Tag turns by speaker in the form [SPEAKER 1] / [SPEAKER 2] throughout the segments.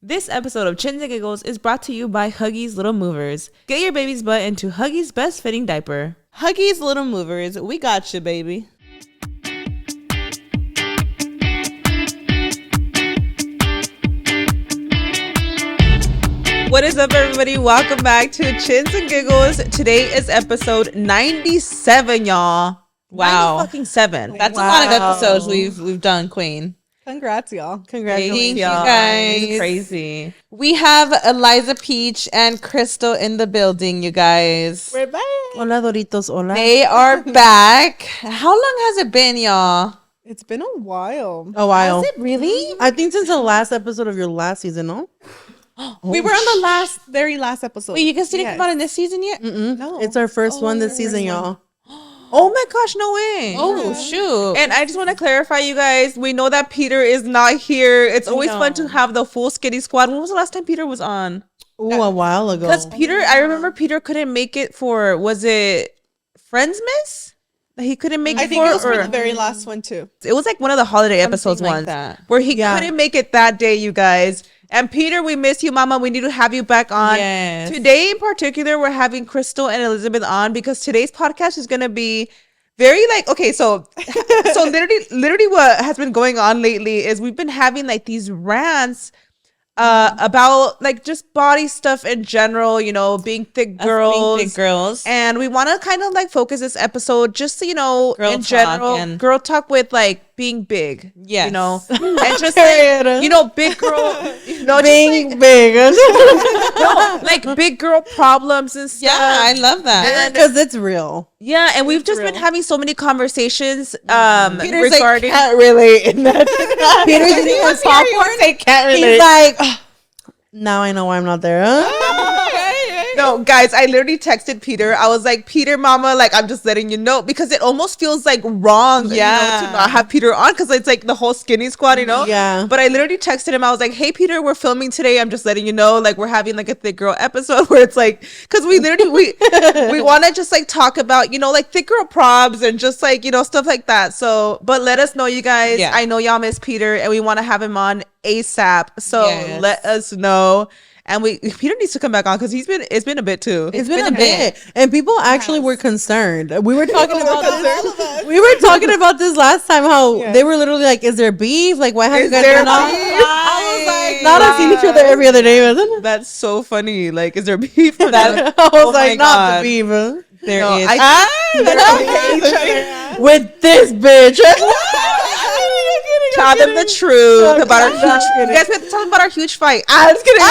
[SPEAKER 1] This episode of Chins and Giggles is brought to you by Huggies Little Movers. Get your baby's butt into Huggies' best fitting diaper.
[SPEAKER 2] Huggies Little Movers, we got you, baby. What is up, everybody? Welcome back to Chins and Giggles. Today is episode 97, y'all. Wow.
[SPEAKER 1] 97.
[SPEAKER 2] That's a lot of episodes we've done, Queen.
[SPEAKER 3] Congrats, y'all.
[SPEAKER 2] Congratulations,
[SPEAKER 1] Thank you
[SPEAKER 2] guys.
[SPEAKER 1] Crazy.
[SPEAKER 2] We have Eliza Peach and Krystal in the building, you guys.
[SPEAKER 3] We're back.
[SPEAKER 4] Hola, Doritos. Hola.
[SPEAKER 2] They are back. How long has it been, y'all?
[SPEAKER 3] It's been a while.
[SPEAKER 4] A while.
[SPEAKER 2] Has it really?
[SPEAKER 4] I think since the last episode of your last season, no?
[SPEAKER 3] We were on the very last episode.
[SPEAKER 2] Wait, you guys didn't
[SPEAKER 3] Yes.
[SPEAKER 2] come out in this season yet?
[SPEAKER 3] No.
[SPEAKER 4] It's our first one this season, y'all.
[SPEAKER 2] Oh my gosh, no way. Oh, shoot.
[SPEAKER 1] And I just want to clarify, you guys, we know that Peter is not here. It's always fun to have the full Skinny Squad. When was the last time Peter was on?
[SPEAKER 4] Ooh, a while ago.
[SPEAKER 1] Because Peter, I remember Peter couldn't make it for, was it Friendsmas? He couldn't make it
[SPEAKER 3] I think
[SPEAKER 1] for,
[SPEAKER 3] it was for
[SPEAKER 1] or
[SPEAKER 3] the very last one, too.
[SPEAKER 1] it was like one of the holiday episodes
[SPEAKER 2] like
[SPEAKER 1] ones
[SPEAKER 2] that.
[SPEAKER 1] where he
[SPEAKER 4] Yeah.
[SPEAKER 1] couldn't make it that day, you guys. And Peter, we miss you, Mama. We need to have you back on.
[SPEAKER 2] Yes.
[SPEAKER 1] Today in particular, we're having Krystal and Elizabeth on because today's podcast is going to be very like, okay, so literally what has been going on lately is we've been having like these rants about like just body stuff in general, you know, being thick girls.
[SPEAKER 2] Big girls.
[SPEAKER 1] And we want to kind of like focus this episode just so, you know,
[SPEAKER 2] Girl
[SPEAKER 1] in
[SPEAKER 2] talk
[SPEAKER 1] general,
[SPEAKER 2] and-
[SPEAKER 1] girl talk with like being big.
[SPEAKER 2] Yes.
[SPEAKER 1] You know, and just like, you know, big girl, no,
[SPEAKER 4] Being
[SPEAKER 1] just
[SPEAKER 4] big.
[SPEAKER 1] like big girl problems and stuff.
[SPEAKER 2] Yeah, I love that.
[SPEAKER 4] Because it's real.
[SPEAKER 1] Yeah, and we've just been having so many conversations
[SPEAKER 2] Peter's
[SPEAKER 1] regarding
[SPEAKER 2] like, can't relate in that.
[SPEAKER 4] Peter's eating his popcorn.
[SPEAKER 2] Say can't relate.
[SPEAKER 4] He's like, "Ugh, now I know why I'm not there. Huh?
[SPEAKER 1] No, guys, I literally texted Peter. I was like, Peter, Mama, like, I'm just letting you know because it almost feels like wrong,
[SPEAKER 2] Yeah.
[SPEAKER 1] you know, to not have Peter on because it's like the whole Skinny Squad, you know?
[SPEAKER 4] Yeah.
[SPEAKER 1] But I literally texted him. I was like, hey, Peter, we're filming today. I'm just letting you know, like, we're having like a thick girl episode where it's like, because we literally, we want to just like talk about, you know, like thick girl probs and just like, you know, stuff like that. So, but let us know, you guys.
[SPEAKER 2] Yeah.
[SPEAKER 1] I know y'all miss Peter and we want to have him on ASAP. So
[SPEAKER 2] Yes.
[SPEAKER 1] let us know. And Peter needs to come back on because it's been a bit too.
[SPEAKER 4] It's been a bit. And people actually were concerned. We were talking about
[SPEAKER 3] All of
[SPEAKER 4] this.
[SPEAKER 3] us.
[SPEAKER 4] We were talking about this last time, how they were literally like, is there beef? Like, why have you guys
[SPEAKER 1] there
[SPEAKER 4] been on?
[SPEAKER 1] beef?
[SPEAKER 4] I was like, not us seeing each other every other day, wasn't it?
[SPEAKER 1] That's so funny. Like, is there beef? For that?
[SPEAKER 4] I was
[SPEAKER 1] Oh
[SPEAKER 4] like,
[SPEAKER 1] my
[SPEAKER 4] not
[SPEAKER 1] God.
[SPEAKER 4] the beef. Huh?
[SPEAKER 2] There
[SPEAKER 1] No,
[SPEAKER 2] is.
[SPEAKER 4] With this bitch.
[SPEAKER 1] Tell them the truth about our huge. You guys have to tell them about our huge fight. I'm just kidding.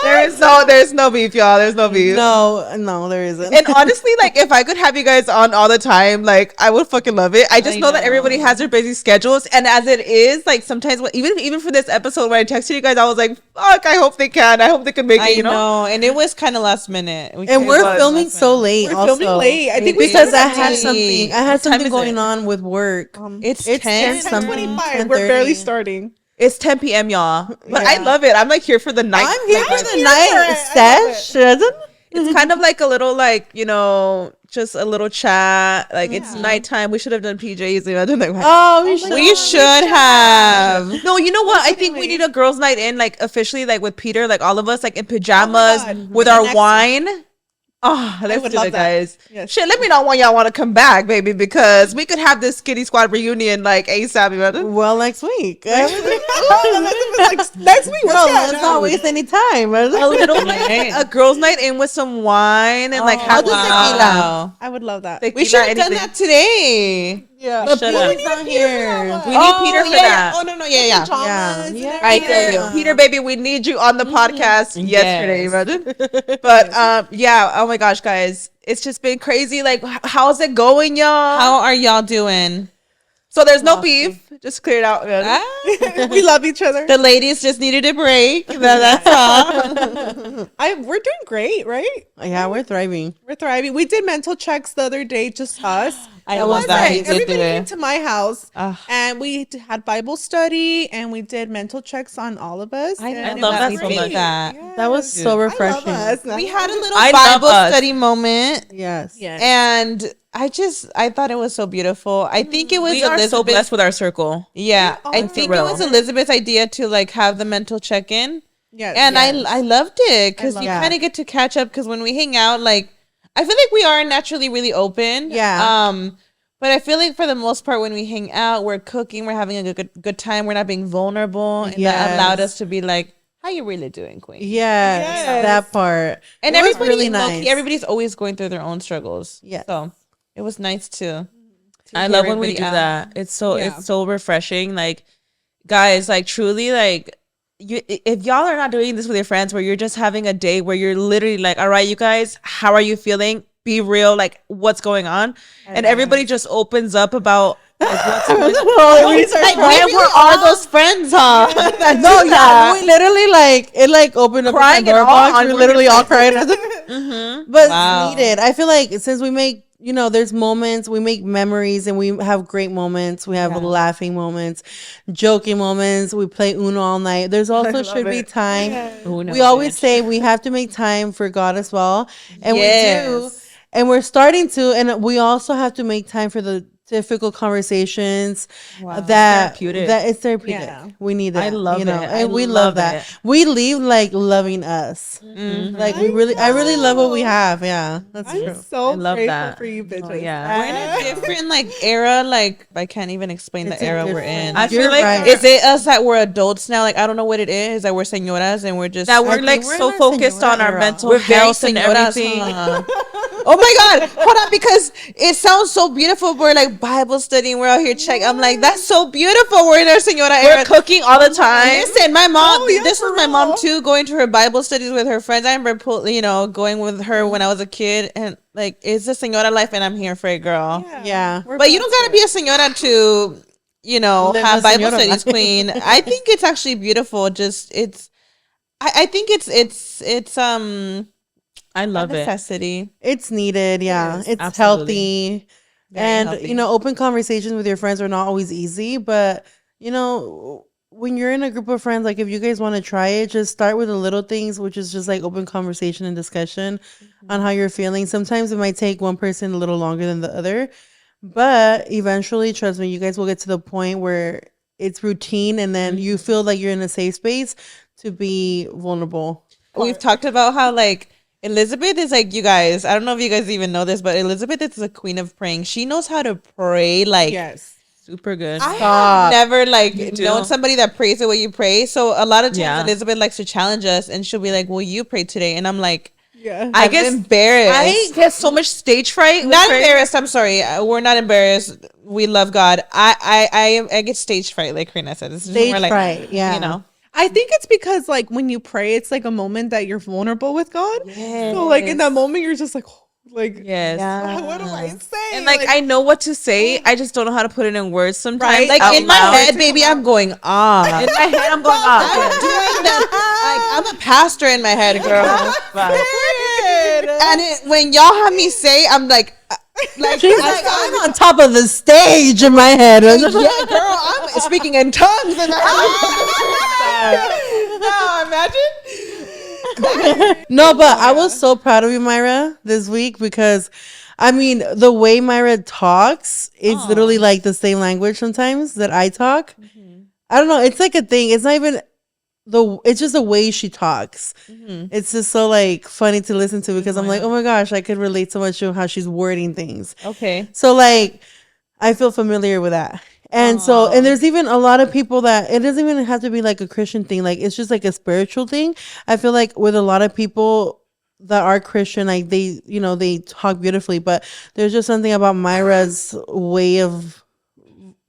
[SPEAKER 1] There's no beef, y'all. There's no beef.
[SPEAKER 4] No, there isn't.
[SPEAKER 1] And honestly, like, if I could have you guys on all the time, like, I would fucking love it. I just know that everybody has their busy schedules, and as it is, like, sometimes even for this episode when I texted you guys, I was like, fuck, I hope they can. I hope they can make it. You know.
[SPEAKER 2] And it was kind of last minute.
[SPEAKER 4] And we're filming so late.
[SPEAKER 3] We're
[SPEAKER 4] also.
[SPEAKER 3] filming late. I think
[SPEAKER 4] because I
[SPEAKER 3] started
[SPEAKER 4] had
[SPEAKER 3] at
[SPEAKER 4] something.
[SPEAKER 3] 10.
[SPEAKER 4] I had
[SPEAKER 1] What time
[SPEAKER 4] something
[SPEAKER 1] is
[SPEAKER 4] going
[SPEAKER 1] it?
[SPEAKER 4] on with work.
[SPEAKER 2] It's 10.
[SPEAKER 3] 10:25. We're barely starting.
[SPEAKER 1] It's 10 p.m., y'all. But I
[SPEAKER 3] Yeah.
[SPEAKER 1] love it. I'm like here for the night.
[SPEAKER 4] I'm here
[SPEAKER 1] like,
[SPEAKER 4] for the
[SPEAKER 3] here
[SPEAKER 4] night
[SPEAKER 3] for it. I love
[SPEAKER 4] sesh. Isn't
[SPEAKER 1] It's kind of like a little, like, you know, just a little chat. Like, it's nighttime. We should have done PJs. Imagine, like,
[SPEAKER 4] Oh, we should.
[SPEAKER 2] We should have.
[SPEAKER 1] no, you know what? I think we need a girls' night in, like, officially, like, with Peter, like, all of us, like, in pajamas
[SPEAKER 3] God.
[SPEAKER 1] with
[SPEAKER 3] The
[SPEAKER 1] our
[SPEAKER 3] next
[SPEAKER 1] wine. Oh, let's
[SPEAKER 3] would
[SPEAKER 1] do
[SPEAKER 3] love
[SPEAKER 1] it,
[SPEAKER 3] that.
[SPEAKER 1] guys.
[SPEAKER 3] Yes.
[SPEAKER 1] Shit, let me know when y'all want to come back, baby, because we could have this Skinny Squad reunion, like, ASAP. Imagine.
[SPEAKER 4] Well, next week.
[SPEAKER 3] Next week.
[SPEAKER 4] No, let's not waste any time.
[SPEAKER 1] A little, like, a girls' night in with some wine and, like, have
[SPEAKER 2] Wow.
[SPEAKER 3] I would love that.
[SPEAKER 2] We should have done that today.
[SPEAKER 3] Yeah.
[SPEAKER 4] But
[SPEAKER 1] Shut up.
[SPEAKER 4] Peter's not here.
[SPEAKER 1] We need Peter for that.
[SPEAKER 2] Oh, no, yeah.
[SPEAKER 4] Yeah.
[SPEAKER 1] Right there. Peter, baby, we need you on the podcast yesterday,
[SPEAKER 2] Yes.
[SPEAKER 1] imagine. But yeah, oh my gosh, guys, it's just been crazy. Like, how's it going, y'all?
[SPEAKER 2] How are y'all doing?
[SPEAKER 1] So there's no beef. Just clear it out. Yeah.
[SPEAKER 3] We love each other.
[SPEAKER 2] The ladies just needed a break. That's all.
[SPEAKER 3] We're doing great, right?
[SPEAKER 4] Yeah, we're thriving.
[SPEAKER 3] We're thriving. We did mental checks the other day, just us.
[SPEAKER 1] I love that.
[SPEAKER 3] Everybody came to my house and we had Bible study and we did mental checks on all of us.
[SPEAKER 1] I love that so much.
[SPEAKER 4] That was so refreshing.
[SPEAKER 3] We had a little
[SPEAKER 1] Bible study moment.
[SPEAKER 4] Yes.
[SPEAKER 1] And I thought it was so beautiful. I think it was
[SPEAKER 2] we are so blessed with our circle.
[SPEAKER 1] Yeah. I think it was Elizabeth's idea to like have the mental check-in.
[SPEAKER 3] Yes.
[SPEAKER 1] And I loved it because you kind of get to catch up because when we hang out, like, I feel like we are naturally really open.
[SPEAKER 4] Yeah.
[SPEAKER 1] But I feel like for the most part, when we hang out, we're cooking, we're having a good time, we're not being vulnerable, and that allowed us to be like, "How you really doing, Queen?"
[SPEAKER 4] Yes, that part.
[SPEAKER 1] And
[SPEAKER 4] it
[SPEAKER 1] everybody,
[SPEAKER 4] was really nice.
[SPEAKER 1] Everybody's always going through their own struggles.
[SPEAKER 4] Yeah.
[SPEAKER 1] So it was nice to
[SPEAKER 2] I love when we do that. It's so refreshing. Like, guys, like truly, like. If y'all are not doing this with your friends where you're just having a day where you're literally like, all right, you guys, how are you feeling? Be real, like what's going on? And everybody just opens up about like, what's going on.
[SPEAKER 4] Like, where are those friends, huh? We literally like it like opened up a Pandora box. We literally all cried. But it's needed. I feel like since we make there's moments, we make memories and we have great moments. We have laughing moments, joking moments. We play Uno all night. There's also should be time. We always say we have to make time for God as well. And we do. And we're starting to. And we also have to make time for the difficult conversations that it's therapeutic. Yeah. We need that.
[SPEAKER 2] I love it.
[SPEAKER 4] And we love that. We leave like loving us. Like I really love what we have. Yeah, that's true.
[SPEAKER 3] So
[SPEAKER 2] I love
[SPEAKER 3] grateful
[SPEAKER 2] that
[SPEAKER 3] for you, bitches.
[SPEAKER 1] We're in a different like era. Like I can't even explain the era we're in.
[SPEAKER 2] I feel like
[SPEAKER 1] is it us that we're adults now? Like I don't know what it is. That we're señoras and we're just
[SPEAKER 2] that we're like so focused on our mental health and everything.
[SPEAKER 1] Oh my God, hold on, because it sounds so beautiful. We're like Bible studying. We're out here checking. I'm like, that's so beautiful. We're in our señora era.
[SPEAKER 2] We're cooking all the time.
[SPEAKER 1] Listen, my mom. This was my mom too, going to her Bible studies with her friends. I remember, going with her when I was a kid, and like, it's a señora life, and I'm here for it, girl.
[SPEAKER 4] Yeah.
[SPEAKER 1] But you don't gotta be a señora to have Bible studies, Queen. I think it's actually beautiful. Just I think it's
[SPEAKER 2] I love
[SPEAKER 1] necessity.
[SPEAKER 4] It's needed. Yeah. It's healthy. And healthy. Open conversations with your friends are not always easy, but when you're in a group of friends, like if you guys want to try it, just start with the little things, which is just like open conversation and discussion on how you're feeling. Sometimes it might take one person a little longer than the other, but eventually, trust me, you guys will get to the point where it's routine and then you feel like you're in a safe space to be vulnerable.
[SPEAKER 1] We've talked about how like Elizabeth is like, you guys, I don't know if you guys even know this, but Elizabeth is the queen of praying. She knows how to pray like
[SPEAKER 2] super good.
[SPEAKER 1] I have never like known somebody that prays the way you pray. So a lot of times Elizabeth likes to challenge us and she'll be like, will you pray today? And I'm like, I get embarrassed.
[SPEAKER 2] I get so much stage fright.
[SPEAKER 1] Not embarrassed. I'm sorry. We're not embarrassed. We love God. I get stage fright, like Karina said. This is
[SPEAKER 4] stage
[SPEAKER 1] more like,
[SPEAKER 4] fright,
[SPEAKER 3] I think it's because like when you pray, it's like a moment that you're vulnerable with God. Yes. So like in that moment, you're just like, what do I say?
[SPEAKER 2] And like I know what to say, I just don't know how to put it in words sometimes.
[SPEAKER 1] Right? Like in my head, baby, I'm going on.
[SPEAKER 2] In my head, I'm going on.
[SPEAKER 1] I'm doing that. Like, I'm a pastor in my head, girl. And when y'all have me say, I'm like
[SPEAKER 4] I'm on top of the stage in my head.
[SPEAKER 1] Yeah, girl, I'm speaking in tongues in my head. No, imagine.
[SPEAKER 4] No, but I was so proud of you, Myra, this week because, I mean, the way Myra talks, it's literally like the same language sometimes that I talk. I don't know. It's like a thing. It's not even it's just the way she talks. It's just so like funny to listen to because I'm like, oh my gosh, I could relate so much to how she's wording things.
[SPEAKER 1] Okay.
[SPEAKER 4] So like, I feel familiar with that. And so, and there's even a lot of people that it doesn't even have to be like a Christian thing. Like it's just like a spiritual thing. I feel like with a lot of people that are Christian, like they, they talk beautifully, but there's just something about Myra's way of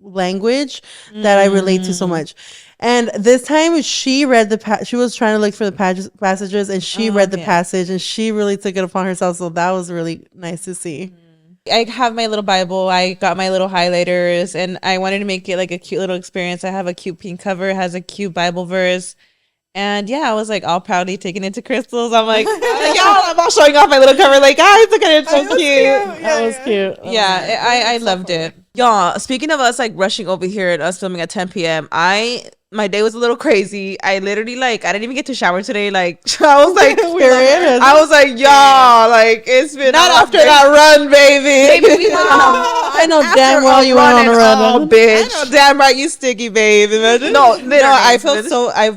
[SPEAKER 4] language that I relate to so much. And this time she read she was trying to look for the passages and she read the passage and she really took it upon herself. So that was really nice to see.
[SPEAKER 1] I have my little Bible. I got my little highlighters and I wanted to make it like a cute little experience. I have a cute pink cover. It has a cute Bible verse.
[SPEAKER 2] And yeah, I was like all proudly taking it to Krystal's. I'm like, I'm all showing off my little cover. Like, guys, look at it, it's so cute.
[SPEAKER 4] That was cute.
[SPEAKER 2] Yeah, I loved it. Y'all, speaking of us like rushing over here and us filming at 10 p.m., my day was a little crazy. I literally I didn't even get to shower today. Like I was like, y'all, like it's been not after that run, baby.
[SPEAKER 4] I know damn well you went on a run,
[SPEAKER 2] bitch. I know damn right you sticky, babe. Imagine. No, I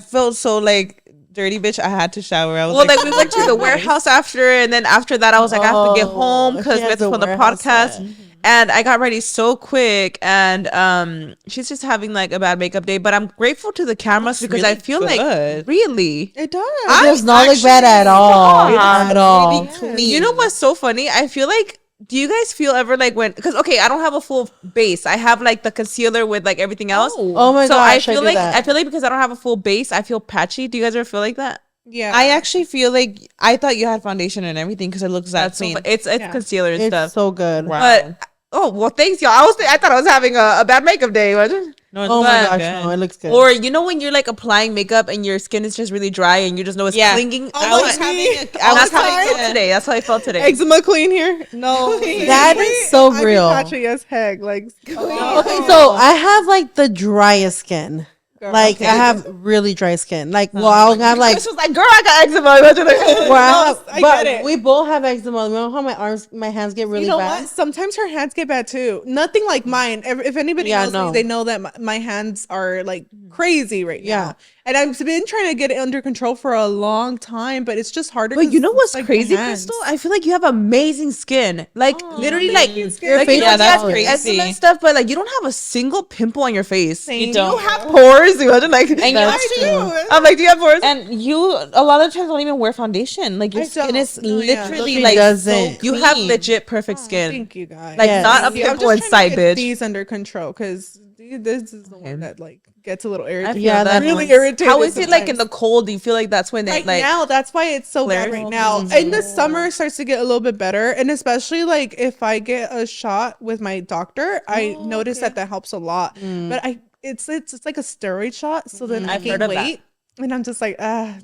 [SPEAKER 2] felt so like dirty, bitch. I had to shower. I was we went to the warehouse after, and then after that, I was like, I have to get home because we had to film the podcast. And I got ready so quick, and she's just having like a bad makeup day. But I'm grateful to the cameras because I feel like really
[SPEAKER 3] it does.
[SPEAKER 4] It does not look bad at all. At all.
[SPEAKER 2] Really, you know what's so funny? I feel like. Do you guys feel ever like when? Because okay, I don't have a full base. I have like the concealer with like everything else.
[SPEAKER 4] Oh my gosh!
[SPEAKER 2] I feel like because I don't have a full base, I feel patchy. Do you guys ever feel like that?
[SPEAKER 3] Yeah,
[SPEAKER 2] I actually feel like I thought you had foundation and everything because it looks that same. It's concealer and stuff.
[SPEAKER 4] It's so good.
[SPEAKER 2] Wow. But well, thanks, y'all. I thought I was having a bad makeup day. No,
[SPEAKER 4] oh my gosh, no, it looks good.
[SPEAKER 2] Or when you're like applying makeup and your skin is just really dry and you just know it's clinging. I was having today. That's how I felt today.
[SPEAKER 3] Eczema queen here. No,
[SPEAKER 4] that is so real.
[SPEAKER 3] Patchy as heck. Like,
[SPEAKER 4] okay, so I have like the driest skin. Girl, like I have really dry skin. Like, I'll have like.
[SPEAKER 2] Chris was like, "Girl, I got eczema."
[SPEAKER 4] I get it. We both have eczema. You know how my hands get really bad.
[SPEAKER 3] What? Sometimes her hands get bad too. Nothing like mine. If anybody knows me, they know that my hands are like crazy right now. And I've been trying to get it under control for a long time, but it's just harder.
[SPEAKER 2] But you know what's crazy, Krystal? I feel like you have amazing skin. Like literally, like your face. Yeah, that's crazy. And stuff, but like you don't have a single pimple on your face. You don't have pores. You imagine like, and I'm like, do you have pores? And you a lot of times don't even wear foundation. Like your skin is literally like doesn't. You have legit perfect skin.
[SPEAKER 3] Thank you guys.
[SPEAKER 2] Like not a pimple inside, bitch.
[SPEAKER 3] These under control because this is the one that like gets a little irritating.
[SPEAKER 2] Yeah, that's really irritating. How is it like in the cold? Do you feel like that's when they like
[SPEAKER 3] now? That's why it's so bad right now. In the summer, it starts to get a little bit better, and especially like if I get a shot with my doctor, I notice that helps a lot. But it's like a steroid shot, so then I gain weight, and I'm just like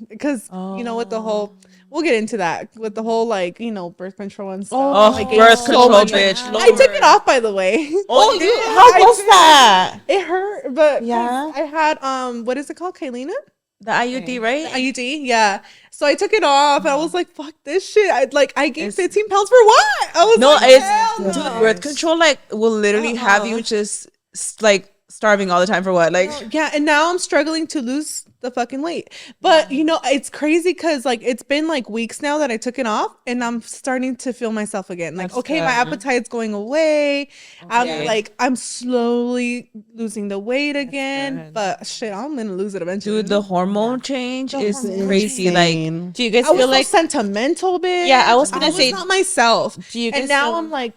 [SPEAKER 3] because you know with the whole. We'll get into that with the whole like birth control and stuff.
[SPEAKER 2] Birth control, bitch!
[SPEAKER 3] I took it off, by the way.
[SPEAKER 2] How was that?
[SPEAKER 3] It hurt, but I had what is it called, Kaylina?
[SPEAKER 2] The IUD, right?
[SPEAKER 3] The IUD, yeah. So I took it off. And I was like, "Fuck this shit!" I gained 15 pounds for what? I was
[SPEAKER 2] birth control like will literally have you just like starving all the time for what? Like
[SPEAKER 3] and now I'm struggling to lose the fucking weight. But it's crazy because like it's been like weeks now that I took it off and I'm starting to feel myself again. Like my appetite's going away. I'm slowly losing the weight again. But shit, I'm gonna lose it eventually.
[SPEAKER 2] Dude, the hormone change is crazy. Like, do you guys feel like
[SPEAKER 3] sentimental, bitch?
[SPEAKER 2] Yeah, I was gonna say
[SPEAKER 3] not myself.
[SPEAKER 2] Do you guys
[SPEAKER 3] and now I'm like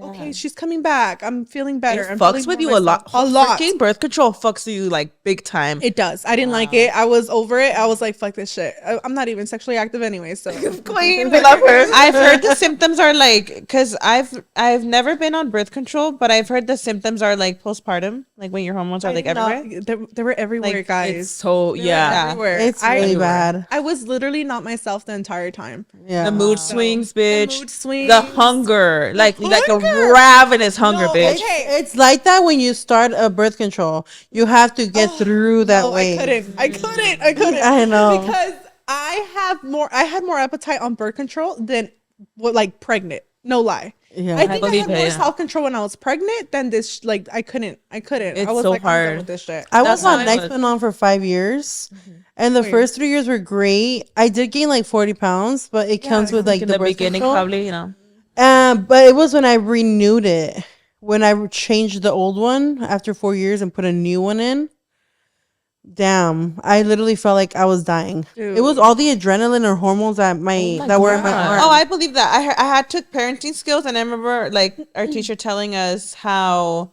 [SPEAKER 3] okay, she's coming back. I'm feeling better.
[SPEAKER 2] It fucks with you a lot. Freaking birth control fucks you like big time.
[SPEAKER 3] It does. I didn't like it. I was over it. I was like, fuck this shit. I'm not even sexually active anyway. So
[SPEAKER 2] queen, we love her. I've heard the symptoms are like because I've never been on birth control, but I've heard the symptoms are like postpartum, like when your hormones are like everywhere.
[SPEAKER 3] They were everywhere, like, guys.
[SPEAKER 2] It's so everywhere.
[SPEAKER 4] It's really bad.
[SPEAKER 3] I was literally not myself the entire time.
[SPEAKER 2] Yeah, the mood swings, bitch. The mood swings. The hunger, like a ravenous hunger, bitch.
[SPEAKER 4] It's like that when you start a birth control. You have to get through that way.
[SPEAKER 3] I couldn't.
[SPEAKER 4] I know.
[SPEAKER 3] Because I had more appetite on birth control than like pregnant. No lie.
[SPEAKER 4] Yeah.
[SPEAKER 3] I think I had more self-control when I was pregnant than this. Like I couldn't.
[SPEAKER 2] It's
[SPEAKER 3] I was
[SPEAKER 2] so
[SPEAKER 3] like,
[SPEAKER 2] hard.
[SPEAKER 3] I'm done with this shit.
[SPEAKER 4] I was on Nexplanon for 5 years. And the first 3 years were great. I did gain like 40 pounds, but it comes with like the
[SPEAKER 2] beginning
[SPEAKER 4] control.
[SPEAKER 2] Probably,
[SPEAKER 4] but it was when I renewed it. When I changed the old one after 4 years and put a new one in. Damn, I literally felt like I was dying. Dude. It was all the adrenaline or hormones that were in my arm.
[SPEAKER 2] Oh, I believe that. I had took parenting skills, and I remember like our teacher telling us how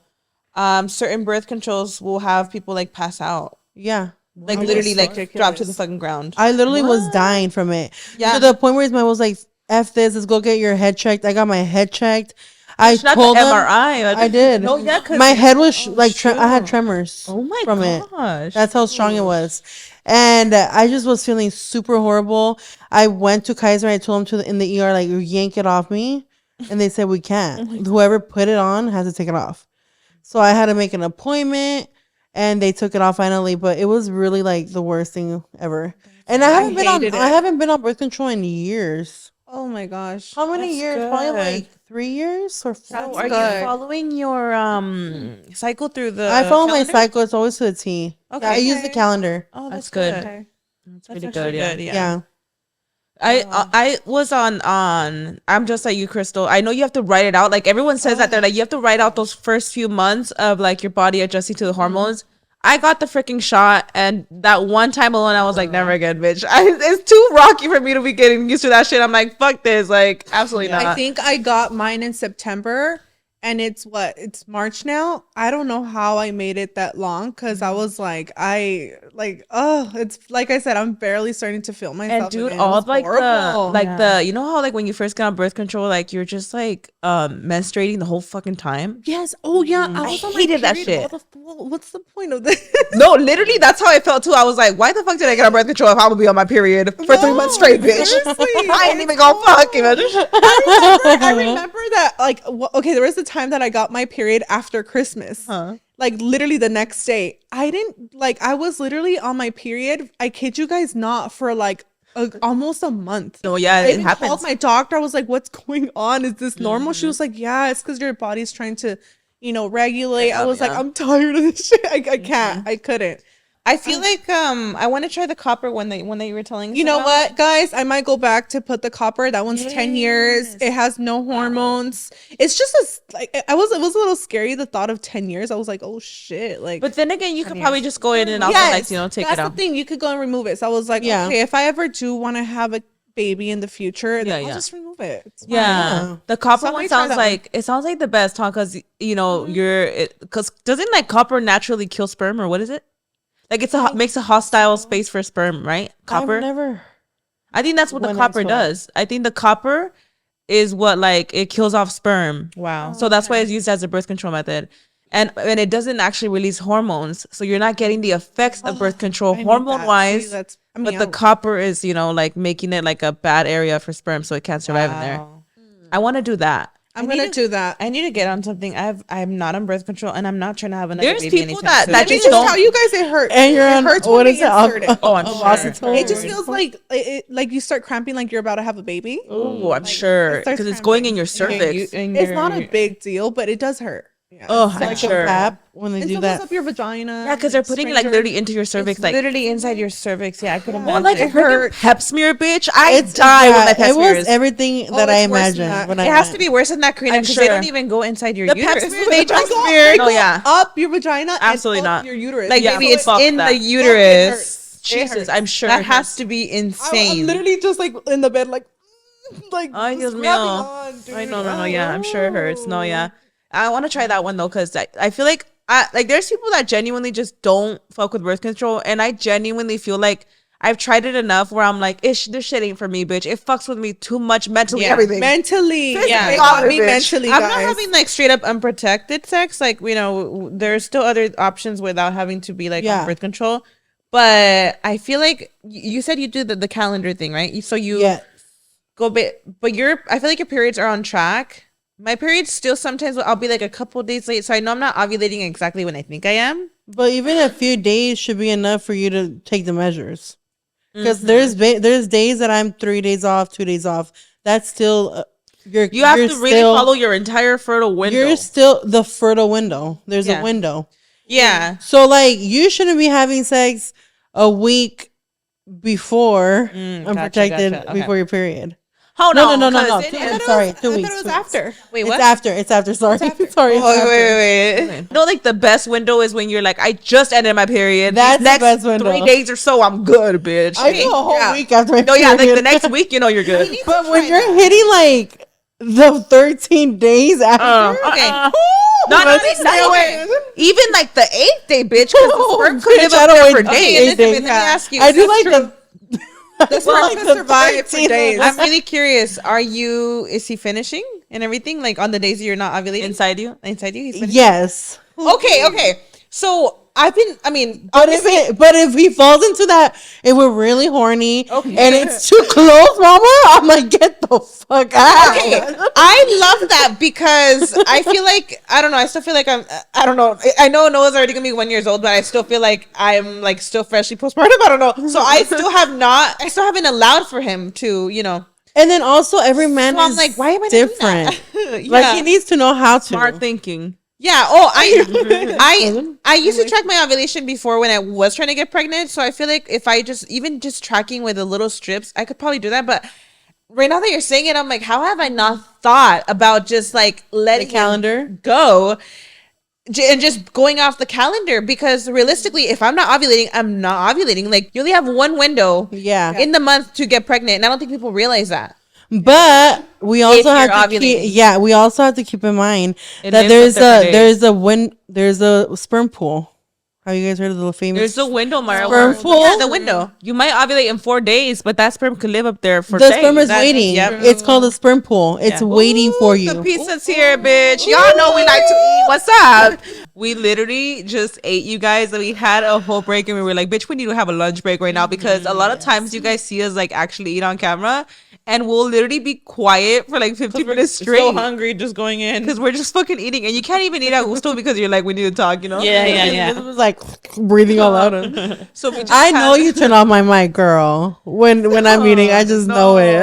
[SPEAKER 2] certain birth controls will have people like pass out.
[SPEAKER 4] Yeah.
[SPEAKER 2] Like literally like drop to the fucking ground.
[SPEAKER 4] I literally was dying from it. Yeah. To the point where my was like, F this, let's go get your head checked. I got my head checked. I told them
[SPEAKER 2] MRI.
[SPEAKER 4] I did.
[SPEAKER 2] No, yeah,
[SPEAKER 4] my head was I had tremors.
[SPEAKER 2] Oh my
[SPEAKER 4] from gosh.
[SPEAKER 2] It.
[SPEAKER 4] That's how strong it was. And I just was feeling super horrible. I went to Kaiser. I told him in the ER, like, yank it off me. And they said, we can't. Whoever put it on has to take it off. So I had to make an appointment. And they took it off finally. But it was really, like, the worst thing ever. And I haven't been on birth control in years.
[SPEAKER 3] Oh my gosh.
[SPEAKER 4] How many years?
[SPEAKER 2] Good.
[SPEAKER 4] Probably like 3 years or 4.
[SPEAKER 2] So are you following your cycle through the
[SPEAKER 4] I follow
[SPEAKER 2] calendar?
[SPEAKER 4] my cycle. It's always to the T.
[SPEAKER 2] Okay.
[SPEAKER 4] I use the calendar.
[SPEAKER 2] Oh, that's good.
[SPEAKER 3] Okay.
[SPEAKER 2] That's pretty good.
[SPEAKER 4] Yeah.
[SPEAKER 2] I was on I'm just like you, Krystal. I know you have to write it out. Like everyone says that they're like you have to write out those first few months of like your body adjusting to the hormones. I got the freaking shot, and that one time alone, I was like, never again, bitch. It's too rocky for me to be getting used to that shit. I'm like, fuck this. Like, absolutely not.
[SPEAKER 3] I think I got mine in September, and it's March now. I don't know how I made it that long, because I was like, it's like I said, I'm barely starting to feel myself.
[SPEAKER 2] And dude,
[SPEAKER 3] again.
[SPEAKER 2] all like
[SPEAKER 3] horrible.
[SPEAKER 2] the you know how like when you first got on birth control, like you're just like menstruating the whole fucking time.
[SPEAKER 3] Yes. Oh yeah. I
[SPEAKER 2] hated that shit.
[SPEAKER 3] What's the point of this?
[SPEAKER 1] No, literally, that's how I felt too. I was like, why the fuck did I get on birth control if I'm gonna be on my period for 3 months straight, bitch?
[SPEAKER 3] Seriously.
[SPEAKER 1] I ain't even gonna fuck him.
[SPEAKER 3] I remember that, like, okay, there was a time that I got my period after Christmas. Like, literally the next day. I was literally on my period, I kid you guys not, for like almost a month.
[SPEAKER 2] No, yeah,
[SPEAKER 3] I
[SPEAKER 2] it
[SPEAKER 3] even
[SPEAKER 2] happens.
[SPEAKER 3] called my doctor. I was like, what's going on? Is this normal? She was like, yeah, it's because your body's trying to, regulate. I was like, I'm tired of this shit. I can't. I couldn't.
[SPEAKER 1] I feel like I want to try the copper when they were telling us.
[SPEAKER 3] You know
[SPEAKER 1] about.
[SPEAKER 3] what, guys? I might go back to put the copper. That one's 10 years. It has no hormones. It's just it was a little scary, the thought of 10 years. I was like, oh shit. Like,
[SPEAKER 2] But then again, you could probably just go in and also like take
[SPEAKER 3] that's
[SPEAKER 2] it off.
[SPEAKER 3] the thing. You could go and remove it. So I was like, okay, if I ever do want to have a baby in the future, then I'll just remove it. It's fine.
[SPEAKER 2] Yeah, the copper
[SPEAKER 3] So
[SPEAKER 2] one
[SPEAKER 3] let me try
[SPEAKER 2] sounds
[SPEAKER 3] that
[SPEAKER 2] like it sounds like the best, huh? Because because doesn't like copper naturally kill sperm, or what is it? Like makes a hostile space for sperm, right? Copper. I think that's what the copper does. I think the copper is what like it kills off sperm.
[SPEAKER 1] Wow.
[SPEAKER 2] So that's why it's used as a birth control method. And it doesn't actually release hormones, so you're not getting the effects of birth control hormone wise. But the copper is, like making it like a bad area for sperm, so it can't survive in there. I want to do that.
[SPEAKER 3] I'm gonna do that.
[SPEAKER 1] I need to get on something. I'm not on birth control, and I'm not trying to have another
[SPEAKER 2] There's
[SPEAKER 1] baby
[SPEAKER 2] people
[SPEAKER 1] anytime
[SPEAKER 2] that
[SPEAKER 1] soon.
[SPEAKER 2] just don't.
[SPEAKER 3] Tell you guys it hurts.
[SPEAKER 4] And you're on,
[SPEAKER 3] hurts
[SPEAKER 4] what
[SPEAKER 3] when
[SPEAKER 4] is
[SPEAKER 3] they insert it.
[SPEAKER 2] Oh, I'm sure.
[SPEAKER 3] It just feels like like you start cramping, like you're about to have a baby.
[SPEAKER 2] Oh, I'm sure because it's going in your cervix.
[SPEAKER 3] It's not a big deal, but it does hurt. Yeah.
[SPEAKER 2] Oh, I'm
[SPEAKER 4] like
[SPEAKER 2] sure.
[SPEAKER 4] a pap when they
[SPEAKER 3] It
[SPEAKER 4] do
[SPEAKER 3] opens
[SPEAKER 4] that.
[SPEAKER 3] up your vagina.
[SPEAKER 2] Yeah, because they're putting like literally into your cervix,
[SPEAKER 1] It's
[SPEAKER 2] like
[SPEAKER 1] literally inside your cervix. Yeah, I couldn't.
[SPEAKER 2] or like a freaking
[SPEAKER 1] hurt.
[SPEAKER 2] pep smear, bitch. I die when that pep
[SPEAKER 4] It
[SPEAKER 2] smear
[SPEAKER 4] was
[SPEAKER 2] is.
[SPEAKER 4] everything that I
[SPEAKER 3] it's worse than
[SPEAKER 4] imagined.
[SPEAKER 3] that.
[SPEAKER 4] When
[SPEAKER 1] It
[SPEAKER 4] I
[SPEAKER 1] has
[SPEAKER 4] went.
[SPEAKER 1] to be worse than that, Karina,
[SPEAKER 2] I'm
[SPEAKER 1] because
[SPEAKER 2] sure.
[SPEAKER 1] they don't even go inside your
[SPEAKER 2] The pep
[SPEAKER 1] uterus.
[SPEAKER 2] smear,
[SPEAKER 1] They just
[SPEAKER 3] They
[SPEAKER 2] No,
[SPEAKER 3] go
[SPEAKER 2] yeah.
[SPEAKER 3] up your vagina.
[SPEAKER 2] Absolutely
[SPEAKER 3] and up
[SPEAKER 2] not.
[SPEAKER 3] your uterus.
[SPEAKER 1] like
[SPEAKER 2] Yeah,
[SPEAKER 1] maybe it's
[SPEAKER 2] fuck
[SPEAKER 1] in
[SPEAKER 2] that.
[SPEAKER 1] the uterus.
[SPEAKER 2] Jesus, I'm sure
[SPEAKER 1] That
[SPEAKER 2] it
[SPEAKER 1] has
[SPEAKER 2] hurts.
[SPEAKER 1] to be
[SPEAKER 3] I'm
[SPEAKER 1] insane.
[SPEAKER 3] literally just like in the bed, like
[SPEAKER 2] Ay, Dios
[SPEAKER 3] just grabbing
[SPEAKER 2] mío.
[SPEAKER 3] on, dude.
[SPEAKER 2] I no, yeah, I'm sure it hurts. No, yeah, I want to try that one though, because I feel like there's people that genuinely just don't fuck with birth control, and I genuinely feel like I've tried it enough where I'm like, this shit ain't for me, bitch. It fucks with me too much mentally, everything.
[SPEAKER 3] Mentally,
[SPEAKER 1] Yeah,
[SPEAKER 3] it
[SPEAKER 1] got
[SPEAKER 3] got
[SPEAKER 1] it,
[SPEAKER 3] me
[SPEAKER 1] bitch.
[SPEAKER 3] mentally.
[SPEAKER 1] I'm
[SPEAKER 3] guys.
[SPEAKER 1] not having like straight up unprotected sex. Like, there's still other options without having to be like on birth control. But I feel like you said you do the calendar thing, right? So you go but I feel like your periods are on track. My periods still sometimes I'll be like a couple days late, so I know I'm not ovulating exactly when I think I am.
[SPEAKER 4] But even a few days should be enough for you to take the measures. Because there's days that I'm 3 days off, 2 days off. That's still
[SPEAKER 2] you have to really follow your entire fertile window.
[SPEAKER 4] You're still the fertile window. There's a window.
[SPEAKER 1] Yeah.
[SPEAKER 4] So like you shouldn't be having sex a week before unprotected before your period.
[SPEAKER 2] Hold on.
[SPEAKER 4] No. Sorry, 2 weeks.
[SPEAKER 3] It was after.
[SPEAKER 1] Wait, what?
[SPEAKER 4] It's after. Sorry. Sorry.
[SPEAKER 1] Oh, wait.
[SPEAKER 2] No, like the best window is when you're like, I just ended my period.
[SPEAKER 4] That's
[SPEAKER 2] These next
[SPEAKER 4] the best window.
[SPEAKER 2] 3 days or so, I'm good, bitch.
[SPEAKER 4] I do a whole week after my
[SPEAKER 2] No, yeah, like
[SPEAKER 4] period.
[SPEAKER 2] the next week, you're good.
[SPEAKER 4] But when you're hitting like the 13 days after,
[SPEAKER 1] Okay.
[SPEAKER 2] Not even like the 8th day, bitch, because the sperm could live
[SPEAKER 4] bitch, I
[SPEAKER 2] up
[SPEAKER 4] don't
[SPEAKER 2] there
[SPEAKER 4] wait
[SPEAKER 2] for
[SPEAKER 4] until
[SPEAKER 2] days.
[SPEAKER 4] 8 days.
[SPEAKER 1] Let me ask you.
[SPEAKER 4] I do like
[SPEAKER 3] The sperm can survive for days.
[SPEAKER 1] I'm really curious. Is he finishing and everything? Like on the days that you're not ovulating?
[SPEAKER 2] Inside you?
[SPEAKER 1] He's finishing?
[SPEAKER 4] yes.
[SPEAKER 1] Okay. So I mean,
[SPEAKER 4] but if he falls into that, if we're really horny and it's too close, mama, I'm like, get the fuck out.
[SPEAKER 1] Okay, I love that because I feel like, I don't know, I still feel like I don't know. I know Noah's already gonna be 1 year old, but I still feel like I'm like still freshly postpartum. I don't know. So I still haven't allowed for him to, you know.
[SPEAKER 4] And then also every man is
[SPEAKER 1] like, why am I
[SPEAKER 4] different.
[SPEAKER 1] Yeah.
[SPEAKER 4] Like he needs to know how to.
[SPEAKER 2] Smart thinking.
[SPEAKER 1] Yeah. Oh, I used to track my ovulation before when I was trying to get pregnant. So I feel like if I even tracking with the little strips, I could probably do that. But right now that you're saying it, I'm like, how have I not thought about just like letting
[SPEAKER 4] the calendar
[SPEAKER 1] go and just going off the calendar? Because realistically, if I'm not ovulating, I'm not ovulating. Like you only have one window in the month to get pregnant. And I don't think people realize that.
[SPEAKER 4] But we also have to keep in mind that there's a sperm pool. Have you guys heard of the famous?
[SPEAKER 2] There's a window, Mara.
[SPEAKER 4] Sperm pool.
[SPEAKER 1] Yeah, the window.
[SPEAKER 2] You might ovulate in 4 days, but that sperm could live up there for
[SPEAKER 4] the
[SPEAKER 2] days.
[SPEAKER 4] sperm is waiting.
[SPEAKER 1] Yep.
[SPEAKER 4] It's called a sperm pool. It's waiting for you.
[SPEAKER 1] The pizza's here, bitch. Y'all know we like to eat. What's up?
[SPEAKER 2] We literally just ate, you guys, and we had a whole break, and we were like, bitch, we need to have a lunch break right now, because a lot of times you guys see us like actually eat on camera, and we'll literally be quiet for like 15 minutes straight. So hungry just going in, because we're just fucking eating, and you can't even eat at gusto because you're like, we need to talk, you know?
[SPEAKER 4] Yeah. It was like breathing all out.
[SPEAKER 2] So
[SPEAKER 4] I know you turn off my mic, girl. When I'm eating, I just know it.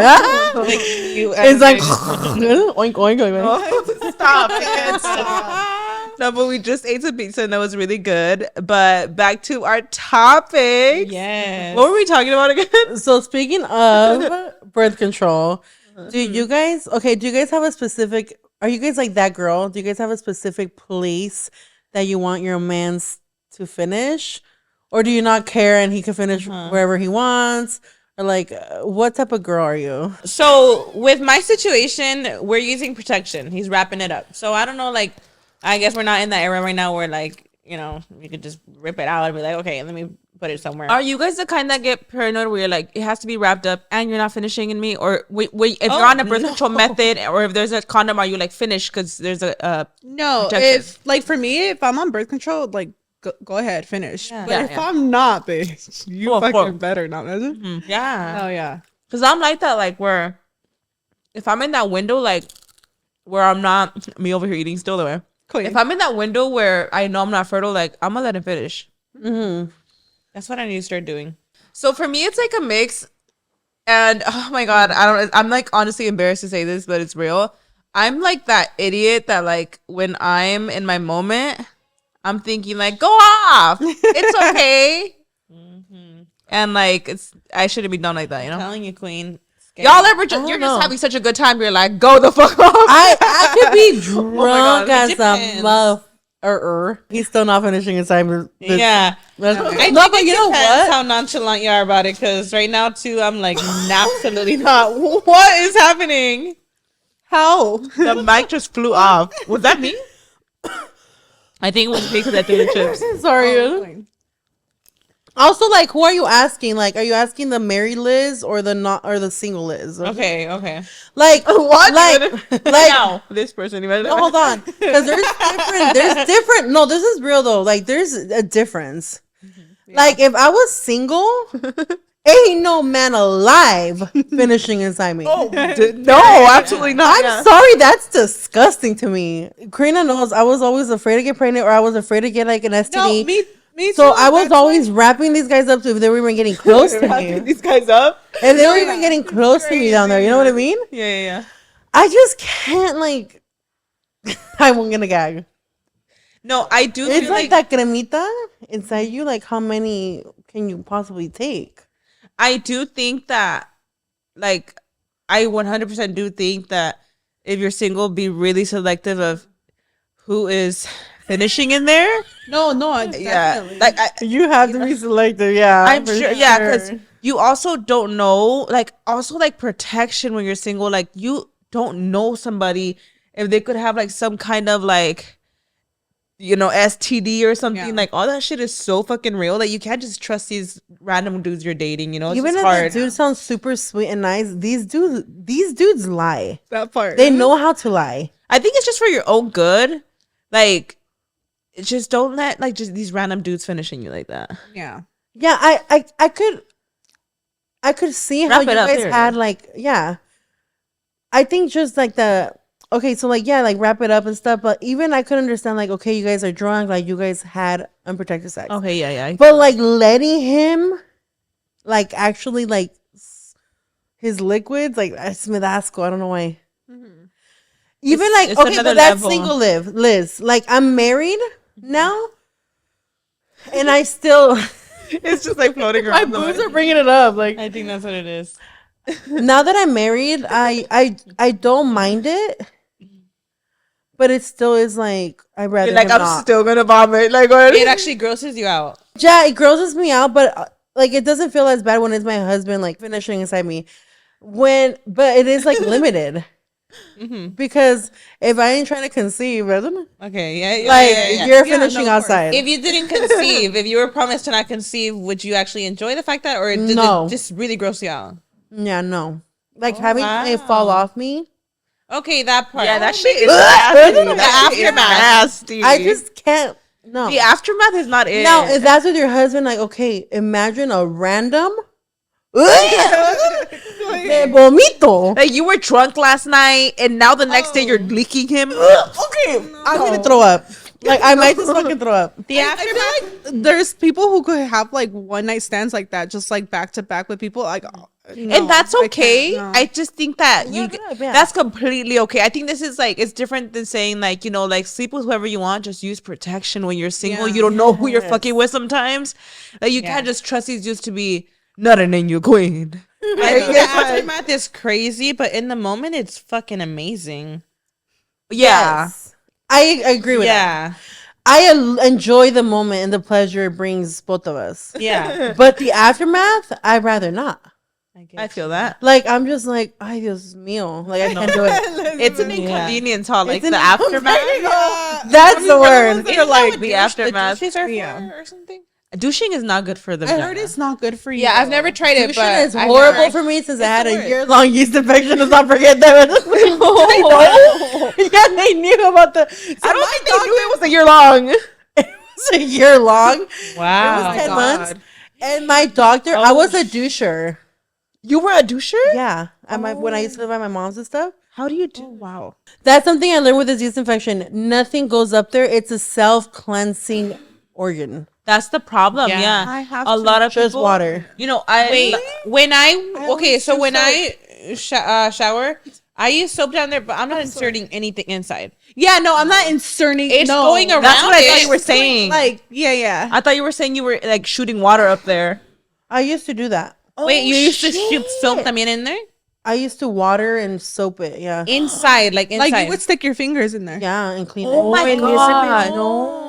[SPEAKER 4] It's like oink oink oink.
[SPEAKER 1] Stop it.
[SPEAKER 2] No, but we just ate some pizza and that was really good. But back to our topic.
[SPEAKER 1] Yes.
[SPEAKER 2] What were we talking about again?
[SPEAKER 4] So speaking of birth control, do you guys have a specific, are you guys like that girl? Do you guys have a specific place that you want your man's to finish? Or do you not care and he can finish wherever he wants? Or like, what type of girl are you?
[SPEAKER 1] So with my situation, we're using protection. He's wrapping it up. So I don't know, like, I guess we're not in that era right now where, like, you know, you could just rip it out and be like, okay, let me put it somewhere.
[SPEAKER 2] Are you guys the kind that get paranoid where you're like, it has to be wrapped up and you're not finishing in me? Or wait, if you're on a birth control method, or if there's a condom, are you like finished because there's a
[SPEAKER 3] no?
[SPEAKER 2] protection?
[SPEAKER 3] If like for me, if I'm on birth control, like go ahead, finish.
[SPEAKER 1] Yeah.
[SPEAKER 3] But if I'm not, bitch, you fucking better not.
[SPEAKER 1] Yeah.
[SPEAKER 3] Oh yeah.
[SPEAKER 2] Because I'm like that, like where if I'm in that window, like where I'm not me over here eating still the way.
[SPEAKER 3] Queen.
[SPEAKER 2] If I'm in that window where I know I'm not fertile, like I'm gonna let him finish.
[SPEAKER 1] That's what I need to start doing.
[SPEAKER 2] So for me, it's like a mix. And oh my God, I'm like honestly embarrassed to say this, but it's real. I'm like that idiot that like when I'm in my moment, I'm thinking like, go off. It's okay. And like, I shouldn't be done like that, you know?
[SPEAKER 1] I'm telling you, queen.
[SPEAKER 2] Y'all ever you're just having such a good time, you're like, go the fuck off.
[SPEAKER 4] I could be drunk as
[SPEAKER 1] depends.
[SPEAKER 4] a mother. He's still not finishing his time.
[SPEAKER 1] Yeah.
[SPEAKER 4] No,
[SPEAKER 1] But you know what? How nonchalant you are about it, because right now too, I'm like absolutely not. What is happening?
[SPEAKER 3] How?
[SPEAKER 2] The mic just flew off. Was that me? I think it was because I threw the chips.
[SPEAKER 4] Sorry. Also, like, who are you asking? Like, are you asking the married Liz or the single Liz?
[SPEAKER 1] Okay.
[SPEAKER 4] Like what? Like
[SPEAKER 2] Now, this person.
[SPEAKER 4] no, hold on, because there's different. No, this is real though. Like, there's a difference. Like, if I was single, ain't no man alive finishing inside me.
[SPEAKER 2] No, absolutely not.
[SPEAKER 4] I'm sorry, that's disgusting to me. Karina knows I was always afraid to get pregnant, or I was afraid to get like an STD.
[SPEAKER 3] No, me
[SPEAKER 4] so
[SPEAKER 3] too.
[SPEAKER 4] I was always wrapping these guys up to if they were even getting close to me.
[SPEAKER 2] These guys up.
[SPEAKER 4] And they were even getting close to me down there. You know what I mean?
[SPEAKER 2] Yeah.
[SPEAKER 4] I just can't, like, I won't get a gag.
[SPEAKER 2] No, I do.
[SPEAKER 4] It's
[SPEAKER 2] feel
[SPEAKER 4] like that cremita inside you. Like, how many can you possibly take?
[SPEAKER 2] I do think that, like, I 100% do think that if you're single, be really selective of who is finishing in there.
[SPEAKER 3] No,
[SPEAKER 2] Yeah,
[SPEAKER 3] definitely.
[SPEAKER 2] like
[SPEAKER 4] You have to be selective. Yeah,
[SPEAKER 2] I'm sure. Yeah, because you also don't know, like, also like protection when you're single. Like, you don't know somebody if they could have like some kind of like, you know, STD or something.
[SPEAKER 3] Yeah.
[SPEAKER 2] Like, all that shit is so fucking real. Like, you can't just trust these random dudes you're dating. You know, it's
[SPEAKER 4] even
[SPEAKER 2] just
[SPEAKER 4] if
[SPEAKER 2] hard.
[SPEAKER 4] the dude sounds super sweet and nice, these dudes lie.
[SPEAKER 3] that part.
[SPEAKER 4] They know how to lie.
[SPEAKER 2] I think it's just for your own good. Like, just don't let like just these random dudes finishing you like that.
[SPEAKER 3] Yeah.
[SPEAKER 4] Yeah, I could see how you guys had like, yeah. I think just like okay, so like, yeah, like wrap it up and stuff. But even I could understand like, okay, you guys are drunk, like you guys had unprotected sex.
[SPEAKER 2] Okay, yeah.
[SPEAKER 4] But like letting him, like actually like his liquids, like that's me asco. I don't know why. Mm-hmm. Even it's okay, but that's level. Single Liz. Like I'm married now, and I still.
[SPEAKER 2] It's just like floating around.
[SPEAKER 4] My boobs are bringing it up. Like
[SPEAKER 2] I think that's what it is.
[SPEAKER 4] Now that I'm married, I don't mind it, but it still is like I'd rather.
[SPEAKER 2] You're like I'm still gonna vomit. Like what? It actually grosses you out.
[SPEAKER 4] Yeah, it grosses me out, but like it doesn't feel as bad when it's my husband like finishing inside me. But it is like limited. Mm-hmm. Because if I ain't trying to conceive,
[SPEAKER 2] okay,
[SPEAKER 4] yeah, you're finishing outside.
[SPEAKER 2] If you didn't conceive, if you were promised to not conceive, would you actually enjoy the fact that, or did it just really gross you out?
[SPEAKER 4] Yeah, no. Like having it fall off me.
[SPEAKER 2] Okay, that part.
[SPEAKER 1] Yeah, that shit is nasty.
[SPEAKER 2] That shit is nasty.
[SPEAKER 4] I just can't. No,
[SPEAKER 1] the aftermath is not it.
[SPEAKER 4] Now, if that's with your husband, like, okay, imagine a random. Me vomito.
[SPEAKER 1] Like you were drunk last night, and now the next day you're leaking him.
[SPEAKER 4] Okay, I'm gonna throw up. Like I might just fucking throw up.
[SPEAKER 3] The aftermath. I feel like there's people who could have like one night stands like that, just like back to back with people. Like, no,
[SPEAKER 1] and that's okay. I just think that that's completely okay. I think this is like it's different than saying like like sleep with whoever you want. Just use protection when you're single. You don't know who you're fucking with sometimes. Like you can't just trust these dudes to be nothing in your queen.
[SPEAKER 2] The aftermath is crazy, but in the moment it's fucking amazing.
[SPEAKER 1] Yeah.
[SPEAKER 4] Yes. I agree with that. I enjoy the moment and the pleasure it brings both of us.
[SPEAKER 2] Yeah.
[SPEAKER 4] But the aftermath, I'd rather not.
[SPEAKER 1] I feel that.
[SPEAKER 4] Like, I'm just like, ay, Dios mío. Like, I can't do it.
[SPEAKER 1] It's an inconvenience, huh? Like, the aftermath.
[SPEAKER 4] That's the word.
[SPEAKER 1] You're like, the aftermath.
[SPEAKER 2] Or something.
[SPEAKER 1] Douching is not good for the
[SPEAKER 3] I heard it's not good for you.
[SPEAKER 2] Yeah, I've never tried it, but
[SPEAKER 4] it's horrible for me since I had a year-long yeast infection. Let's not forget that. Yeah, they knew about the.
[SPEAKER 1] I don't think they knew it was a year long.
[SPEAKER 4] It was a year long.
[SPEAKER 2] Wow.
[SPEAKER 4] It was 10 months. And my doctor, I was a doucher.
[SPEAKER 1] You were a doucher?
[SPEAKER 4] Yeah. When I used to live at my mom's and stuff.
[SPEAKER 1] How do you do?
[SPEAKER 3] Oh, wow.
[SPEAKER 4] That's something I learned with this yeast infection. Nothing goes up there. It's a self-cleansing organ.
[SPEAKER 1] That's the problem. Yeah.
[SPEAKER 3] I have
[SPEAKER 1] a lot of
[SPEAKER 4] just
[SPEAKER 1] people,
[SPEAKER 4] water.
[SPEAKER 2] When I shower, I use soap down there, but I'm not inserting anything inside.
[SPEAKER 3] Yeah, no, I'm not inserting.
[SPEAKER 2] It's going around.
[SPEAKER 1] That's what I thought you were saying.
[SPEAKER 3] Like, yeah.
[SPEAKER 1] I thought you were saying you were like shooting water up there.
[SPEAKER 4] I used to do that.
[SPEAKER 2] Wait, you used to shoot soap también in there?
[SPEAKER 4] I used to water and soap it. Yeah.
[SPEAKER 2] Inside.
[SPEAKER 3] Like you would stick your fingers in there.
[SPEAKER 4] Yeah, and clean it.
[SPEAKER 1] Oh my God.
[SPEAKER 2] No.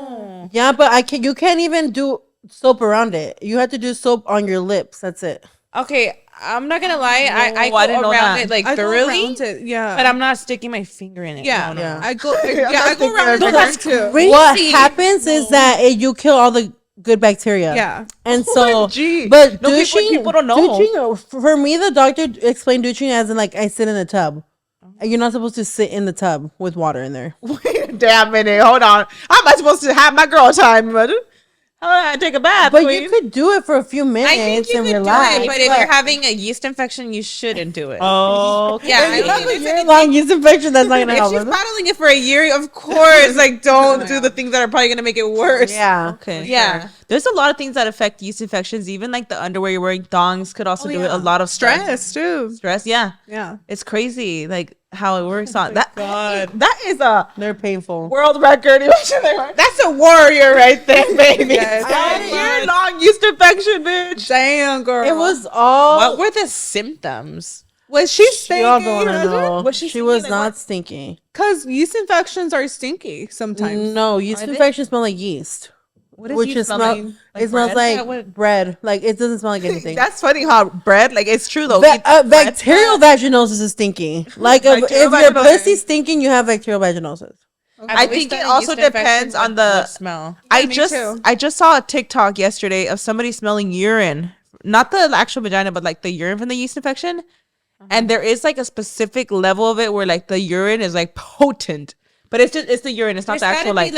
[SPEAKER 4] Yeah, but you can't even do soap around it. You have to do soap on your lips. That's it.
[SPEAKER 2] Okay, I'm not gonna lie. I go around it like thoroughly.
[SPEAKER 3] Yeah,
[SPEAKER 2] but I'm not sticking my finger in it.
[SPEAKER 3] Yeah,
[SPEAKER 2] no.
[SPEAKER 3] I go around it.
[SPEAKER 2] That's too.
[SPEAKER 4] Crazy. What happens is that you kill all the good bacteria.
[SPEAKER 3] Yeah,
[SPEAKER 4] and so, but douching, people don't know. Douching, for me, the doctor explained douching as in like I sit in the tub. You're not supposed to sit in the tub with water in there.
[SPEAKER 1] Wait a damn minute. Hold on. How am I supposed to have my girl time, brother? How do I take a bath?
[SPEAKER 4] But you could do it for a few minutes.
[SPEAKER 2] I think you could relax. Do it, but if you're having a yeast infection, you shouldn't do it.
[SPEAKER 1] Oh, okay.
[SPEAKER 2] Yeah.
[SPEAKER 4] If you have a year-long yeast infection, that's not gonna help.
[SPEAKER 2] If she's battling it for a year, of course, like don't do the things that are probably gonna make it worse.
[SPEAKER 4] Yeah.
[SPEAKER 1] Okay.
[SPEAKER 2] Yeah.
[SPEAKER 1] Sure. There's a lot of things that affect yeast infections. Even like the underwear you're wearing, thongs could also do it. A lot of
[SPEAKER 3] stress too.
[SPEAKER 1] Stress, yeah.
[SPEAKER 3] Yeah.
[SPEAKER 1] It's crazy, like how it works on that.
[SPEAKER 2] God.
[SPEAKER 1] That is
[SPEAKER 4] they're painful.
[SPEAKER 1] World record. That's a warrior right there, baby. Year-long yeast infection, bitch.
[SPEAKER 3] Damn, girl.
[SPEAKER 4] It was all.
[SPEAKER 2] What were the symptoms?
[SPEAKER 3] Was she stinky?
[SPEAKER 4] Y'all don't want to know.
[SPEAKER 3] Was
[SPEAKER 4] she was not stinky.
[SPEAKER 3] Because yeast infections are stinky sometimes.
[SPEAKER 4] No, yeast infections smell like yeast.
[SPEAKER 1] What is yeast smell?
[SPEAKER 4] It smells like bread. Like it doesn't smell like anything.
[SPEAKER 1] That's funny how bread. Like it's true though.
[SPEAKER 4] Bacterial vaginosis is stinky. Like if your pussy's stinking, you have bacterial vaginosis.
[SPEAKER 1] Okay. I think it also depends on the
[SPEAKER 2] smell.
[SPEAKER 1] I just saw a TikTok yesterday of somebody smelling urine, not the actual vagina, but like the urine from the yeast infection. And there is like a specific level of it where like the urine is like potent,
[SPEAKER 2] But it's the urine. It's not the actual like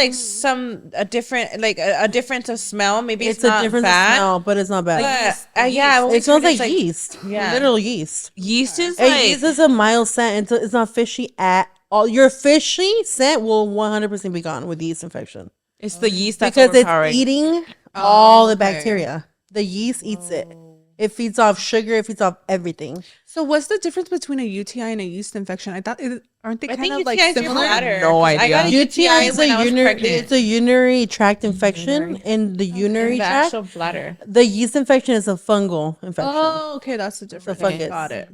[SPEAKER 2] a difference of smell. Maybe it's not
[SPEAKER 4] a difference
[SPEAKER 2] bad,
[SPEAKER 4] of smell, but it's not bad.
[SPEAKER 2] Yeah,
[SPEAKER 4] it smells like yeast. Yeah, literal yeast.
[SPEAKER 2] Yeast is
[SPEAKER 4] yeast is a mild scent. It's not fishy at all. Your fishy scent will 100% be gone with yeast infection.
[SPEAKER 2] It's the yeast that's
[SPEAKER 4] because it's eating all the bacteria. The yeast eats it. It feeds off sugar. It feeds off everything.
[SPEAKER 3] So what's the difference between a UTI and a yeast infection? I thought aren't they kind of like
[SPEAKER 2] similar? No idea.
[SPEAKER 1] I got a
[SPEAKER 4] UTI is it's a urinary tract infection in the urinary tract.
[SPEAKER 2] Actual bladder.
[SPEAKER 4] The yeast infection is a fungal infection.
[SPEAKER 3] Oh, okay, that's the difference.
[SPEAKER 4] The fungus.
[SPEAKER 3] Got it.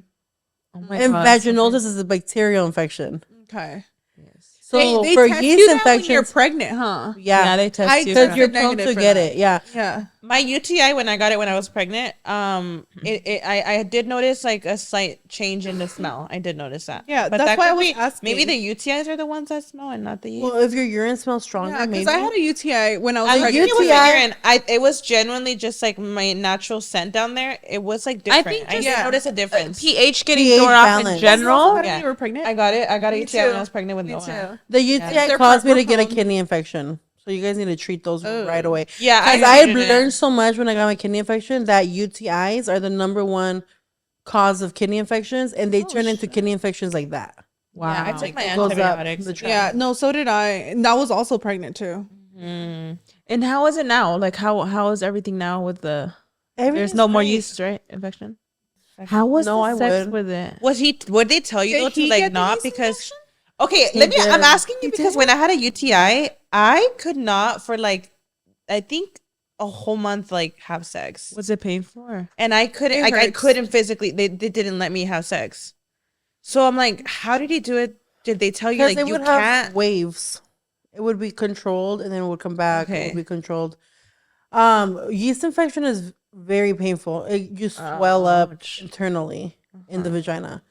[SPEAKER 2] Oh my
[SPEAKER 4] and
[SPEAKER 2] God,
[SPEAKER 4] vaginosis is a bacterial infection.
[SPEAKER 3] Okay.
[SPEAKER 4] So
[SPEAKER 3] they
[SPEAKER 4] for
[SPEAKER 3] test
[SPEAKER 4] yeast
[SPEAKER 3] you that when
[SPEAKER 4] infections,
[SPEAKER 3] you're pregnant, huh?
[SPEAKER 4] Yeah,
[SPEAKER 2] they test you
[SPEAKER 4] because you're prone to get it. Yeah,
[SPEAKER 3] yeah.
[SPEAKER 2] My UTI when I got it when I was pregnant, I did notice like a slight change in the smell. I did notice that.
[SPEAKER 3] Yeah,
[SPEAKER 2] but
[SPEAKER 3] that's
[SPEAKER 2] that
[SPEAKER 3] why I
[SPEAKER 2] could
[SPEAKER 3] was
[SPEAKER 2] be
[SPEAKER 3] asking.
[SPEAKER 2] maybe the UTIs are the ones that smell and not the yeast.
[SPEAKER 4] Well, if your urine smells stronger,
[SPEAKER 3] Yeah,
[SPEAKER 4] maybe.
[SPEAKER 3] because I had a UTI when I was
[SPEAKER 2] I
[SPEAKER 3] pregnant.
[SPEAKER 2] think it was urine. It was genuinely just like my natural scent down there. It was like different. I did notice a difference.
[SPEAKER 1] pH getting thrown off in general.
[SPEAKER 3] When you were pregnant?
[SPEAKER 2] I got it. I got a UTI when I was pregnant with Noah.
[SPEAKER 4] The UTI caused me to get a kidney infection. So you guys need to treat those right away.
[SPEAKER 2] Yeah,
[SPEAKER 4] because I learned so much when I got my kidney infection that UTIs are the number one cause of kidney infections, and they turn into kidney infections like that.
[SPEAKER 2] Wow, yeah, I took my
[SPEAKER 4] antibiotics.
[SPEAKER 3] Yeah, no, so did I. And that was also pregnant too.
[SPEAKER 2] Mm.
[SPEAKER 1] And how is it now? Like how is everything now with the? There's no more yeast, right? Infection. How was the sex with it?
[SPEAKER 2] Would they tell you though to like not because? Okay, I'm asking you because when I had a UTI, I could not for like, I think a whole month like have sex.
[SPEAKER 1] Was it painful?
[SPEAKER 2] And I couldn't. Like, I couldn't physically. They didn't let me have sex. So I'm like, how did he do it? Did they tell you like you can't?
[SPEAKER 4] Waves. It would be controlled and then it would come back. Okay. It would be controlled. Yeast infection is very painful. You swell up internally in the vagina.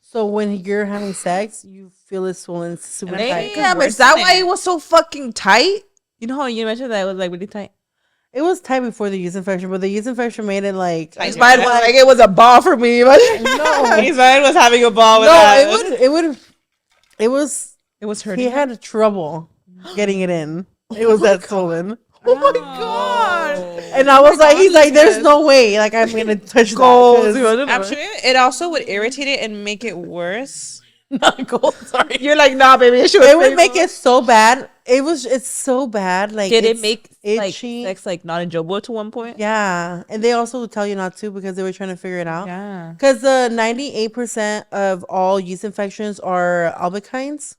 [SPEAKER 4] So when you're having sex, you feel it swollen. It's super tight.
[SPEAKER 1] Yeah, but is that why it was so fucking tight? You know how you mentioned that it was like really tight?
[SPEAKER 4] It was tight before the yeast infection, but the yeast infection made it like
[SPEAKER 1] mine was like it was a ball for me. But
[SPEAKER 2] no, his mind was having a ball with
[SPEAKER 4] that. It was hurting. He had trouble getting it in. It was that swollen.
[SPEAKER 1] Oh my God.
[SPEAKER 4] And I was like, he's like, there's no way. Like, I'm going to touch goals.
[SPEAKER 2] I'm sure it also would irritate it and make it worse.
[SPEAKER 4] Not gold, sorry.
[SPEAKER 1] You're like, nah, baby.
[SPEAKER 4] It would make it so bad. It's so bad. Like,
[SPEAKER 1] did it make
[SPEAKER 4] itchy.
[SPEAKER 1] Like sex like not enjoyable to one point?
[SPEAKER 4] Yeah. And they also tell you not to because they were trying to figure it out.
[SPEAKER 1] Yeah.
[SPEAKER 4] Because the 98% of all yeast infections are albicans.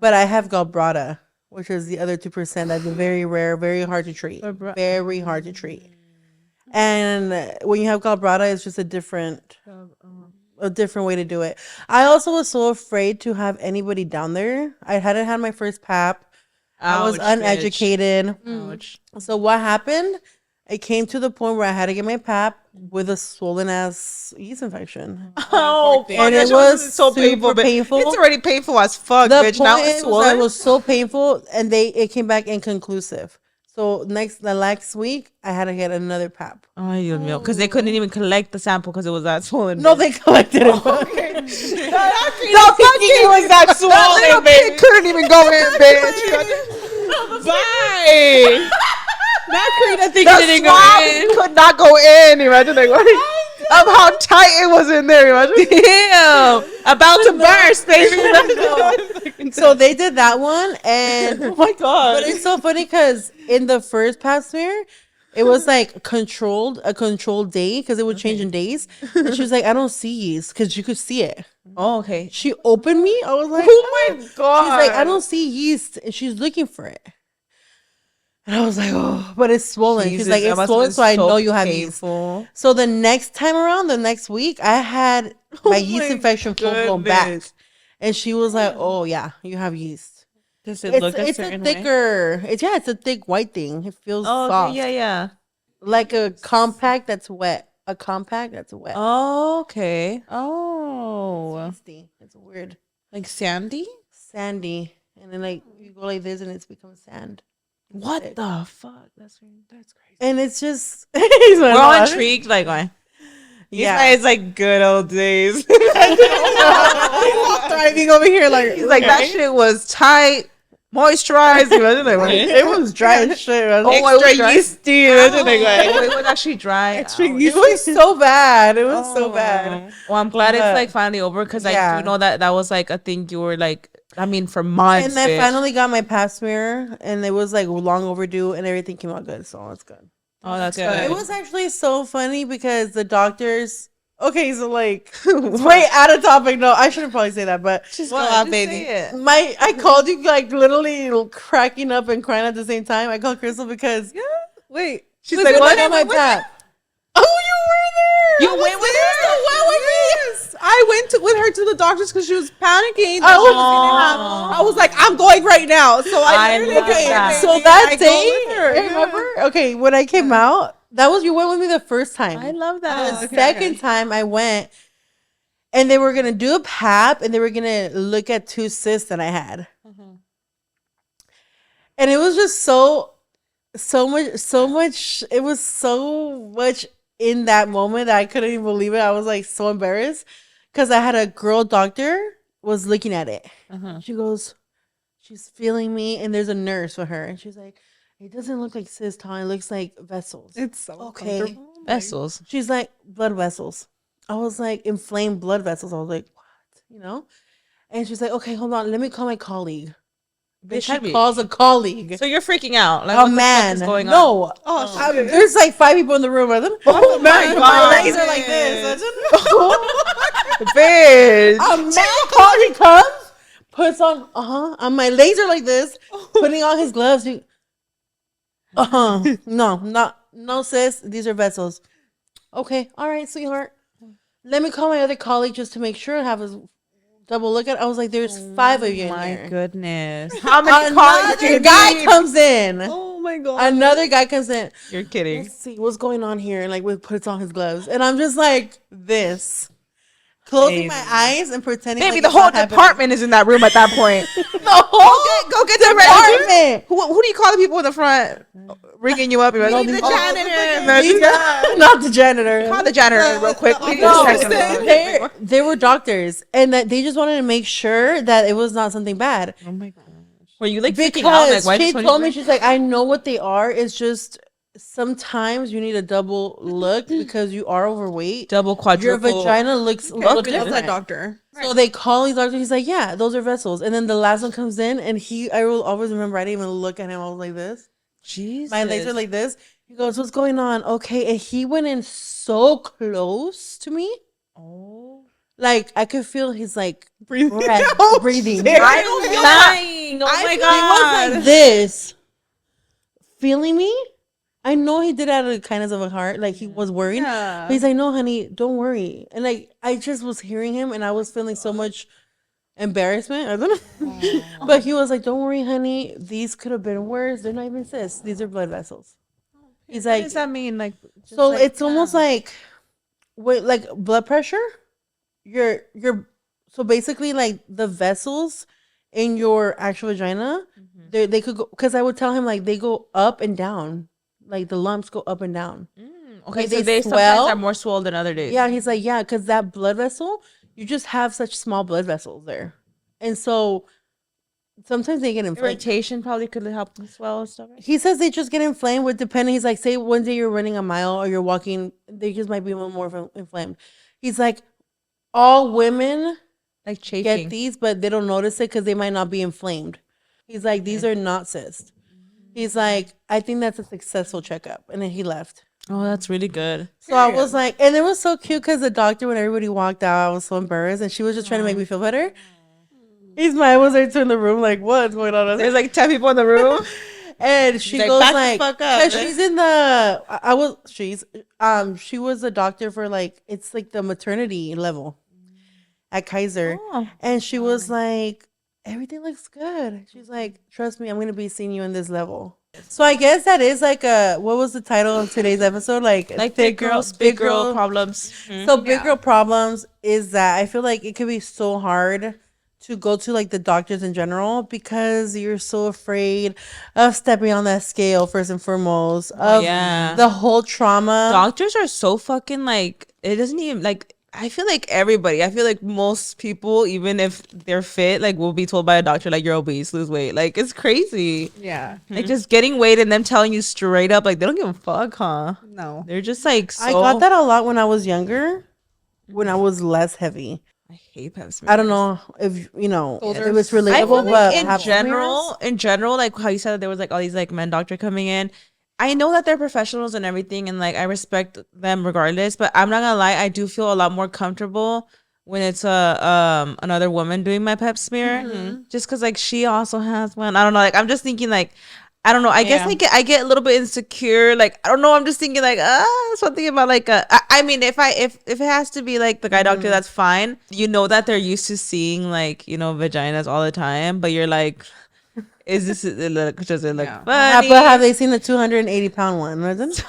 [SPEAKER 4] But I have gallbladder, which is the other 2% that's very rare, very hard to treat. Very hard to treat. And when you have gallbladder, it's just a different way to do it. I also was so afraid to have anybody down there. I hadn't had my first pap. I was uneducated. So what happened? It came to the point where I had to get my pap with a swollen ass yeast infection.
[SPEAKER 1] Oh,
[SPEAKER 4] and it was so painful.
[SPEAKER 1] It's already painful as fuck, bitch. Now it's swollen.
[SPEAKER 4] It was so painful, and it came back inconclusive. So the next week, I had to get another pap.
[SPEAKER 1] Oh, because they couldn't even collect the sample because it was that swollen.
[SPEAKER 4] No, they collected it.
[SPEAKER 1] Okay. It was that swollen, baby. It couldn't even go in, bitch. Bye.
[SPEAKER 2] Not Karina thinking it didn't go in.
[SPEAKER 1] Could not go in. Imagine like of how tight it was in there. Imagine.
[SPEAKER 2] Damn. About to burst, baby.
[SPEAKER 4] So they did that one, and
[SPEAKER 1] oh my God.
[SPEAKER 4] But it's so funny because in the first pap smear, it was like a controlled day because it would change in days. And she was like, I don't see yeast because you could see it.
[SPEAKER 1] Oh, okay.
[SPEAKER 4] She opened me. I was like,
[SPEAKER 1] oh my God.
[SPEAKER 4] She's like, I don't see yeast, and she's looking for it. And I was like, oh, but it's swollen.
[SPEAKER 1] Jesus,
[SPEAKER 4] she's like, it's swollen, so I know you have
[SPEAKER 1] painful.
[SPEAKER 4] Yeast. So the next time around, the next week, I had my yeast infection full blown back. And she was like, oh, yeah, you have yeast.
[SPEAKER 2] Does it look
[SPEAKER 4] it's a thicker, it's a thick white thing. It feels soft.
[SPEAKER 1] Yeah.
[SPEAKER 4] Like a compact that's wet. A compact that's wet.
[SPEAKER 1] Oh, okay.
[SPEAKER 2] Oh.
[SPEAKER 4] It's weird.
[SPEAKER 2] Like sandy?
[SPEAKER 4] Sandy. And then like you go like this and it's become sand.
[SPEAKER 1] What the fuck? That's crazy.
[SPEAKER 4] And it's just
[SPEAKER 1] we're all intrigued. Like, why?
[SPEAKER 2] Yeah, it's like good old days.
[SPEAKER 3] Thriving over here, like
[SPEAKER 1] he's like that shit was tight, moisturized.
[SPEAKER 4] It was dry as shit.
[SPEAKER 2] Extra yeasty.
[SPEAKER 1] It was actually dry.
[SPEAKER 4] It was so bad. It was so bad.
[SPEAKER 2] Well, I'm glad it's like finally over because I do know that was like a thing you were like. I mean, for months.
[SPEAKER 4] And I finally got my pap smear, and it was like long overdue, and everything came out good. So it's good.
[SPEAKER 2] Oh, that's good.
[SPEAKER 4] It was actually so funny because the doctors. Okay, so like, way out of topic. No, I shouldn't probably say that, but
[SPEAKER 2] just go out, baby.
[SPEAKER 4] I called you like literally cracking up and crying at the same time. I called Krystal because
[SPEAKER 3] wait,
[SPEAKER 4] she's like, "What on my pap?" Oh, you were there.
[SPEAKER 2] You went with her?
[SPEAKER 3] Went with me. I went with her to the doctors because she was panicking. I was like, I'm going right now. So I
[SPEAKER 2] love that.
[SPEAKER 4] So that day, remember? Okay, when I came out, that was you went with me the first time.
[SPEAKER 2] I love that.
[SPEAKER 4] The second time I went, and they were gonna do a pap, and they were gonna look at 2 cysts that I had, and it was just so much. It was so much in that moment that I couldn't even believe it. I was like so embarrassed because I had a girl doctor was looking at it. She goes, she's feeling me, and there's a nurse with her, and she's like, it doesn't look like cyst, Tom. It looks like vessels.
[SPEAKER 3] It's so
[SPEAKER 4] okay.
[SPEAKER 2] Vessels.
[SPEAKER 4] She's like, blood vessels. I was like, inflamed blood vessels. I was like, what? You know? And she's like, okay, hold on. Let me call my colleague. Bitch, she calls a colleague.
[SPEAKER 2] So you're freaking out. Like,
[SPEAKER 4] oh,
[SPEAKER 2] what
[SPEAKER 4] man.
[SPEAKER 2] the fuck is going on?
[SPEAKER 4] No. Oh, there's like 5 people in the room.
[SPEAKER 2] Oh, my God.
[SPEAKER 4] My legs are like this.
[SPEAKER 2] Bitch.
[SPEAKER 4] A man calling comes, puts on, and my legs are like this, putting on his gloves. No, sis. These are vessels. Okay. All right, sweetheart. Let me call my other colleague just to make sure I have a double look at it. I was like, there's 5 of you in here.
[SPEAKER 2] My goodness.
[SPEAKER 4] How many colleagues? Another guy comes in.
[SPEAKER 3] Oh my God.
[SPEAKER 4] Another guy comes in.
[SPEAKER 2] You're kidding.
[SPEAKER 4] Let's see what's going on here. And like, we puts on his gloves. And I'm just like, this. Closing my eyes and pretending
[SPEAKER 1] maybe
[SPEAKER 4] like
[SPEAKER 1] the whole department is in that room at that point.
[SPEAKER 4] The whole
[SPEAKER 1] go get the department. Who do you call the people in the front ringing you up? You're like,
[SPEAKER 4] the janitor. Not the janitor.
[SPEAKER 1] Call the janitor real quick.
[SPEAKER 4] They were doctors, and that they just wanted to make sure that it was not something bad.
[SPEAKER 2] Oh my gosh. Were you like
[SPEAKER 4] because
[SPEAKER 2] freaking out? Like, why
[SPEAKER 4] she told me, she's like, I know what they are. It's just sometimes you need a double look because you are overweight.
[SPEAKER 2] Double, quadruple.
[SPEAKER 4] Your vagina looks
[SPEAKER 3] different. That doctor.
[SPEAKER 4] So they call these doctors. He's like, yeah, those are vessels. And then the last one comes in, and I will always remember. I didn't even look at him. I was like this.
[SPEAKER 2] Jesus.
[SPEAKER 4] My legs are like this. He goes, what's going on? Okay, and he went in so close to me.
[SPEAKER 2] Oh.
[SPEAKER 4] Like I could feel his like
[SPEAKER 3] breathing.
[SPEAKER 4] breathing.
[SPEAKER 2] Lying. Oh my God.
[SPEAKER 4] He was like this, feeling me. I know he did it out of the kindness of a heart, like he was worried.
[SPEAKER 3] Yeah.
[SPEAKER 4] But he's like, no, honey, don't worry. And like I just was hearing him, and I was feeling so much embarrassment. I don't know. But he was like, don't worry, honey. These could have been worse. They're not even cysts. These are blood vessels. He's like,
[SPEAKER 1] what does that mean? Like,
[SPEAKER 4] so like, it's almost like, like blood pressure. You're so basically like the vessels in your actual vagina, they could go, because I would tell him like they go up and down. Like the lumps go up and down.
[SPEAKER 2] Okay,
[SPEAKER 4] like
[SPEAKER 2] so they
[SPEAKER 4] swell.
[SPEAKER 2] sometimes are more swollen than other days.
[SPEAKER 4] Yeah, he's like, yeah, because that blood vessel, you just have such small blood vessels there, and so sometimes they get inflamed.
[SPEAKER 2] Irritation probably could help them swell and stuff. Right?
[SPEAKER 4] He says they just get inflamed with depending. He's like, say one day you're running a mile or you're walking, they just might be a little more inflamed. He's like, all women
[SPEAKER 2] like chafing.
[SPEAKER 4] Get these, but they don't notice it because they might not be inflamed. He's like, these are not cysts. He's like, I think that's a successful checkup. And then he left.
[SPEAKER 2] Oh, that's really good.
[SPEAKER 4] So I was like, and it was so cute because the doctor, when everybody walked out, I was so embarrassed. And she was just trying to make me feel better. He's my, I was there in the room, like, what's going on?
[SPEAKER 1] There's like 10 people in the room.
[SPEAKER 4] And she goes like, because she's in the, she was a doctor for like, it's like the maternity level at Kaiser. Oh. And she was like, everything looks good. She's like, trust me, I'm going to be seeing you in this level. So I guess that is like what was the title of today's episode? Like
[SPEAKER 2] big girl problems.
[SPEAKER 4] Mm-hmm. So big girl problems is that I feel like it could be so hard to go to like the doctors in general because you're so afraid of stepping on that scale first and foremost of the whole trauma.
[SPEAKER 2] Doctors are so fucking like, it doesn't even like, I feel like most people, even if they're fit, like will be told by a doctor like you're obese, lose weight. Like it's crazy.
[SPEAKER 3] Yeah.
[SPEAKER 2] Like just getting weight and them telling you straight up like they don't give a fuck, huh?
[SPEAKER 3] No.
[SPEAKER 2] They're just like so...
[SPEAKER 4] I got that a lot when I was younger, when I was less heavy.
[SPEAKER 2] I hate pep smears.
[SPEAKER 4] I don't know if you know
[SPEAKER 3] Those
[SPEAKER 4] if
[SPEAKER 3] are
[SPEAKER 4] it's
[SPEAKER 2] I feel
[SPEAKER 4] relatable,
[SPEAKER 2] like
[SPEAKER 4] but
[SPEAKER 2] in general, like how you said that there was like all these like men doctor coming in. I know that they're professionals and everything, and like I respect them regardless. But I'm not gonna lie, I do feel a lot more comfortable when it's a another woman doing my pep smear, just because like she also has one. I don't know. Like I'm just thinking like. I don't know. I guess I get a little bit insecure. Like I don't know. I'm just thinking like something about like I mean if it has to be like the guy doctor, that's fine. You know that they're used to seeing like vaginas all the time, but you're like, does it look funny?
[SPEAKER 4] but have they seen the 280-pound one? Isn't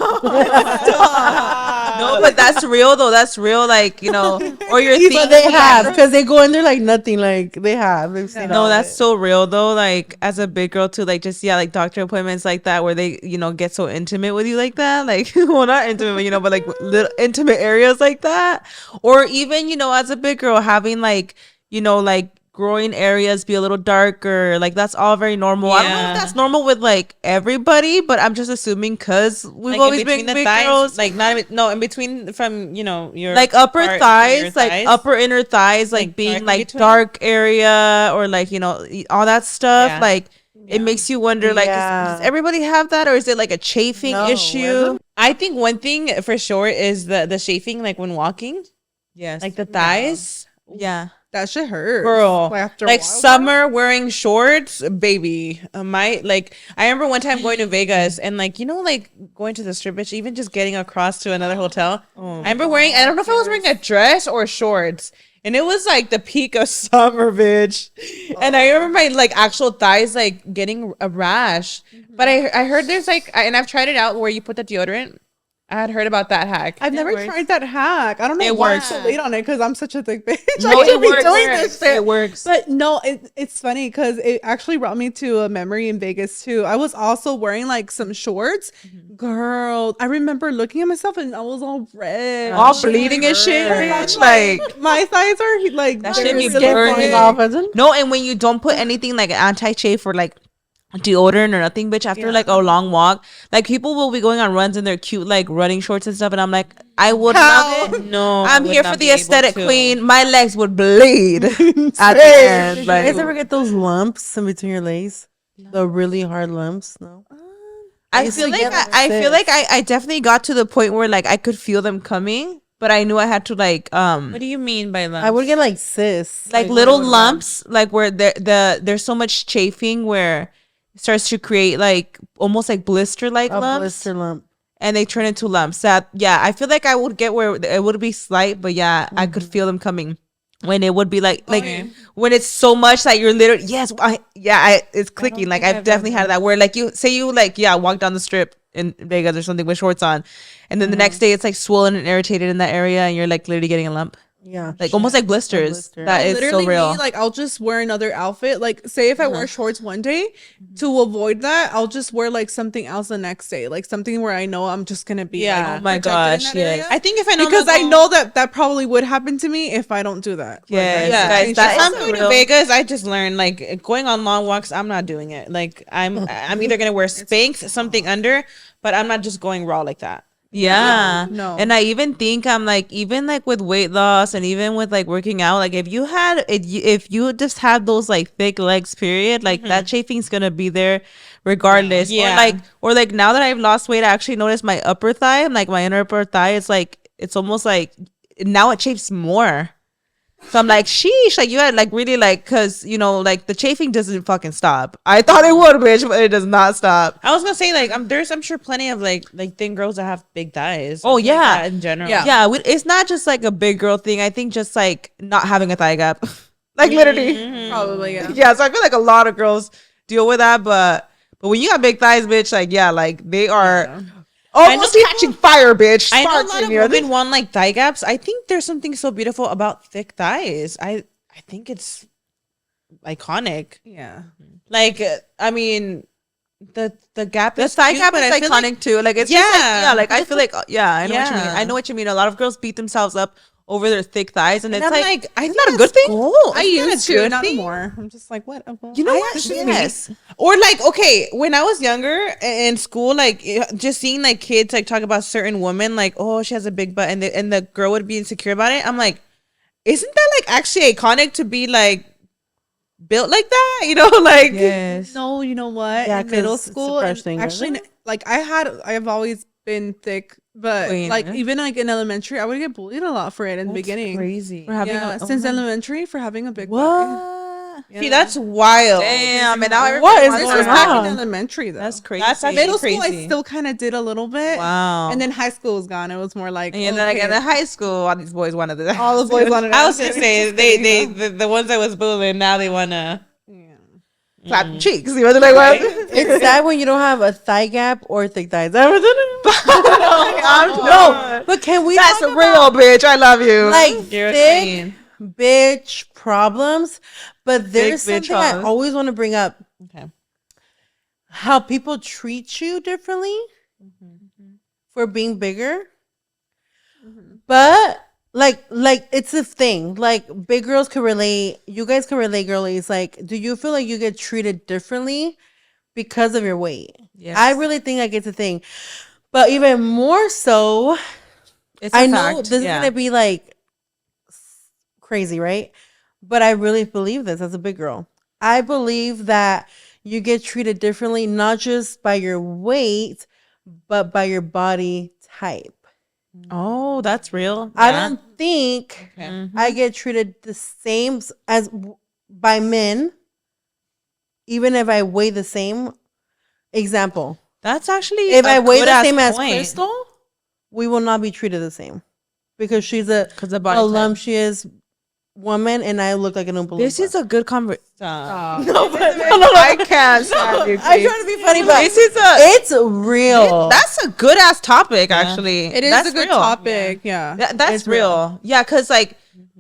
[SPEAKER 2] No, but that's real though. That's real. Like or you're thinking.
[SPEAKER 4] But they have because they go in there like nothing. Like they have. They've seen.
[SPEAKER 2] No, that's so real though. Like as a big girl too, like just like doctor appointments like that where they get so intimate with you like that. Like well, not intimate, but like little intimate areas like that. Or even as a big girl having like like growing areas be a little darker, like that's all very normal. I don't know if that's normal with like everybody, but I'm just assuming because we've
[SPEAKER 1] like
[SPEAKER 2] always been big
[SPEAKER 1] thighs,
[SPEAKER 2] girls,
[SPEAKER 1] like not even in between from your
[SPEAKER 2] like upper thighs, like
[SPEAKER 1] thighs.
[SPEAKER 2] upper inner thighs, like being like dark area or like all that stuff. Like it makes you wonder, like does everybody have that, or is it like a chafing issue?
[SPEAKER 1] I think one thing for sure is the chafing, like when walking.
[SPEAKER 2] Yes,
[SPEAKER 1] like the thighs.
[SPEAKER 2] Yeah.
[SPEAKER 3] That shit hurts,
[SPEAKER 1] girl.
[SPEAKER 3] Like
[SPEAKER 1] summer wearing shorts, baby. I remember one time going to Vegas and like going to the strip, bitch. Even just getting across to another hotel. I remember wearing. I don't know if I was wearing a dress or shorts, and it was like the peak of summer, bitch. And I remember my like actual thighs like getting a rash. But I heard there's like, and I've tried it out where you put the deodorant. I had heard about that hack.
[SPEAKER 3] I've never tried that hack. I don't know
[SPEAKER 1] it
[SPEAKER 3] why
[SPEAKER 1] works.
[SPEAKER 3] I'm so late on it because I'm such a thick bitch.
[SPEAKER 2] No,
[SPEAKER 3] I should be
[SPEAKER 2] works.
[SPEAKER 3] doing this shit.
[SPEAKER 2] It works.
[SPEAKER 3] But no, it's funny because it actually brought me to a memory in Vegas too. I was also wearing like some shorts. Girl, I remember looking at myself and I was all red.
[SPEAKER 2] All bleeding and shit. Bitch. Like
[SPEAKER 3] my thighs are like
[SPEAKER 2] that shit be
[SPEAKER 3] burning
[SPEAKER 2] off. No, and when you don't put anything like anti-chafe or like deodorant or nothing, bitch, after like a long walk, like people will be going on runs in their cute like running shorts and stuff, and I'm like, I would love it.
[SPEAKER 1] No,
[SPEAKER 2] I'm here for the aesthetic queen. My legs would bleed at the end.
[SPEAKER 4] Did you guys ever get those lumps in between your legs? The really hard lumps? No.
[SPEAKER 2] I feel like I definitely got to the point where like I could feel them coming, but I knew I had to like
[SPEAKER 1] What do you mean by lumps?
[SPEAKER 4] I would get like cysts,
[SPEAKER 2] like little lumps, like where there's so much chafing where it starts to create like almost like blister like lumps.
[SPEAKER 4] Blister lump.
[SPEAKER 2] And they turn into lumps. That I feel like I would get where it would be slight, but I could feel them coming. When it would be like when it's so much that you're literally it's clicking. Like I've definitely had that where like you walk down the strip in Vegas or something with shorts on, and then the next day it's like swollen and irritated in that area, and you're like literally getting a lump.
[SPEAKER 4] Yeah,
[SPEAKER 2] like almost like blisters. That is
[SPEAKER 3] literally
[SPEAKER 2] so real.
[SPEAKER 3] Me, like I'll just wear another outfit. Like say if I wear shorts one day, to avoid that, I'll just wear like something else the next day, like something where I know I'm just gonna be.
[SPEAKER 2] Yeah.
[SPEAKER 3] Like,
[SPEAKER 2] oh my gosh. Yeah.
[SPEAKER 1] I think if I know
[SPEAKER 3] because I know that probably would happen to me if I don't do that.
[SPEAKER 2] Yeah.
[SPEAKER 3] Guys,
[SPEAKER 2] that
[SPEAKER 1] I'm going to Vegas. I just learned like going on long walks. I'm not doing it. Like I'm either gonna wear Spanx, something under, but I'm not just going raw like that.
[SPEAKER 2] Yeah.
[SPEAKER 3] No.
[SPEAKER 2] And I even think I'm like, even like with weight loss and even with like working out, like if you just have those like thick legs, period, like that chafing's gonna be there regardless.
[SPEAKER 1] Yeah.
[SPEAKER 2] Or like now that I've lost weight, I actually noticed my upper thigh, like my inner upper thigh, it's almost like now it chafes more. So I'm like, sheesh, like you had like really like, cause like the chafing doesn't fucking stop. I thought it would, bitch, but it does not stop.
[SPEAKER 1] I was gonna say like I'm sure plenty of like thin girls that have big thighs.
[SPEAKER 2] Oh
[SPEAKER 1] like
[SPEAKER 2] yeah,
[SPEAKER 1] that in general.
[SPEAKER 2] Yeah. It's not just like a big girl thing. I think just like not having a thigh gap, like literally.
[SPEAKER 3] Probably
[SPEAKER 2] Yeah. So I feel like a lot of girls deal with that, but when you got big thighs, bitch, like they are. Almost catching fire, bitch.
[SPEAKER 1] I know a lot of women want like thigh gaps. I think there's something so beautiful about thick thighs. I think it's
[SPEAKER 2] iconic.
[SPEAKER 3] Yeah.
[SPEAKER 2] Like, I mean, the gap
[SPEAKER 1] The
[SPEAKER 2] is
[SPEAKER 1] thigh
[SPEAKER 2] cute,
[SPEAKER 1] gap
[SPEAKER 2] but
[SPEAKER 1] is
[SPEAKER 2] I feel
[SPEAKER 1] iconic
[SPEAKER 2] like,
[SPEAKER 1] too. Like it's just like, I feel like I know what you mean.
[SPEAKER 2] Yeah.
[SPEAKER 1] I know what you mean. A lot of girls beat themselves up over their thick thighs, and it's
[SPEAKER 2] I'm
[SPEAKER 1] like,
[SPEAKER 2] I
[SPEAKER 1] isn't
[SPEAKER 2] think
[SPEAKER 1] that a good thing?
[SPEAKER 2] Cool.
[SPEAKER 3] I used to, not
[SPEAKER 2] thing?
[SPEAKER 3] anymore. I'm just like, what? Well,
[SPEAKER 1] You know what?
[SPEAKER 3] this is
[SPEAKER 1] Yes.
[SPEAKER 3] me.
[SPEAKER 2] Or like, okay, when I was younger in school, like just seeing like kids like talk about certain women, like, oh, she has a big butt, and the girl would be insecure about it. I'm like, isn't that like actually iconic to be like built like that? You know, like
[SPEAKER 1] Yes.
[SPEAKER 3] No, you know what?
[SPEAKER 4] Yeah,
[SPEAKER 3] In middle
[SPEAKER 4] 'cause it's a
[SPEAKER 3] school,
[SPEAKER 4] fresh
[SPEAKER 3] and
[SPEAKER 4] thing,
[SPEAKER 3] actually,
[SPEAKER 4] isn't it?
[SPEAKER 3] like I've always been thick, but
[SPEAKER 1] Queen.
[SPEAKER 3] like even like in elementary, I would get bullied a lot for it in the
[SPEAKER 2] That's
[SPEAKER 3] beginning.
[SPEAKER 2] crazy.
[SPEAKER 1] For having
[SPEAKER 3] Yeah,
[SPEAKER 1] a,
[SPEAKER 3] since
[SPEAKER 1] my-
[SPEAKER 3] elementary for having a big butt.
[SPEAKER 1] What?
[SPEAKER 2] See, that's wild.
[SPEAKER 1] Damn, and now everybody
[SPEAKER 4] What is
[SPEAKER 1] wants
[SPEAKER 3] This
[SPEAKER 1] to
[SPEAKER 3] was
[SPEAKER 4] going
[SPEAKER 1] have-
[SPEAKER 3] back
[SPEAKER 4] on?
[SPEAKER 3] in elementary though.
[SPEAKER 1] That's crazy.
[SPEAKER 2] That's actually
[SPEAKER 3] Middle school, I
[SPEAKER 2] crazy.
[SPEAKER 3] still kind of did a little bit.
[SPEAKER 1] Wow.
[SPEAKER 3] And then high school was gone. It was more like,
[SPEAKER 1] And then again,
[SPEAKER 3] okay,
[SPEAKER 1] in high school, all these boys wanted to.
[SPEAKER 3] all the boys wanted.
[SPEAKER 2] I was gonna say the ones that was bullying now they wanna
[SPEAKER 1] clap your cheeks. You know, they're like, what?
[SPEAKER 4] It's sad when you don't have a thigh gap or thick thighs. No, but can we
[SPEAKER 1] That's
[SPEAKER 4] talk
[SPEAKER 1] a real bitch. I love you.
[SPEAKER 4] like
[SPEAKER 2] You're a
[SPEAKER 4] thick
[SPEAKER 2] queen.
[SPEAKER 4] bitch problems? But there's
[SPEAKER 1] bitch
[SPEAKER 4] something I
[SPEAKER 1] problems.
[SPEAKER 4] always want to bring up:
[SPEAKER 2] Okay.
[SPEAKER 4] how people treat you differently for being bigger. But like it's a thing. Like big girls can relate. You guys can relate, girlies. Like, do you feel like you get treated differently because of your weight?
[SPEAKER 1] Yes.
[SPEAKER 4] I really think like it's a thing. But even more so,
[SPEAKER 1] It's a
[SPEAKER 4] I know
[SPEAKER 1] fact.
[SPEAKER 4] this
[SPEAKER 1] Yeah.
[SPEAKER 4] is gonna be like crazy, right? But I really believe this as a big girl. I believe that you get treated differently, not just by your weight, but by your body type.
[SPEAKER 1] Oh, that's real.
[SPEAKER 4] I
[SPEAKER 1] Yeah.
[SPEAKER 4] don't think
[SPEAKER 2] Okay.
[SPEAKER 4] I get treated the same as by men, even if I weigh the same. Example:
[SPEAKER 1] That's actually
[SPEAKER 4] if I weigh the
[SPEAKER 1] good-ass
[SPEAKER 4] same as
[SPEAKER 1] point.
[SPEAKER 4] Krystal, we will not be treated the same because she's a
[SPEAKER 1] 'Cause the body type.
[SPEAKER 4] voluptuous woman, and I look like an Oompa
[SPEAKER 1] This
[SPEAKER 4] Loompa.
[SPEAKER 1] is a good conversation.
[SPEAKER 2] Stop.
[SPEAKER 4] no,
[SPEAKER 1] I can't stand you.
[SPEAKER 4] I'm trying to be funny, but
[SPEAKER 1] This is
[SPEAKER 4] it's real.
[SPEAKER 1] that's a good ass topic, actually.
[SPEAKER 3] It is
[SPEAKER 1] That's
[SPEAKER 3] a good
[SPEAKER 1] real.
[SPEAKER 3] topic. Yeah.
[SPEAKER 1] That's
[SPEAKER 4] It's real.
[SPEAKER 1] real. Yeah, because like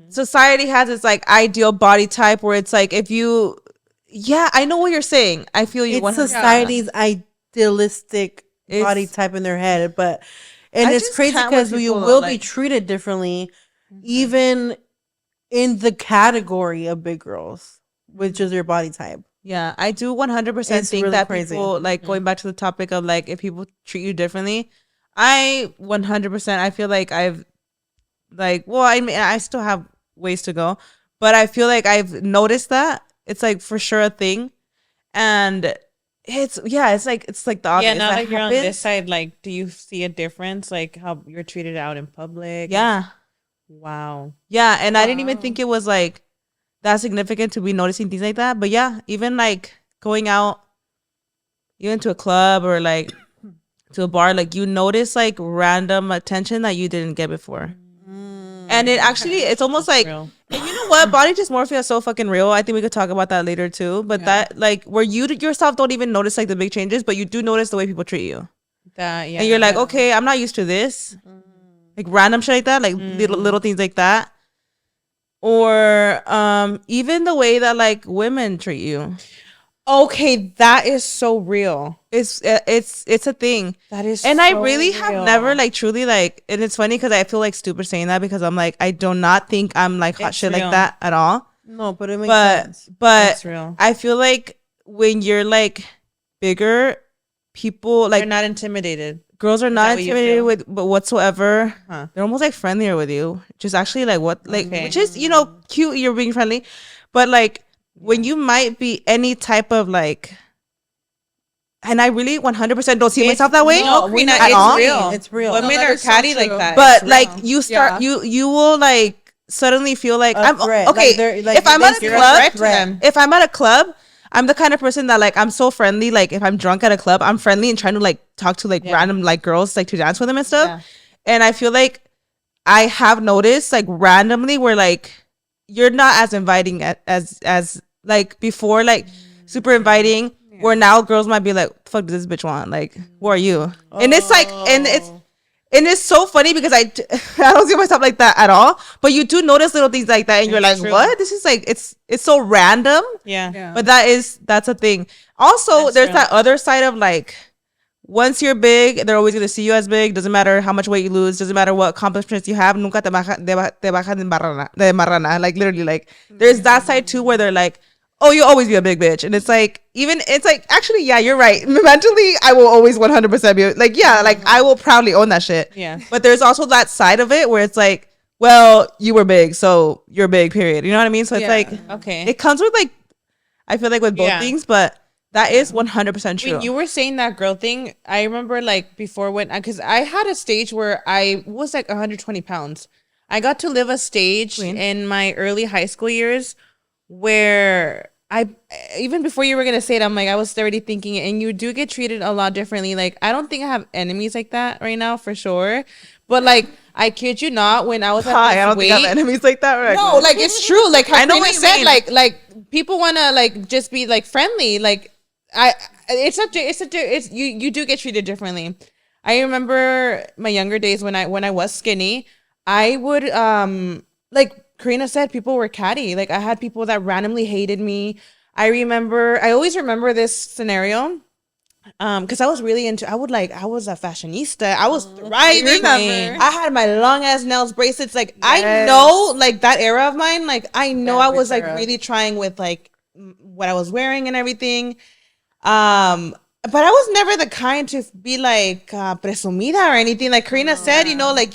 [SPEAKER 1] society has its like ideal body type where it's like if you, yeah, I know what you're saying. I feel you.
[SPEAKER 4] It's
[SPEAKER 1] 100%.
[SPEAKER 4] society's idealistic
[SPEAKER 1] It's-
[SPEAKER 4] body type in their head, but and
[SPEAKER 1] I
[SPEAKER 4] it's
[SPEAKER 1] just
[SPEAKER 4] crazy
[SPEAKER 1] can't with
[SPEAKER 4] because you
[SPEAKER 1] people,
[SPEAKER 4] will be
[SPEAKER 1] like-
[SPEAKER 4] treated differently, even in the category of big girls, which is your body type.
[SPEAKER 1] Yeah, I do 100%
[SPEAKER 4] It's
[SPEAKER 1] think
[SPEAKER 4] really
[SPEAKER 1] that
[SPEAKER 4] crazy.
[SPEAKER 1] people like going back to the topic of like if people treat you differently. I 100% I feel like I've like well I mean I still have ways to go, but I feel like I've noticed that it's like for sure a thing, and it's like the obvious
[SPEAKER 2] Yeah, now
[SPEAKER 1] that
[SPEAKER 2] that you're on this
[SPEAKER 1] happens.
[SPEAKER 2] side, like, do you see a difference, like how you're treated out in public?
[SPEAKER 1] Yeah,
[SPEAKER 2] Wow.
[SPEAKER 1] yeah, and I didn't even think it was like that significant to be noticing things like that. But yeah, even like going out, even to a club or like to a bar, like you notice like random attention that you didn't get before. And it actually, it's almost like,
[SPEAKER 2] Real.
[SPEAKER 1] and you know what? Body dysmorphia is so fucking real. I think we could talk about that later too. But that, like, where you yourself don't even notice like the big changes, but you do notice the way people treat you.
[SPEAKER 2] That, yeah.
[SPEAKER 1] And you're like, okay, I'm not used to this. Like random shit like that, like little things like that. Or even the way that like women treat you.
[SPEAKER 2] Okay, that is so real.
[SPEAKER 1] It's a thing.
[SPEAKER 2] That is
[SPEAKER 1] And
[SPEAKER 2] so
[SPEAKER 1] I really have
[SPEAKER 2] real.
[SPEAKER 1] never like truly like, and it's funny because I feel like stupid saying that because I'm like I do not think I'm like hot
[SPEAKER 2] It's
[SPEAKER 1] shit
[SPEAKER 2] real.
[SPEAKER 1] like that at all.
[SPEAKER 4] No, but it makes
[SPEAKER 1] But
[SPEAKER 4] sense.
[SPEAKER 2] It's real.
[SPEAKER 1] I feel like when you're like bigger, people like
[SPEAKER 2] You're not intimidated.
[SPEAKER 1] girls are
[SPEAKER 2] that
[SPEAKER 1] not
[SPEAKER 2] what you
[SPEAKER 1] intimidated
[SPEAKER 2] feel?
[SPEAKER 1] with but whatsoever.
[SPEAKER 2] Huh.
[SPEAKER 1] They're almost like friendlier with you. Just actually like what like
[SPEAKER 2] Okay.
[SPEAKER 1] which is cute. You're being friendly, but like when you might be any type of like. And I really 100% don't see myself that way.
[SPEAKER 2] No, Rina,
[SPEAKER 1] at
[SPEAKER 2] it's
[SPEAKER 1] all.
[SPEAKER 2] real.
[SPEAKER 4] It's real.
[SPEAKER 2] Women
[SPEAKER 3] that
[SPEAKER 2] are
[SPEAKER 3] is so
[SPEAKER 2] catty
[SPEAKER 3] true.
[SPEAKER 2] like that.
[SPEAKER 1] But
[SPEAKER 2] It's
[SPEAKER 1] like
[SPEAKER 2] real.
[SPEAKER 1] you start
[SPEAKER 3] Yeah.
[SPEAKER 1] you will like suddenly feel like
[SPEAKER 4] A
[SPEAKER 1] I'm
[SPEAKER 4] threat.
[SPEAKER 1] okay.
[SPEAKER 4] Like, they're- like,
[SPEAKER 1] if I'm
[SPEAKER 4] they
[SPEAKER 1] at a
[SPEAKER 4] feel
[SPEAKER 2] you're a
[SPEAKER 1] club,
[SPEAKER 2] threat to them.
[SPEAKER 1] if I'm at a club, I'm the kind of person that like I'm so friendly. Like if I'm drunk at a club, I'm friendly and trying to like talk to like random like girls like to dance with them and stuff.
[SPEAKER 2] Yeah.
[SPEAKER 1] And I feel like I have noticed like randomly where like you're not as inviting as like before, like super inviting. Where now girls might be like, "Fuck, does this bitch want? Like, who are you?" And it's like, and And it's so funny because I don't see myself like that at all. But you do notice little things like that, and you're like, true. What? This is like it's so random.
[SPEAKER 2] Yeah.
[SPEAKER 1] But that's a thing. Also, there's that other side of like, once you're big, they're always gonna see you as big. Doesn't matter how much weight you lose. Doesn't matter what accomplishments you have. Nunca te bajan de marrana. Like literally, like there's that side too where they're like, oh, you'll always be a big bitch. And it's like, actually, yeah, you're right. Mentally, I will always 100% be like, yeah, like I will proudly own that shit.
[SPEAKER 2] Yeah.
[SPEAKER 1] But there's also that side of it where it's like, well, you were big, so you're big, period. You know what I mean? So it's like,
[SPEAKER 2] okay.
[SPEAKER 1] It comes with like, I feel like with both things, but that is 100% true.
[SPEAKER 2] When you were saying that girl thing, I remember like before because I had a stage where I was like 120 pounds. I got to live a stage in my early high school years where even before you were gonna say it, I'm like, I was already thinking it, and you do get treated a lot differently. Like, I don't think I have enemies like that right now for sure, but like, I kid you not, when I was at
[SPEAKER 1] I don't think I have enemies like that right
[SPEAKER 2] no, like it's true. Like how
[SPEAKER 1] I know what you
[SPEAKER 2] said,
[SPEAKER 1] mean.
[SPEAKER 2] like people wanna like just be like friendly. Like you do get treated differently. I remember my younger days when I was skinny, I would like Karina said, people were catty. Like I had people that randomly hated me. I always remember this scenario. Because I was really I was a fashionista. I was thriving. I had my long ass nails, bracelets. Like I know, like that era of mine. Like I know I was like really trying with like what I was wearing and everything. But I was never the kind to be like presumida or anything. Like Karina said, you know, like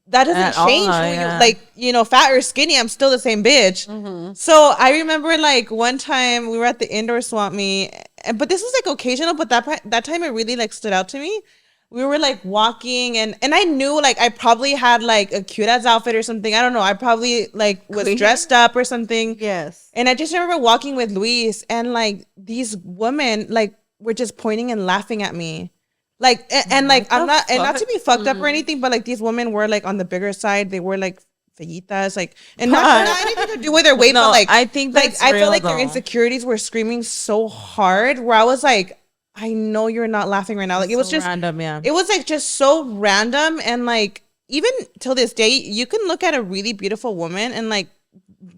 [SPEAKER 2] that doesn't change when you're like, you know, fat or skinny. I'm still the same bitch. Mm-hmm. So I remember like one time we were at the indoor swap meet, but this was like occasional, but that time it really like stood out to me. We were like walking and I knew like I probably had like a cute ass outfit or something. I don't know. I probably like was dressed up or something.
[SPEAKER 4] Yes.
[SPEAKER 2] And I just remember walking with Luis and like these women like were just pointing and laughing at me. Like and like I'm not and not to be fucked up or anything, but like these women were like on the bigger side. They were like fellitas, like and not anything to do with their weight, but like
[SPEAKER 1] I think that's
[SPEAKER 2] like I felt like
[SPEAKER 1] though.
[SPEAKER 2] their insecurities were screaming so hard where I was like, I know you're not laughing right now. Like it was just
[SPEAKER 1] random, yeah.
[SPEAKER 2] It was like just so random and like even till this day, you can look at a really beautiful woman and like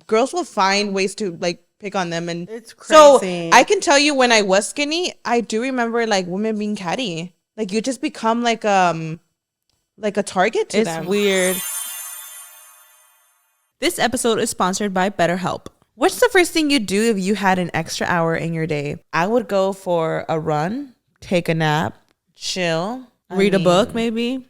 [SPEAKER 2] girls will find ways to like pick on them and
[SPEAKER 4] it's crazy.
[SPEAKER 2] So I can tell you when I was skinny, I do remember like women being catty. Like you just become like a target to them.
[SPEAKER 1] It's weird. This episode is sponsored by BetterHelp. What's the first thing you'd do if you had an extra hour in your day? I would go for a run, take a nap, chill, read a book maybe,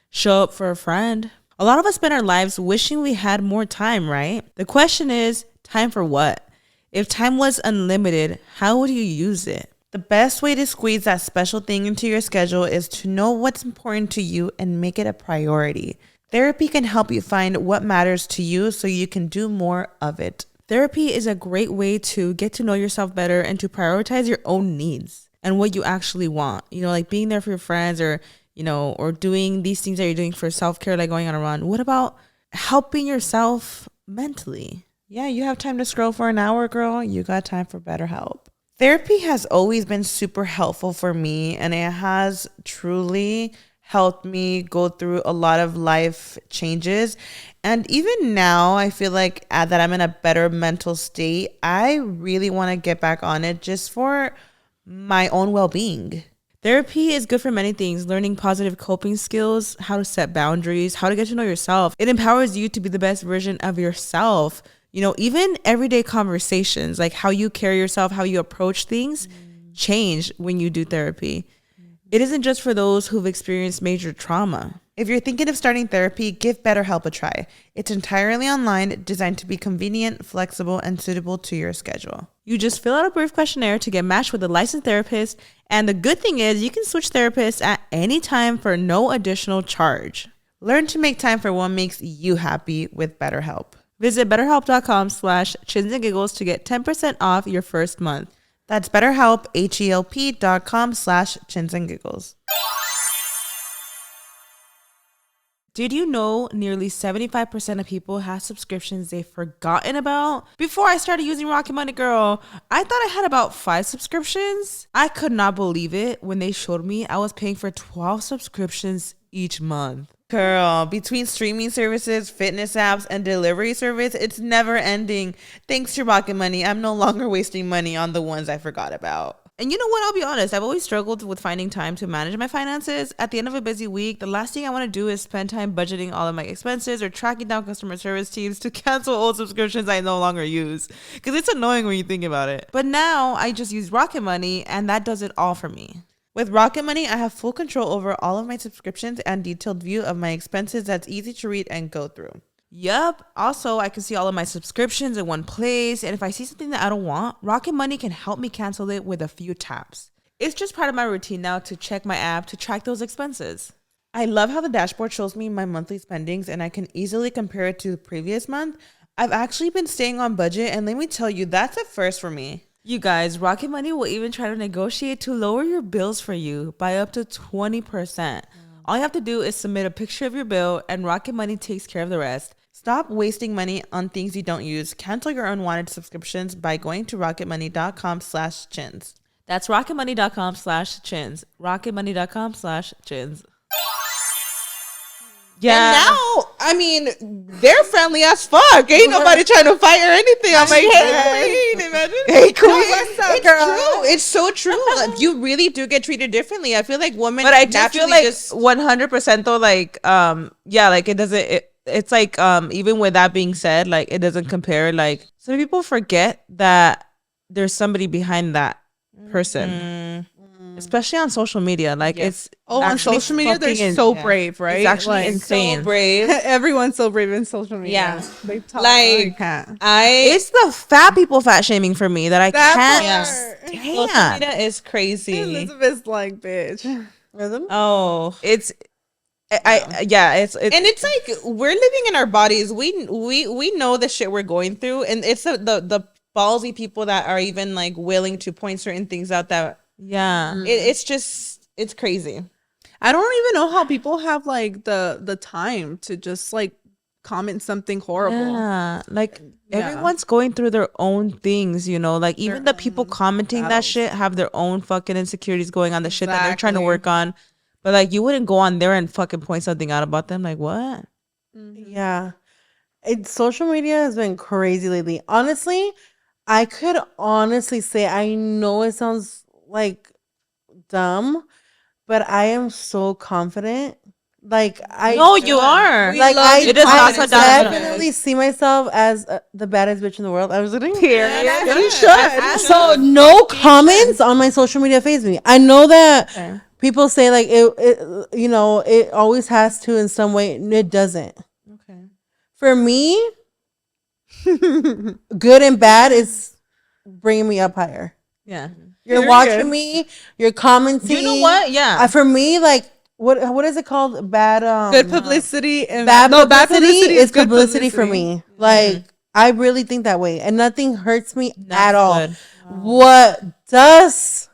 [SPEAKER 1] show up for a friend. A lot of us spend our lives wishing we had more time, right? The question is, time for what? If time was unlimited, how would you use it? The best way to squeeze that special thing into your schedule is to know what's important to you and make it a priority. Therapy can help you find what matters to you so you can do more of it. Therapy is a great way to get to know yourself better and to prioritize your own needs and what you actually want. You know, like being there for your friends or, you know, or doing these things that you're doing for self-care, like going on a run. What about helping yourself mentally? Yeah, you have time to scroll for an hour, girl. You got time for BetterHelp. Therapy has always been super helpful for me, and it has truly helped me go through a lot of life changes. And even now, I feel like that I'm in a better mental state. I really want to get back on it just for my own well-being. Therapy is good for many things, learning positive coping skills, how to set boundaries, how to get to know yourself. It empowers you to be the best version of yourself. You know, even everyday conversations, like how you carry yourself, how you approach things, change when you do therapy. It isn't just for those who've experienced major trauma. If you're thinking of starting therapy, give BetterHelp a try. It's entirely online, designed to be convenient, flexible, and suitable to your schedule. You just fill out a brief questionnaire to get matched with a licensed therapist. And the good thing is you can switch therapists at any time for no additional charge. Learn to make time for what makes you happy with BetterHelp. Visit BetterHelp.com/chinsandgiggles to get 10% off your first month. That's BetterHelp, HELP.com/chinsandgiggles. Did you know nearly 75% of people have subscriptions they've forgotten about? Before I started using Rocket Money, girl, I thought I had about 5 subscriptions. I could not believe it when they showed me I was paying for 12 subscriptions
[SPEAKER 2] each month. Girl, between streaming services, fitness apps, and delivery service, it's never ending. Thanks to Rocket Money, I'm no longer wasting money on the ones I forgot about. And you know what? I'll be honest. I've always struggled with finding time to manage my finances. At the end of a busy week, the last thing I want to do is spend time budgeting all of my expenses or tracking down customer service teams to cancel old subscriptions I no longer use. Because it's annoying when you think about it. But now I just use Rocket Money, and that does it all for me. With Rocket Money, I have full control over all of my subscriptions and detailed view of my expenses that's easy to read and go through. Yup. Also, I can see all of my subscriptions in one place. And if I see something that I don't want, Rocket Money can help me cancel it with a few taps. It's just part of my routine now to check my app to track those expenses. I love how the dashboard shows me my monthly spendings and I can easily compare it to the previous month. I've actually been staying on budget, and let me tell you, that's a first for me. You guys, Rocket Money will even try to negotiate to lower your bills for you by up to 20%. All you have to do is submit a picture of your bill, and Rocket Money takes care of the rest. Stop wasting money on things you don't use. Cancel your unwanted subscriptions by going to rocketmoney.com/chins. That's rocketmoney.com/chins. rocketmoney.com/chins.
[SPEAKER 1] Yeah. And now, I mean, they're friendly as fuck. Ain't nobody trying to fight or anything. I'm like, hey, Queen, imagine. Hey, Queen. What's up, girl? True. It's so true. Like, you really do get treated differently. I feel like women,
[SPEAKER 2] but I do feel like 100% though. Like, yeah, like it doesn't. It's like, even with that being said, like it doesn't compare. Like, some people forget that there's somebody behind that person. Especially on social media, like it's
[SPEAKER 3] on social media they're so brave, right?
[SPEAKER 2] It's actually
[SPEAKER 3] like,
[SPEAKER 2] insane.
[SPEAKER 3] So brave. Everyone's so brave in social media.
[SPEAKER 1] Yeah,
[SPEAKER 3] they talk
[SPEAKER 1] like
[SPEAKER 2] it's the fat people fat shaming for me that I can't stand.
[SPEAKER 1] Social media is crazy.
[SPEAKER 3] Elizabeth's like, bitch.
[SPEAKER 2] Oh, it's and
[SPEAKER 1] it's like we're living in our bodies. We know the shit we're going through, and it's the ballsy people that are even like willing to point certain things out that.
[SPEAKER 2] Yeah,
[SPEAKER 1] it's crazy.
[SPEAKER 3] I don't even know how people have like the time to just like comment something horrible.
[SPEAKER 2] Yeah, like everyone's going through their own things, you know, like even the people commenting that shit have their own fucking insecurities going on, the shit that they're trying to work on. But like you wouldn't go on there and fucking point something out about them. Like what?
[SPEAKER 4] Yeah, social media has been crazy lately. Honestly, I could honestly say, I know it sounds like dumb, but I am so confident. Like I
[SPEAKER 2] know you are.
[SPEAKER 4] Like I definitely see myself as the baddest bitch in the world. I was like, here, you should. So no comments on my social media faze me. I know that people say like it, you know, it always has to in some way. It doesn't.
[SPEAKER 2] Okay.
[SPEAKER 4] For me, good and bad is bringing me up higher.
[SPEAKER 2] Yeah.
[SPEAKER 4] You're watching me. You're commenting.
[SPEAKER 2] You know what? Yeah.
[SPEAKER 4] For me, like what is it called? Bad
[SPEAKER 3] good publicity and
[SPEAKER 4] bad publicity is good publicity for me. Like I really think that way, and nothing hurts me at all. Wow. What does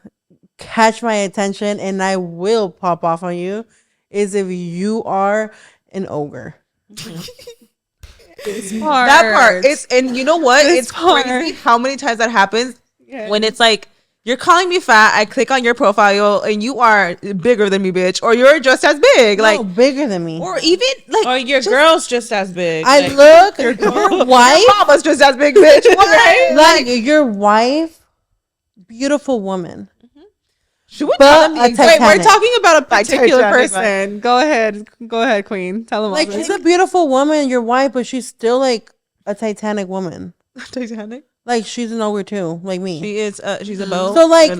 [SPEAKER 4] catch my attention, and I will pop off on you, is if you are an ogre.
[SPEAKER 2] That part. It's, and you know what? It's crazy how many times that happens when it's like, you're calling me fat, I click on your profile and you are bigger than me, bitch. Or you're just as big.
[SPEAKER 4] No,
[SPEAKER 2] like
[SPEAKER 4] bigger than me.
[SPEAKER 1] Or even like,
[SPEAKER 2] or your girl's just as big.
[SPEAKER 4] I
[SPEAKER 2] like,
[SPEAKER 4] look, your wife.
[SPEAKER 1] Your mama's just as big, bitch. Right?
[SPEAKER 4] Like your wife, beautiful woman.
[SPEAKER 1] Should we tell them
[SPEAKER 3] wait, we're talking about a particular person. Go ahead, Queen. Tell them.
[SPEAKER 4] Like she's a beautiful woman, your wife, but she's still like a Titanic woman.
[SPEAKER 1] Titanic.
[SPEAKER 4] Like she's an ogre too, like me.
[SPEAKER 2] She is. She's a boat.
[SPEAKER 4] So like,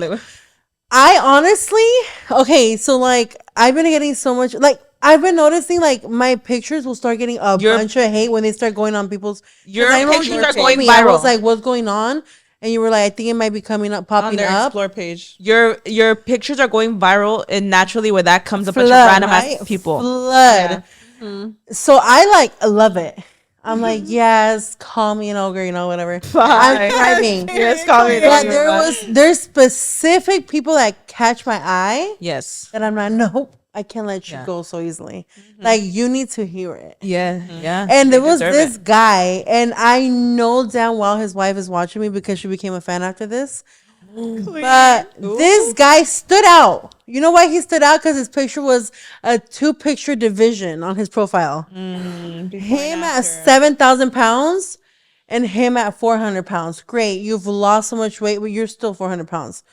[SPEAKER 4] I honestly, okay. So like, I've been getting so much. Like I've been noticing, like my pictures will start getting a bunch of hate when they start going on people's.
[SPEAKER 2] Your pictures are going viral.
[SPEAKER 4] I was like, what's going on? And you were like, I think it might be coming up, popping
[SPEAKER 1] on their
[SPEAKER 4] up.
[SPEAKER 1] Explore page.
[SPEAKER 2] Your pictures are going viral, and naturally, with that comes a bunch of random ass people.
[SPEAKER 4] Flood. Yeah. Mm-hmm. So I like love it. I'm like, yes, call me an ogre, you know, whatever. I'm thriving.
[SPEAKER 1] Yes, call me an ogre.
[SPEAKER 4] But there's specific people that catch my eye.
[SPEAKER 2] Yes.
[SPEAKER 4] And I'm like, nope, I can't let you go so easily. Mm-hmm. Like, you need to hear it.
[SPEAKER 2] Yeah, yeah.
[SPEAKER 4] And there was this guy, and I know damn well his wife is watching me because she became a fan after this. But this guy stood out. You know why he stood out? Because his picture was a 2-picture division on his profile. Him at 7,000 pounds and him at 400 pounds. Great. You've lost so much weight, but you're still 400 pounds.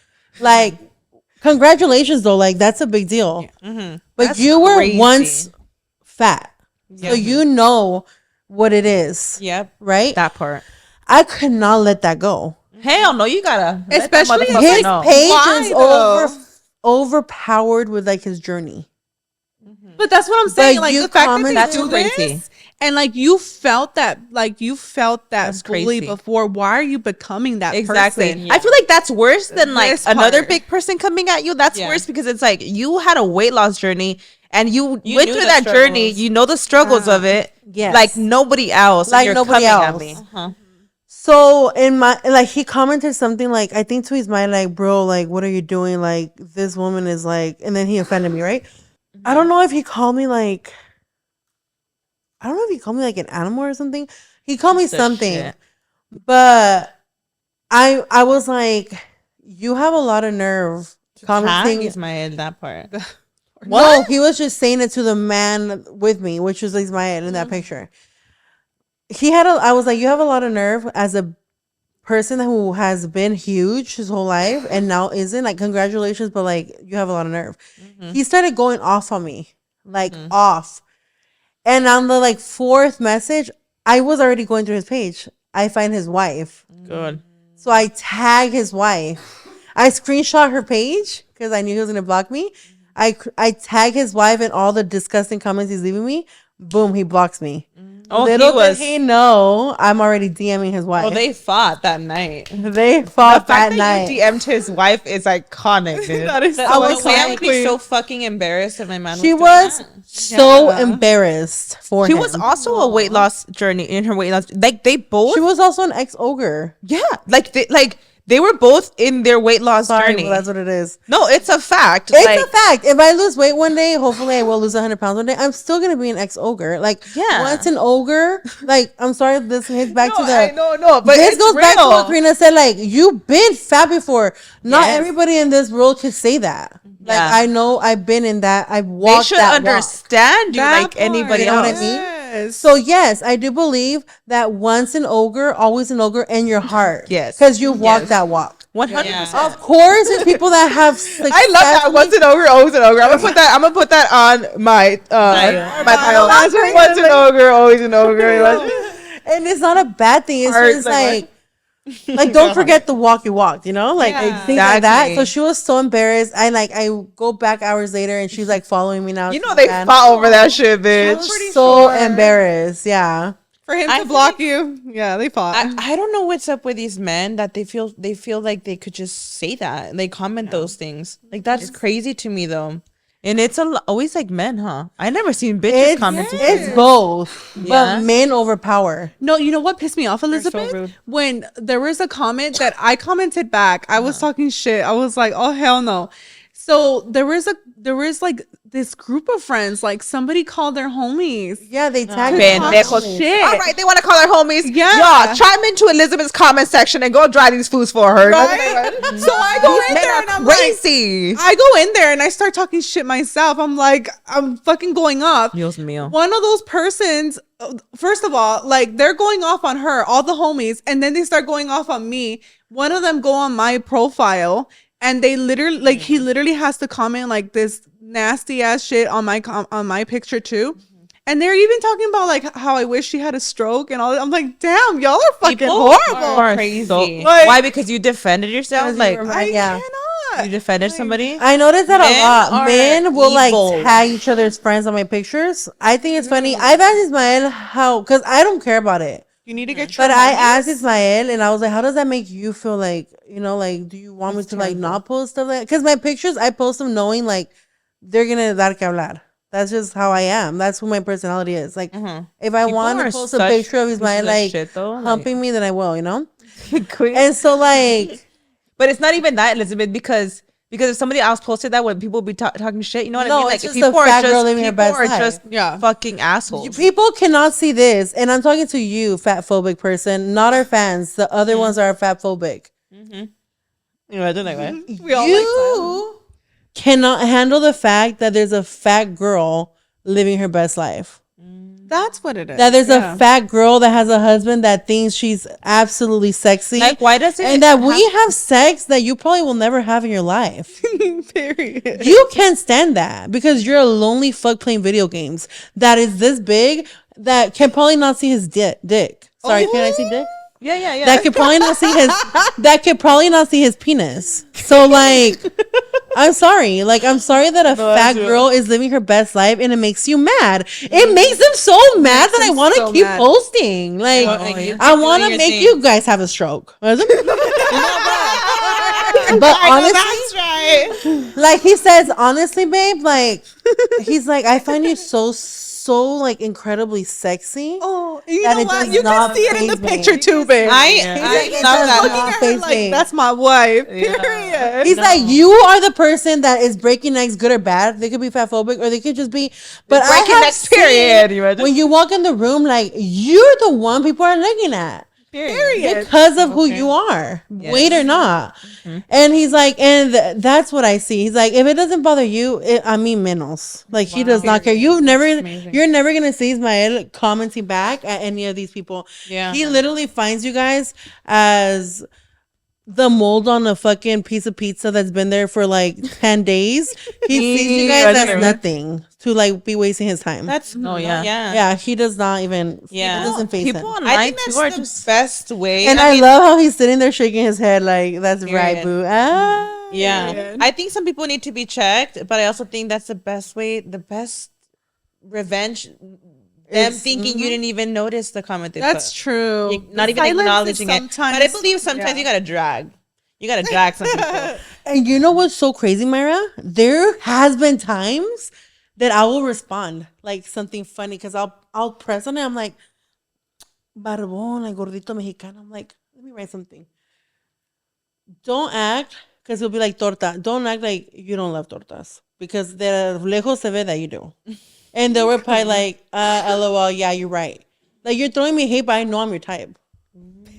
[SPEAKER 4] Like, congratulations, though. Like, that's a big deal. Yeah. Mm-hmm. But that's you were once fat. Yep. So you know what it is.
[SPEAKER 2] Yep.
[SPEAKER 4] Right?
[SPEAKER 2] That part.
[SPEAKER 4] I could not let that go.
[SPEAKER 2] Hell no, you gotta.
[SPEAKER 4] Especially his page is overpowered with like his journey.
[SPEAKER 3] But that's what I'm saying. But like the fact that that's crazy. And like you felt that that's bully crazy. Before. Why are you becoming that person?
[SPEAKER 2] Yeah. I feel like that's worse than like another big person coming at you. That's worse because it's like you had a weight loss journey and you went through that journey. You know the struggles of it. Yes. Like nobody else.
[SPEAKER 4] Like nobody else. At me. So in my like he commented something like I think to his mind like bro like what are you doing like this woman is like and then he offended me right. I don't know if he called me like an animal or something. He called me something. Shit. But I was like, you have a lot of nerve commenting.
[SPEAKER 2] Ismael, that part.
[SPEAKER 4] No, he was just saying it to the man with me, which was Ismael in that picture. I was like, you have a lot of nerve as a person who has been huge his whole life and now isn't. Like, congratulations, but like, you have a lot of nerve. Mm-hmm. He started going off on me, like off. And on the like 4th message, I was already going through his page. I find his wife.
[SPEAKER 2] Good.
[SPEAKER 4] So I tag his wife. I screenshot her page because I knew he was going to block me. I tag his wife in all the disgusting comments he's leaving me. Boom, he blocks me.
[SPEAKER 2] Oh,
[SPEAKER 4] little did he know I'm already DMing his wife.
[SPEAKER 2] Oh, they fought that night.
[SPEAKER 4] They fought that night.
[SPEAKER 2] You DM'd his wife is iconic, dude. That is so I would be so fucking embarrassed if my man was
[SPEAKER 4] so embarrassed for him.
[SPEAKER 2] She was also a weight loss journey in her weight loss. Like they both.
[SPEAKER 4] She was also an ex-ogre.
[SPEAKER 2] Yeah, they were both in their weight loss journey.
[SPEAKER 4] Well, that's what it is.
[SPEAKER 2] No, it's a fact.
[SPEAKER 4] It's a fact. If I lose weight one day, hopefully I will lose 100 pounds one day. I'm still going to be an ex-ogre. Like, once an ogre, like, I'm sorry, this hits back to the...
[SPEAKER 2] No, but
[SPEAKER 4] this goes back to what Karina said, like, you've been fat before. Not everybody in this world could say that. Like, I know I've been in that. I've walked that walk.
[SPEAKER 2] They should understand you like anybody else.
[SPEAKER 4] You know what I mean? So yes, I do believe that once an ogre, always an ogre in your heart.
[SPEAKER 2] Yes,
[SPEAKER 4] because you walked that walk.
[SPEAKER 2] 100%.
[SPEAKER 4] Of course, there's people that have.
[SPEAKER 2] I love that. Once an ogre, always an ogre. I'm gonna put that on my bio. Once an ogre, always an ogre.
[SPEAKER 4] And it's not a bad thing. It's just like don't forget the walk you walked, you know, like things like that. So she was so embarrassed. I go back hours later and she's like following me now.
[SPEAKER 2] You know they fought over that shit, bitch.
[SPEAKER 4] So embarrassed, yeah.
[SPEAKER 3] For him to block you, they fought.
[SPEAKER 2] I don't know what's up with these men that they feel like they could just say that and they comment those things. Like that's crazy to me though. And it's always like men, huh? I never seen bitches commenting.
[SPEAKER 4] It's both, but men overpower.
[SPEAKER 3] No, you know what pissed me off, Elizabeth? So when there was a comment that I commented back, I was talking shit. I was like, "Oh hell no!" So there was like this group of friends, like somebody called their homies.
[SPEAKER 4] Yeah, they tagged
[SPEAKER 3] shit.
[SPEAKER 2] All right, they want to call their homies. Yeah, y'all chime into Elizabeth's comment section and go dry these foods for her.
[SPEAKER 3] Right? So I go in there and I'm crazy. Like, I go in there and I start talking shit myself. I'm like, I'm fucking going off.
[SPEAKER 2] Dios mío.
[SPEAKER 3] One of those persons, first of all, like they're going off on her, all the homies, and then they start going off on me. One of them go on my profile. And they literally, like, he literally has to comment like this nasty ass shit on my picture too. And they're even talking about like how I wish she had a stroke and all that. I'm like, damn, y'all are fucking horrible.
[SPEAKER 2] Are crazy. So, like, why? Because you defended yourself? Like,
[SPEAKER 3] I cannot.
[SPEAKER 2] You defended somebody?
[SPEAKER 4] I noticed that a lot. Men will like tag each other's friends on my pictures. I think it's funny. I've asked Ismael how, because I don't care about it.
[SPEAKER 3] You need to get
[SPEAKER 4] But I asked Ismael and I was like, how does that make you feel? Like, you know, like, do you want me to like not post stuff like that? Because my pictures, I post them knowing like they're gonna dar que hablar. That's just how I am. That's who my personality is. Like, if I want to post a picture of Ismael like humping me, then I will, you know? And so like,
[SPEAKER 2] but it's not even that, Elizabeth, because if somebody else posted that, when people be talking shit, you know what I mean? Like,
[SPEAKER 4] if people are
[SPEAKER 2] just fucking assholes.
[SPEAKER 4] People cannot see this, and I'm talking to you, fat phobic person, not our fans. The other ones are fat phobic.
[SPEAKER 2] Imagine like what?
[SPEAKER 3] We all
[SPEAKER 4] You cannot handle the fact that there's a fat girl living her best life.
[SPEAKER 3] That's what it is.
[SPEAKER 4] That there's a fat girl that has a husband that thinks she's absolutely sexy.
[SPEAKER 2] Like, why does it?
[SPEAKER 4] And that we have sex that you probably will never have in your life.
[SPEAKER 3] Period.
[SPEAKER 4] You can't stand that because you're a lonely fuck playing video games that is this big that can probably not see his dick. Sorry, can I see dick?
[SPEAKER 2] Yeah.
[SPEAKER 4] That could probably not see his. That could probably not see his penis. So like, I'm sorry. Like, I'm sorry that a fat girl is living her best life and it makes you mad. It makes them so mad that I want to keep posting. Like, I want to make you guys have a stroke. But honestly, like he says, honestly, babe, like he's like, I find you so like incredibly sexy.
[SPEAKER 3] Oh, you know what? You can see it in the picture
[SPEAKER 4] me.
[SPEAKER 3] too, babe.
[SPEAKER 2] I love that.
[SPEAKER 3] Looking at her like, that's my wife. Period.
[SPEAKER 4] He's like, you are the person that is breaking necks, good or bad. They could be fatphobic or they could just be. But I have
[SPEAKER 2] necks, period.
[SPEAKER 4] When you walk in the room, like you're the one people are looking at.
[SPEAKER 3] Period.
[SPEAKER 4] Because of who you are, weight or not. And he's like, and that's what I see. He's like, if it doesn't bother you, I mean, menos. Like he does not care. You're never gonna see Ismael commenting back at any of these people. Yeah, he literally finds you guys as the mold on a fucking piece of pizza that's been there for like 10 days. He sees you guys as nothing to like be wasting his time. Yeah. He does not even. Yeah, it doesn't face
[SPEAKER 2] people
[SPEAKER 4] him.
[SPEAKER 2] I think that's the just best way.
[SPEAKER 4] And I love how he's sitting there shaking his head like that's right, boo.
[SPEAKER 2] Yeah, I think some people need to be checked, but I also think that's the best way, the best revenge. Them thinking you didn't even notice the comment they
[SPEAKER 3] That's
[SPEAKER 2] put.
[SPEAKER 3] true.
[SPEAKER 2] Not even acknowledging it. But I believe sometimes you gotta drag. You gotta drag some people.
[SPEAKER 4] And you know what's so crazy, Myra? There has been times that I will respond like something funny because I'll press on it. I'm like, barbón, like gordito mexicano. I'm like, let me write something. Don't act, because he'll be like torta. Don't act like you don't love tortas because de lejos se ve that you do. And they'll reply like, LOL, yeah, you're right. Like, you're throwing me hate, but I know I'm your type.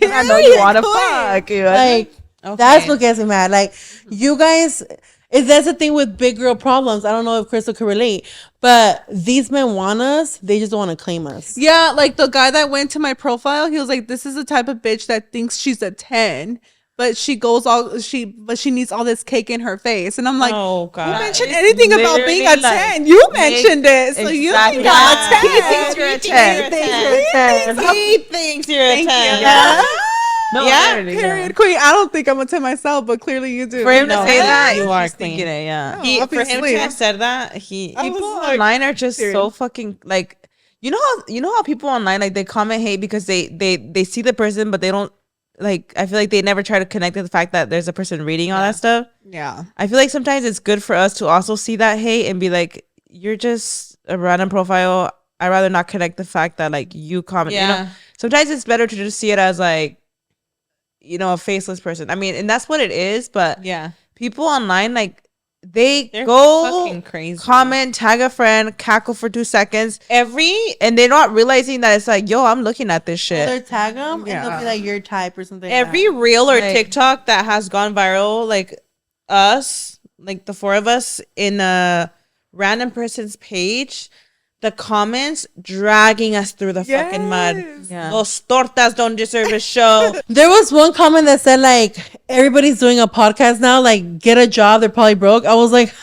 [SPEAKER 2] I know you want to fuck.
[SPEAKER 4] Like, that's what gets me mad. Like, you guys, that's the thing with big girl problems. I don't know if Krystal could relate, but these men want us. They just don't want to claim us.
[SPEAKER 3] Yeah, like the guy that went to my profile, he was like, this is the type of bitch that thinks she's a 10. But she needs all this cake in her face. And I'm like, oh, God. You mentioned anything about being a 10. You mentioned it. So you think I'm a 10. He thinks you're a 10.
[SPEAKER 2] He thinks you're a 10.
[SPEAKER 3] Period. Queen. I don't think I'm a 10 myself, but clearly you do.
[SPEAKER 2] For him to say that,
[SPEAKER 4] you are
[SPEAKER 2] thinking it,
[SPEAKER 3] for
[SPEAKER 2] him to have said that, people online are just so fucking like, you know how people online, like, they comment hate because they see the person, but they don't, like, I feel like they never try to connect to the fact that there's a person reading all that stuff. Yeah. I feel like sometimes it's good for us to also see that hate and be like, you're just a random profile. I'd rather not connect the fact that, like, you comment. Yeah. You know? Sometimes it's better to just see it as, like, you know, a faceless person. I mean, and that's what it is. But yeah, people online, like, they're go fucking crazy. Comment, tag a friend, cackle for 2 seconds. And they're not realizing that it's like, yo, I'm looking at this shit.
[SPEAKER 4] They'll tag them and they'll be like your type or something.
[SPEAKER 2] Every reel or TikTok that has gone viral, like us, like the four of us in a random person's page, the comments dragging us through the fucking mud. Yeah. Those tortas don't deserve a show.
[SPEAKER 4] There was one comment that said, like, everybody's doing a podcast now, like, get a job, they're probably broke. I was like,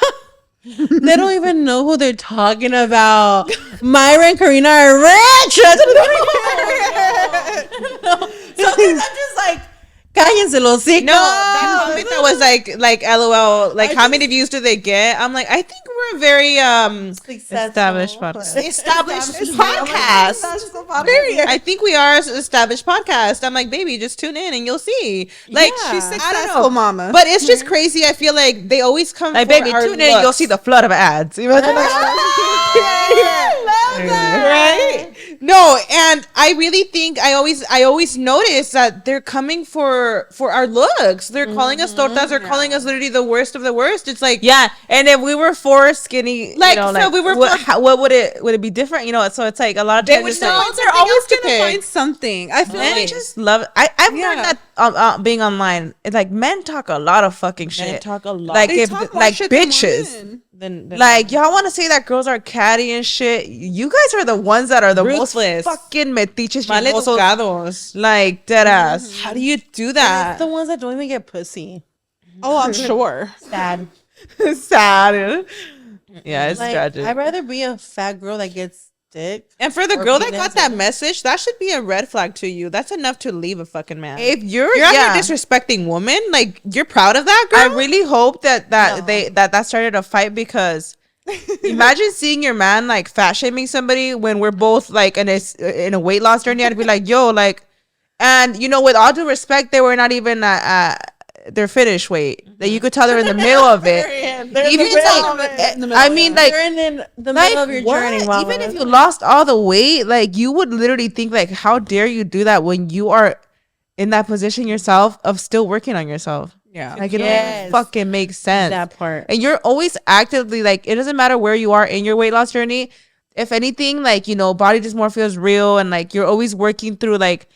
[SPEAKER 4] they don't even know who they're talking about. Myra and Karina are rich. Something I'm just like, cállense los hocico.
[SPEAKER 2] No, that comment that was like LOL, like, how many views do they get? I'm like, I think we're a very established podcast. I think we are an established podcast. I'm like, baby, just tune in and you'll see. Like, she's successful, mama. But it's just crazy. I feel like they always come like, baby, tune in, you'll see the flood of ads. You know? Right?
[SPEAKER 1] No, and I really think I always notice that they're coming for our looks. They're calling us tortas. They're calling us literally the worst of the worst. It's like,
[SPEAKER 2] yeah. And if we were four skinny,
[SPEAKER 1] like,
[SPEAKER 2] you know,
[SPEAKER 1] so
[SPEAKER 2] like,
[SPEAKER 1] we were
[SPEAKER 2] what would it be different? You know, so it's like a lot of
[SPEAKER 1] They
[SPEAKER 2] times
[SPEAKER 1] would
[SPEAKER 2] it's
[SPEAKER 1] know.
[SPEAKER 2] like,
[SPEAKER 3] They're always gonna find something. I feel
[SPEAKER 2] men
[SPEAKER 3] like
[SPEAKER 2] just love it. I've learned that being online. It's like men talk a lot of fucking shit.
[SPEAKER 1] Men talk a lot.
[SPEAKER 2] Like
[SPEAKER 3] they
[SPEAKER 2] if
[SPEAKER 3] talk more
[SPEAKER 2] like
[SPEAKER 3] shit than
[SPEAKER 2] bitches.
[SPEAKER 3] women.
[SPEAKER 1] Then
[SPEAKER 2] Like y'all want to say that girls are catty and shit. You guys are the ones that are the
[SPEAKER 1] Ruthless.
[SPEAKER 2] most fucking metiches,
[SPEAKER 1] mal
[SPEAKER 2] chismosos,
[SPEAKER 1] educados.
[SPEAKER 2] like dead ass.
[SPEAKER 1] How do you do
[SPEAKER 4] It's
[SPEAKER 1] that?
[SPEAKER 4] the ones that don't even get pussy.
[SPEAKER 3] Oh, I'm sure.
[SPEAKER 4] Sad.
[SPEAKER 2] Sad. Yeah, it's
[SPEAKER 4] Like,
[SPEAKER 2] tragic.
[SPEAKER 4] I'd rather be a fat girl that gets dick.
[SPEAKER 1] And for the
[SPEAKER 4] Or
[SPEAKER 1] girl that
[SPEAKER 4] penis
[SPEAKER 1] got that
[SPEAKER 4] or-
[SPEAKER 1] message, that should be a red flag to you. That's enough to leave a fucking man.
[SPEAKER 2] If you're
[SPEAKER 1] You're out
[SPEAKER 2] yeah,
[SPEAKER 1] here disrespecting women, like you're proud of that, girl.
[SPEAKER 2] I really hope that
[SPEAKER 4] No.
[SPEAKER 2] that started a fight because imagine seeing your man like fat shaming somebody when we're both like in a weight loss journey. I'd be like, yo, like, and you know, with all due respect, they were not even their finish weight. That you could tell they're in the middle of it. Even like, I mean, like,
[SPEAKER 4] you're in the
[SPEAKER 2] like,
[SPEAKER 4] middle of your
[SPEAKER 2] what?
[SPEAKER 4] journey, mama.
[SPEAKER 2] Even if you lost all the weight, like you would literally think like, how dare you do that when you are in that position yourself of still working on yourself?
[SPEAKER 3] Yeah.
[SPEAKER 2] Like it don't
[SPEAKER 4] Yes.
[SPEAKER 2] even fucking make sense.
[SPEAKER 4] that part.
[SPEAKER 2] And you're always actively like, it doesn't matter where you are in your weight loss journey. If anything, like, you know, body dysmorphia is real and like you're always working through like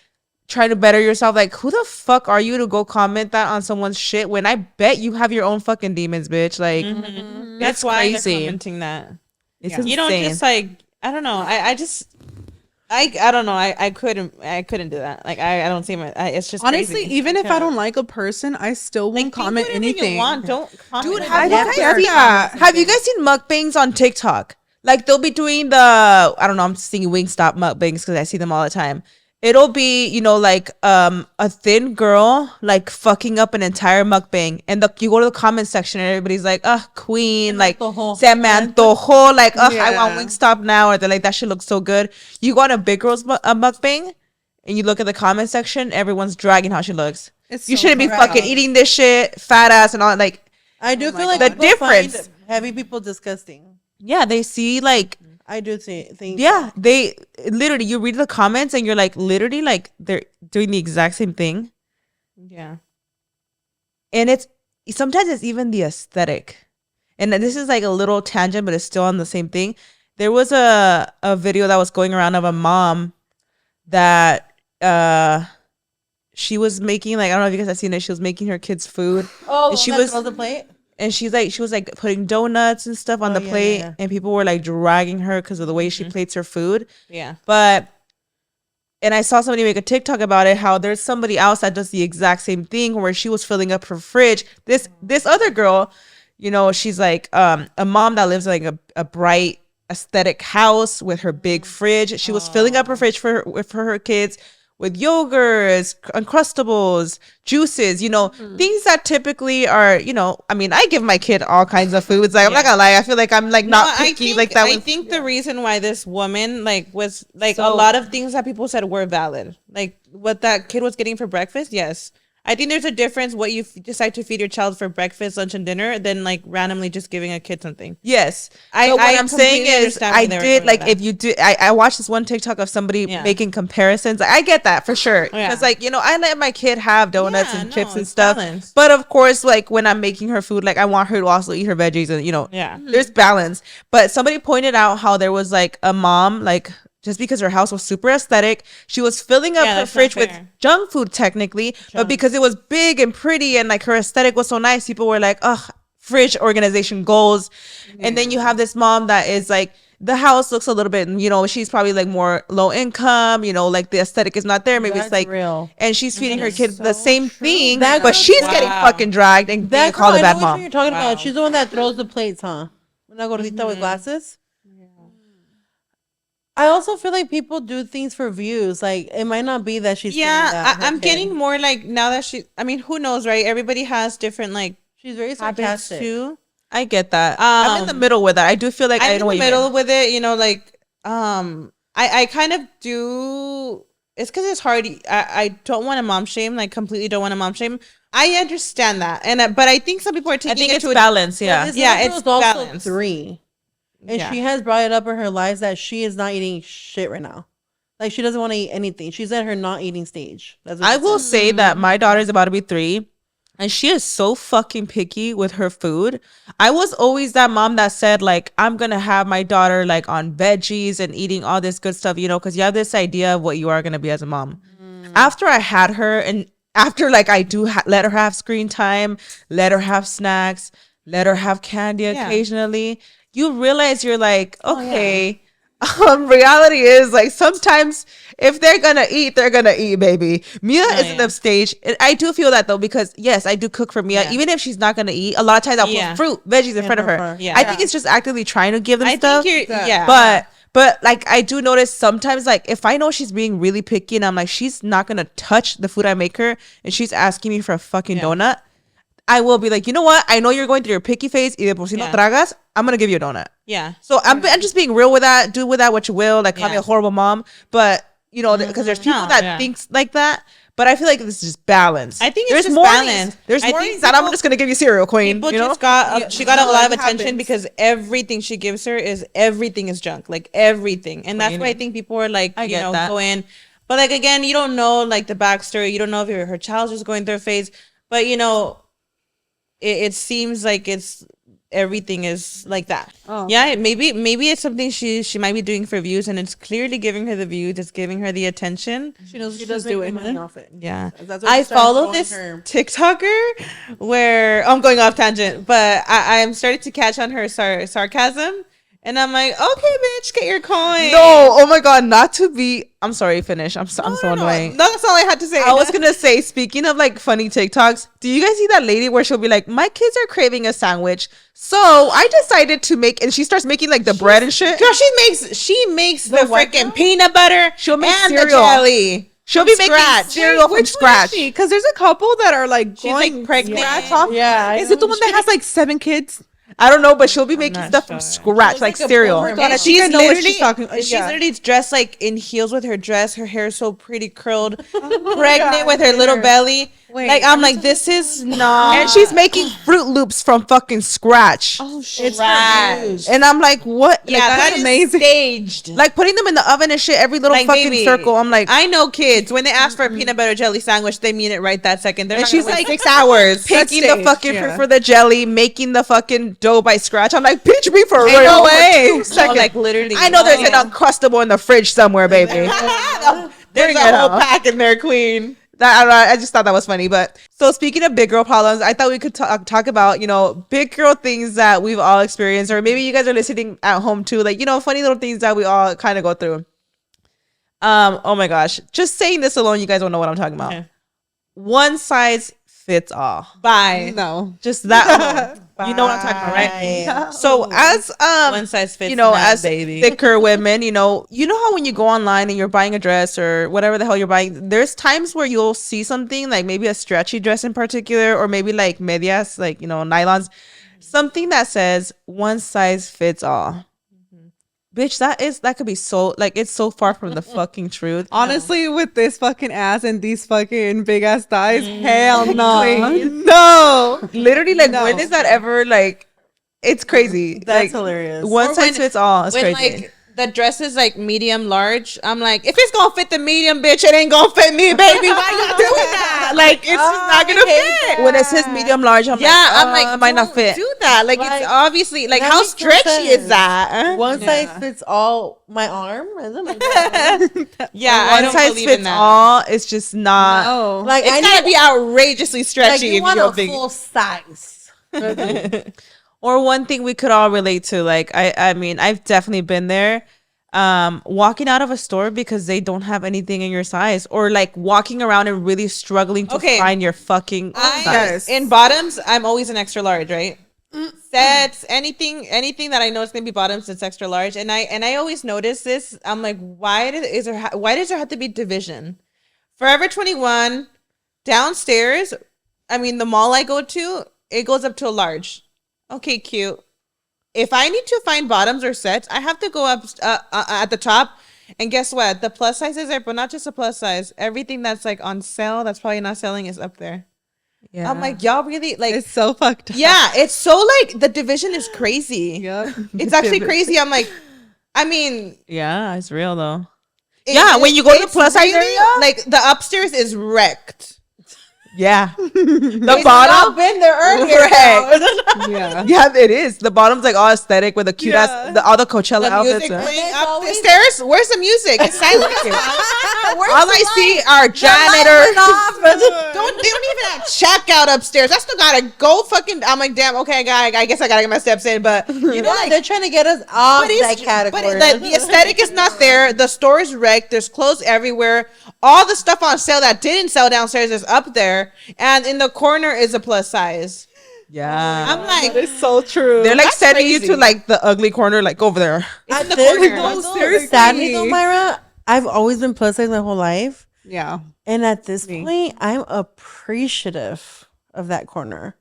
[SPEAKER 2] trying to better yourself. Like, who the fuck are you to go comment that on someone's shit when I bet you have your own fucking demons, bitch? Like,
[SPEAKER 1] That's why they're
[SPEAKER 2] crazy.
[SPEAKER 1] commenting that.
[SPEAKER 2] it's
[SPEAKER 1] You don't
[SPEAKER 2] insane.
[SPEAKER 1] just like I don't know. I don't know. I couldn't do that. Like I don't see my. It's just
[SPEAKER 3] Honestly,
[SPEAKER 1] crazy.
[SPEAKER 3] even if I don't like a person, I still won't
[SPEAKER 1] Like,
[SPEAKER 3] comment
[SPEAKER 1] think whatever you
[SPEAKER 3] anything.
[SPEAKER 1] want. Don't comment.
[SPEAKER 2] Dude,
[SPEAKER 3] I
[SPEAKER 2] have
[SPEAKER 3] don't
[SPEAKER 2] you
[SPEAKER 3] care.
[SPEAKER 2] guys seen
[SPEAKER 3] Yeah.
[SPEAKER 2] have you guys seen mukbangs on TikTok? Like they'll be doing the I don't know, I'm seeing Wingstop mukbangs because I see them all the time. It'll be, you know, like a thin girl like fucking up an entire mukbang, and you go to the comment section and everybody's like, queen, like se me antojó, like I want Wingstop now, or they're like that shit looks so good. You go on a big girl's mukbang and you look at the comment section, everyone's dragging how she looks.
[SPEAKER 3] It's
[SPEAKER 2] You
[SPEAKER 3] so
[SPEAKER 2] shouldn't be
[SPEAKER 3] gross.
[SPEAKER 2] fucking eating this shit, fat ass and all. Like,
[SPEAKER 4] I do feel like
[SPEAKER 2] God.
[SPEAKER 4] people
[SPEAKER 2] The difference.
[SPEAKER 4] find heavy people disgusting.
[SPEAKER 2] yeah, they see like.
[SPEAKER 4] I do think.
[SPEAKER 2] Yeah, they literally, you read the comments and you're like, literally, like they're doing the exact same thing.
[SPEAKER 1] Yeah.
[SPEAKER 2] And sometimes it's even the aesthetic. And this is like a little tangent, but it's still on the same thing. There was a video that was going around of a mom that she was making, like, I don't know if you guys have seen it, she was making her kids food.
[SPEAKER 4] Oh,
[SPEAKER 2] And she
[SPEAKER 4] she
[SPEAKER 2] was-
[SPEAKER 4] was the plate.
[SPEAKER 2] And she was like putting donuts and stuff on the
[SPEAKER 4] yeah,
[SPEAKER 2] plate,
[SPEAKER 4] yeah.
[SPEAKER 2] and people were like dragging her because of the way she plates her food.
[SPEAKER 1] Yeah.
[SPEAKER 2] And I saw somebody make a TikTok about it, how there's somebody else that does the exact same thing where she was filling up her fridge. This other girl, you know, she's like a mom that lives in like a bright aesthetic house with her big fridge. She was filling up her fridge for her kids with yogurts, Uncrustables, juices, you know, things that typically are, you know, I mean, I give my kid all kinds of foods. Like, I'm not gonna lie, I feel like I'm like not picky like that.
[SPEAKER 1] I think the reason why this woman was like a lot of things that people said were valid. Like what that kid was getting for breakfast, yes. I think there's a difference what you decide to feed your child for breakfast, lunch, and dinner than like randomly just giving a kid something.
[SPEAKER 2] Yes.
[SPEAKER 1] I
[SPEAKER 2] What I'm saying
[SPEAKER 1] completely
[SPEAKER 2] is
[SPEAKER 1] understand
[SPEAKER 2] I
[SPEAKER 1] where they were
[SPEAKER 2] did
[SPEAKER 1] coming
[SPEAKER 2] like
[SPEAKER 1] from.
[SPEAKER 2] if you do I watched this one TikTok of somebody
[SPEAKER 1] Yeah.
[SPEAKER 2] making comparisons. Like, I get that for sure.
[SPEAKER 1] Yeah.
[SPEAKER 2] Because like, you know, I let my kid have donuts
[SPEAKER 1] Yeah,
[SPEAKER 2] and
[SPEAKER 1] no,
[SPEAKER 2] chips and
[SPEAKER 1] it's
[SPEAKER 2] stuff.
[SPEAKER 1] balanced.
[SPEAKER 2] But of course, like when I'm making her food, like I want her to also eat her veggies and you know,
[SPEAKER 1] Yeah.
[SPEAKER 2] there's balance. But somebody pointed out how there was like a mom, like just because her house was super aesthetic, she was filling up
[SPEAKER 1] Yeah,
[SPEAKER 2] her
[SPEAKER 1] that's not
[SPEAKER 2] fridge with
[SPEAKER 1] fair.
[SPEAKER 2] junk food technically, but because it was big and pretty and like her aesthetic was so nice, people were like, ugh, fridge organization goals. And then you have this mom that is like, the house looks a little bit, you know, she's probably like more low income, you know, like the aesthetic is not there. Maybe it's
[SPEAKER 4] That's
[SPEAKER 2] like
[SPEAKER 4] real.
[SPEAKER 2] and she's feeding her kids the same thing,
[SPEAKER 4] That
[SPEAKER 2] but
[SPEAKER 4] girl-
[SPEAKER 2] she's getting fucking dragged and being
[SPEAKER 4] That girl,
[SPEAKER 2] called a
[SPEAKER 4] I
[SPEAKER 2] bad
[SPEAKER 4] know which one
[SPEAKER 2] mom.
[SPEAKER 4] you're talking
[SPEAKER 1] Wow.
[SPEAKER 4] about. She's the one that throws the plates, huh? Una gordita with glasses. I also feel like people do things for views. Like it might not be that she's. feeding
[SPEAKER 1] Yeah,
[SPEAKER 4] that her
[SPEAKER 1] I'm
[SPEAKER 4] kid.
[SPEAKER 1] getting more like now that I mean, who knows, right? Everybody has different like
[SPEAKER 4] She's very
[SPEAKER 1] habits
[SPEAKER 4] sarcastic.
[SPEAKER 1] too.
[SPEAKER 2] I get that. I'm in the middle with that. I do feel like I
[SPEAKER 1] I'm
[SPEAKER 2] know
[SPEAKER 1] in
[SPEAKER 2] what
[SPEAKER 1] the
[SPEAKER 2] you mean.
[SPEAKER 1] middle with it, you know, like I kind of do. It's because it's hard. I don't want to mom shame, like completely don't want to mom shame. I understand that, and but I think some people are
[SPEAKER 2] I
[SPEAKER 1] taking
[SPEAKER 2] think
[SPEAKER 1] it
[SPEAKER 2] it's
[SPEAKER 1] to
[SPEAKER 2] balance, yeah.
[SPEAKER 4] This
[SPEAKER 1] Yeah,
[SPEAKER 4] little
[SPEAKER 1] it's
[SPEAKER 4] girl's
[SPEAKER 1] balanced.
[SPEAKER 4] 3, and
[SPEAKER 1] Yeah.
[SPEAKER 4] she has brought it up in her lives that she is not eating shit right now. Like she doesn't want to eat anything. She's at her not eating stage.
[SPEAKER 2] I will say that my daughter's about to be 3. And she is so fucking picky with her food. I was always that mom that said, like, I'm going to have my daughter, like, on veggies and eating all this good stuff, you know, because you have this idea of what you are going to be as a mom. After I had her, and after, like, I do let her have screen time, let her have snacks, let her have candy occasionally, you realize you're like, okay, reality is, like, sometimes if they're gonna eat, baby. Mia isn't the stage. I do feel that though, because yes, I do cook for Mia. Even if she's not gonna eat, a lot of times I'll put fruit, veggies in front of her. I think it's just actively trying to give them stuff. But like, I do notice sometimes, like, if I know she's being really picky and I'm like, she's not gonna touch the food I make her, and she's asking me for a fucking donut, I will be like, you know what? I know you're going through your picky phase. Y de por si no tragas, I'm going to give you a donut. Yeah. So I'm just being real with that. Do with that what you will. Like, call me a horrible mom. But, you know, because there's people that thinks like that. But I feel like this is just balance. I think it's just balance. There's mornings that I'm just going to give you cereal, queen. People just
[SPEAKER 5] she got a lot of attention because everything she gives her everything is junk. Like, everything. And that's why I think people are like, you know, go in. But, like, again, you don't know, like, the backstory. You don't know if her child's just going through a phase. But, you know, it seems like everything is like that. Maybe it's something she might be doing for views, and it's clearly giving her the views. It's giving her the attention.
[SPEAKER 3] She knows she's doing money off it.
[SPEAKER 5] Yeah, I follow this TikToker where I'm going off tangent, but I'm starting to catch on her sarcasm. And I'm like, okay, bitch, get your coin.
[SPEAKER 2] No, oh my God, not to be. I'm sorry, finish. I'm so annoying.
[SPEAKER 5] No, that's all I had to say.
[SPEAKER 2] I was gonna say, speaking of like funny TikToks, do you guys see that lady where she'll be like, my kids are craving a sandwich, so I decided to make, and she starts making like the bread and shit.
[SPEAKER 5] Girl, she makes the freaking peanut butter.
[SPEAKER 2] She'll make
[SPEAKER 5] and
[SPEAKER 2] cereal.
[SPEAKER 5] The jelly.
[SPEAKER 2] She'll be making cereal from scratch.
[SPEAKER 3] Because there's a couple that are like
[SPEAKER 5] she's like pregnant.
[SPEAKER 3] Yeah. Is it the one that has like 7 kids?
[SPEAKER 2] I don't know, but she'll be making stuff from scratch, like cereal.
[SPEAKER 5] And she's literally dressed like in heels with her dress. Her hair is so pretty curled, pregnant with her little belly. Like, I'm like, this is not.
[SPEAKER 2] And she's making Fruit Loops from fucking scratch.
[SPEAKER 3] Oh shit!
[SPEAKER 2] And I'm like, what?
[SPEAKER 5] Yeah, like, that's amazing. Staged.
[SPEAKER 2] Like putting them in the oven and shit, every little fucking circle. I'm like,
[SPEAKER 5] I know kids when they ask for a peanut butter jelly sandwich, they mean it right that second.
[SPEAKER 2] And she's like 6 hours picking the fucking fruit for the jelly, making the fucking dough by scratch. I'm like, bitch, me for real.
[SPEAKER 5] No way. 2 seconds. Like literally.
[SPEAKER 2] I know there's an Uncrustable in the fridge somewhere, baby.
[SPEAKER 5] There's a whole pack in there, queen.
[SPEAKER 2] I just thought that was funny. But so speaking of big girl problems, I thought we could talk about, you know, big girl things that we've all experienced, or maybe you guys are listening at home too, like, you know, funny little things that we all kind of go through. Oh my gosh, just saying this alone, you guys don't know what I'm talking about. Okay. One size fits all.
[SPEAKER 5] Bye.
[SPEAKER 3] No,
[SPEAKER 2] just that alone. You know what I'm talking about, right? No. So as
[SPEAKER 5] one size fits,
[SPEAKER 2] you know, as baby. Thicker women, you know how when you go online and you're buying a dress or whatever the hell you're buying, there's times where you'll see something like maybe a stretchy dress in particular, or maybe like medias, like, you know, nylons, something that says one size fits all. Bitch, that could be so, like, it's so far from the fucking truth.
[SPEAKER 3] Honestly, with this fucking ass and these fucking big ass thighs, hell no. No.
[SPEAKER 2] Literally, like, when is that ever, like, it's crazy.
[SPEAKER 4] That's
[SPEAKER 2] like,
[SPEAKER 4] hilarious.
[SPEAKER 2] One size fits all. It's crazy.
[SPEAKER 5] Like, the dress is like medium large. I'm like, if it's gonna fit the medium, bitch, it ain't gonna fit me, baby. Why you doing that? Like, it's not gonna fit.
[SPEAKER 2] When it says medium large, I'm like, it might not fit.
[SPEAKER 5] Do that. Like, it's obviously, like, how stretchy is that?
[SPEAKER 4] One size fits all. My arm? Is it like that?
[SPEAKER 5] Yeah,
[SPEAKER 2] one size fits all. It's just not.
[SPEAKER 3] No.
[SPEAKER 5] Like, it's gotta be outrageously stretchy.
[SPEAKER 4] Like, you want a full size.
[SPEAKER 2] Or one thing we could all relate to, like, I mean, I've definitely been there. Walking out of a store because they don't have anything in your size, or like walking around and really struggling to find your fucking size.
[SPEAKER 5] In bottoms, I'm always an extra large, right? Sets, anything that I know is gonna be bottoms, it's extra large. And I always notice this. I'm like, why does there have to be division? Forever 21 downstairs, I mean, the mall I go to, it goes up to a large. Okay, cute. If I need to find bottoms or sets, I have to go up at the top. And guess what? The plus size is there, but not just a plus size. Everything that's like on sale, that's probably not selling, is up there. Yeah. I'm like, y'all really, like,
[SPEAKER 3] it's so fucked up.
[SPEAKER 5] Yeah, it's so, like, the division is crazy. Yep. It's actually crazy. I'm like, I mean,
[SPEAKER 2] yeah, it's real though. When you go to the plus size area,
[SPEAKER 5] like the upstairs is wrecked.
[SPEAKER 2] Yeah, the bottom
[SPEAKER 4] been there earlier.
[SPEAKER 2] Yeah, it is. The bottom's like all aesthetic with the cute ass, all the Coachella outfits.
[SPEAKER 5] Playing up the stairs. Where's the music? It's silent. All I see are janitors. They don't even have checkout upstairs. I still gotta go fucking. I'm like, damn. Okay, I guess I gotta get my steps in. But you know, like,
[SPEAKER 4] they're trying to get us off that category.
[SPEAKER 5] But the aesthetic is not there. The store is wrecked. There's clothes everywhere. All the stuff on sale that didn't sell downstairs is up there. And in the corner is a plus size.
[SPEAKER 2] Yeah,
[SPEAKER 5] I'm like,
[SPEAKER 3] it's so true.
[SPEAKER 2] They're like sending you to like the ugly corner, like over there.
[SPEAKER 5] in the corner.
[SPEAKER 3] Seriously.
[SPEAKER 4] Sadly though, Myra, I've always been plus size my whole life.
[SPEAKER 3] Yeah.
[SPEAKER 4] And at this point, I'm appreciative of that corner.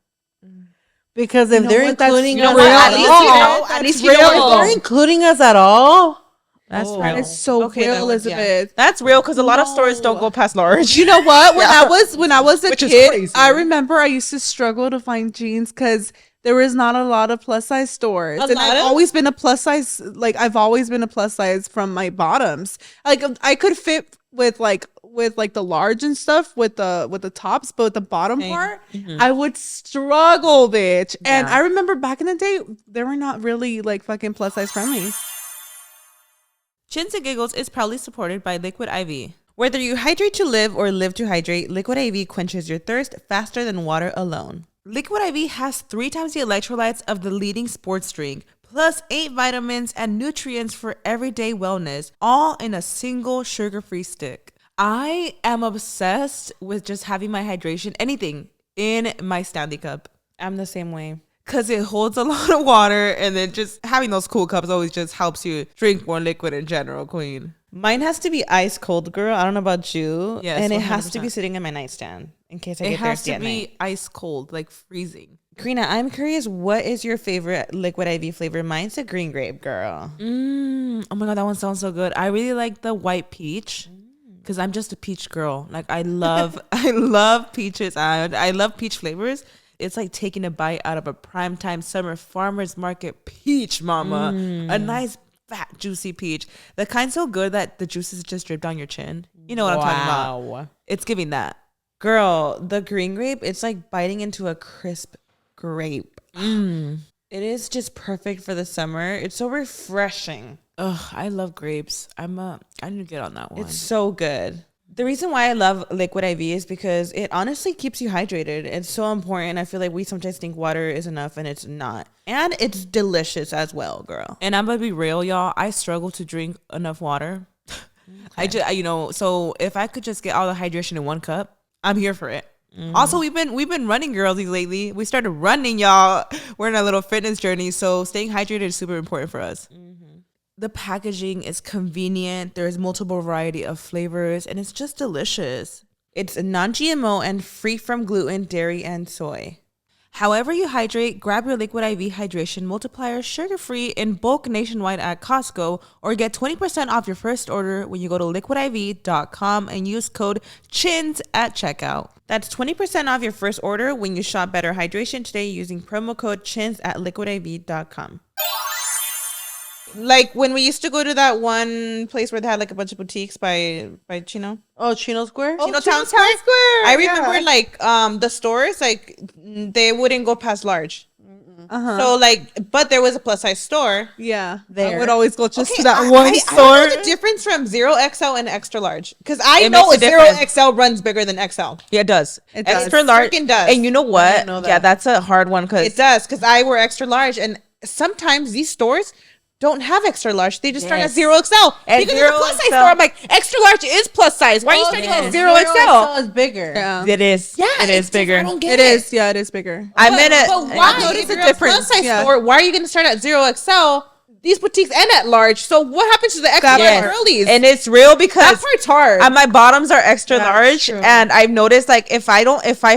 [SPEAKER 4] Because if they're including us
[SPEAKER 5] at least you know
[SPEAKER 4] they're including us at all.
[SPEAKER 2] That's real.
[SPEAKER 3] It's so real, Elizabeth.
[SPEAKER 2] That's real because a lot of stores don't go past large.
[SPEAKER 3] You know what? When I was a
[SPEAKER 2] Which is
[SPEAKER 3] kid,
[SPEAKER 2] crazy.
[SPEAKER 3] I remember I used to struggle to find jeans because there was not a lot of plus size stores. And I've always been a plus size, like I've always been a plus size from my bottoms. Like I could fit with the large and stuff with the tops, but with the bottom part, I would struggle, bitch. And I remember back in the day, they were not really like fucking plus size friendly.
[SPEAKER 2] Chins and Giggles is proudly supported by Liquid IV. Whether you hydrate to live or live to hydrate, Liquid IV quenches your thirst faster than water alone. Liquid IV has 3 times the electrolytes of the leading sports drink, plus 8 vitamins and nutrients for everyday wellness, all in a single sugar-free stick. I am obsessed with just having my hydration, anything, in my Stanley cup. I'm the same way. Because it holds a lot of water, and then just having those cool cups always just helps you drink more liquid in general, queen.
[SPEAKER 5] Mine has to be ice cold, girl. I don't know about you.
[SPEAKER 2] Yes,
[SPEAKER 5] and it
[SPEAKER 2] 100%.
[SPEAKER 5] has to be sitting in my nightstand in case I get thirsty at night.
[SPEAKER 2] It has to be ice cold, like freezing.
[SPEAKER 5] Karina, I'm curious, what is your favorite Liquid IV flavor? Mine's a green grape, girl.
[SPEAKER 2] Oh my God, that one sounds so good. I really like the white peach because I'm just a peach girl. Like I love peaches. I love peach flavors. It's like taking a bite out of a primetime summer farmer's market peach, mama. A nice, fat, juicy peach. The kind so good that the juices just drip down your chin. You know what I'm talking about. It's giving that.
[SPEAKER 5] Girl, the green grape, it's like biting into a crisp grape. It is just perfect for the summer. It's so refreshing.
[SPEAKER 2] Ugh, I love grapes. I need to get on that one.
[SPEAKER 5] It's so good. The reason why I love Liquid IV is because it honestly keeps you hydrated. It's so important. I feel like we sometimes think water is enough and it's not. And it's delicious as well, girl.
[SPEAKER 2] And I'm gonna be real, y'all. I struggle to drink enough water. So if I could just get all the hydration in one cup, I'm here for it. Also, we've been running girlies lately. We started running, y'all. We're in a little fitness journey, so staying hydrated is super important for us. The packaging is convenient. There's multiple variety of flavors, and it's just delicious.
[SPEAKER 5] It's non-GMO and free from gluten, dairy, and soy.
[SPEAKER 2] However you hydrate, grab your Liquid IV Hydration Multiplier sugar-free in bulk nationwide at Costco, or get 20% off your first order when you go to liquidiv.com and use code CHINS at checkout.
[SPEAKER 5] That's 20% off your first order when you shop Better Hydration today using promo code CHINS at liquidiv.com. Like when we used to go to that one place where they had like a bunch of boutiques by Chino.
[SPEAKER 4] Oh, Chino Square?
[SPEAKER 5] Chino Town Square. I remember like the stores, like they wouldn't go past large. So like, but there was a plus size store.
[SPEAKER 3] Yeah,
[SPEAKER 4] there.
[SPEAKER 3] I would always go just to that one store.
[SPEAKER 5] I know the difference from 0XL and extra large because I know a 0XL runs bigger than XL.
[SPEAKER 2] Yeah, it does.
[SPEAKER 5] Extra large does.
[SPEAKER 2] And you know what? Yeah, that's a hard one because
[SPEAKER 5] it does because I wear extra large, and sometimes these stores don't have extra large. They just start at 0XL.
[SPEAKER 2] And
[SPEAKER 5] because it's a plus size store, I'm like, extra large is plus size. Why are you starting at 0XL?
[SPEAKER 4] Is bigger.
[SPEAKER 3] Yeah.
[SPEAKER 2] It is.
[SPEAKER 5] Yeah,
[SPEAKER 2] it is bigger.
[SPEAKER 3] It is. Yeah, it is bigger.
[SPEAKER 5] But why? Notice the difference. Plus size store. Why are you going to start at 0XL? These boutiques end at large. So what happens to the extra large girlies?
[SPEAKER 2] And it's real because
[SPEAKER 5] that part's hard.
[SPEAKER 2] My bottoms are extra large, and I've noticed like if I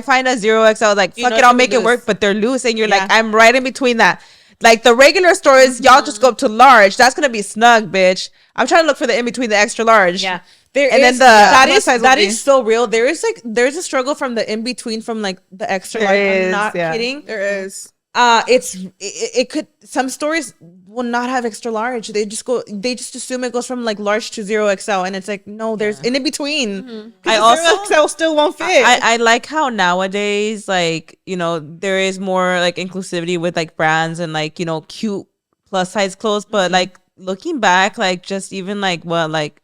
[SPEAKER 2] find a 0XL, like fuck it, I'll make it work. But they're loose, and you're like, I'm right in between that. Like the regular stores, y'all just go up to large. That's gonna be snug, bitch. I'm trying to look for the in between the extra large.
[SPEAKER 5] Yeah,
[SPEAKER 2] that
[SPEAKER 5] is so real. There's a struggle from the in between from like the extra large. I'm not kidding.
[SPEAKER 3] There is.
[SPEAKER 5] It could some stores will not have extra large. They just assume it goes from like large to 0XL, and it's like, no, there's in between.
[SPEAKER 2] Mm-hmm. I also
[SPEAKER 5] 0XL still won't fit.
[SPEAKER 2] I like how nowadays, like, you know, there is more like inclusivity with like brands and like, you know, cute plus size clothes, but like looking back, like just even like what, like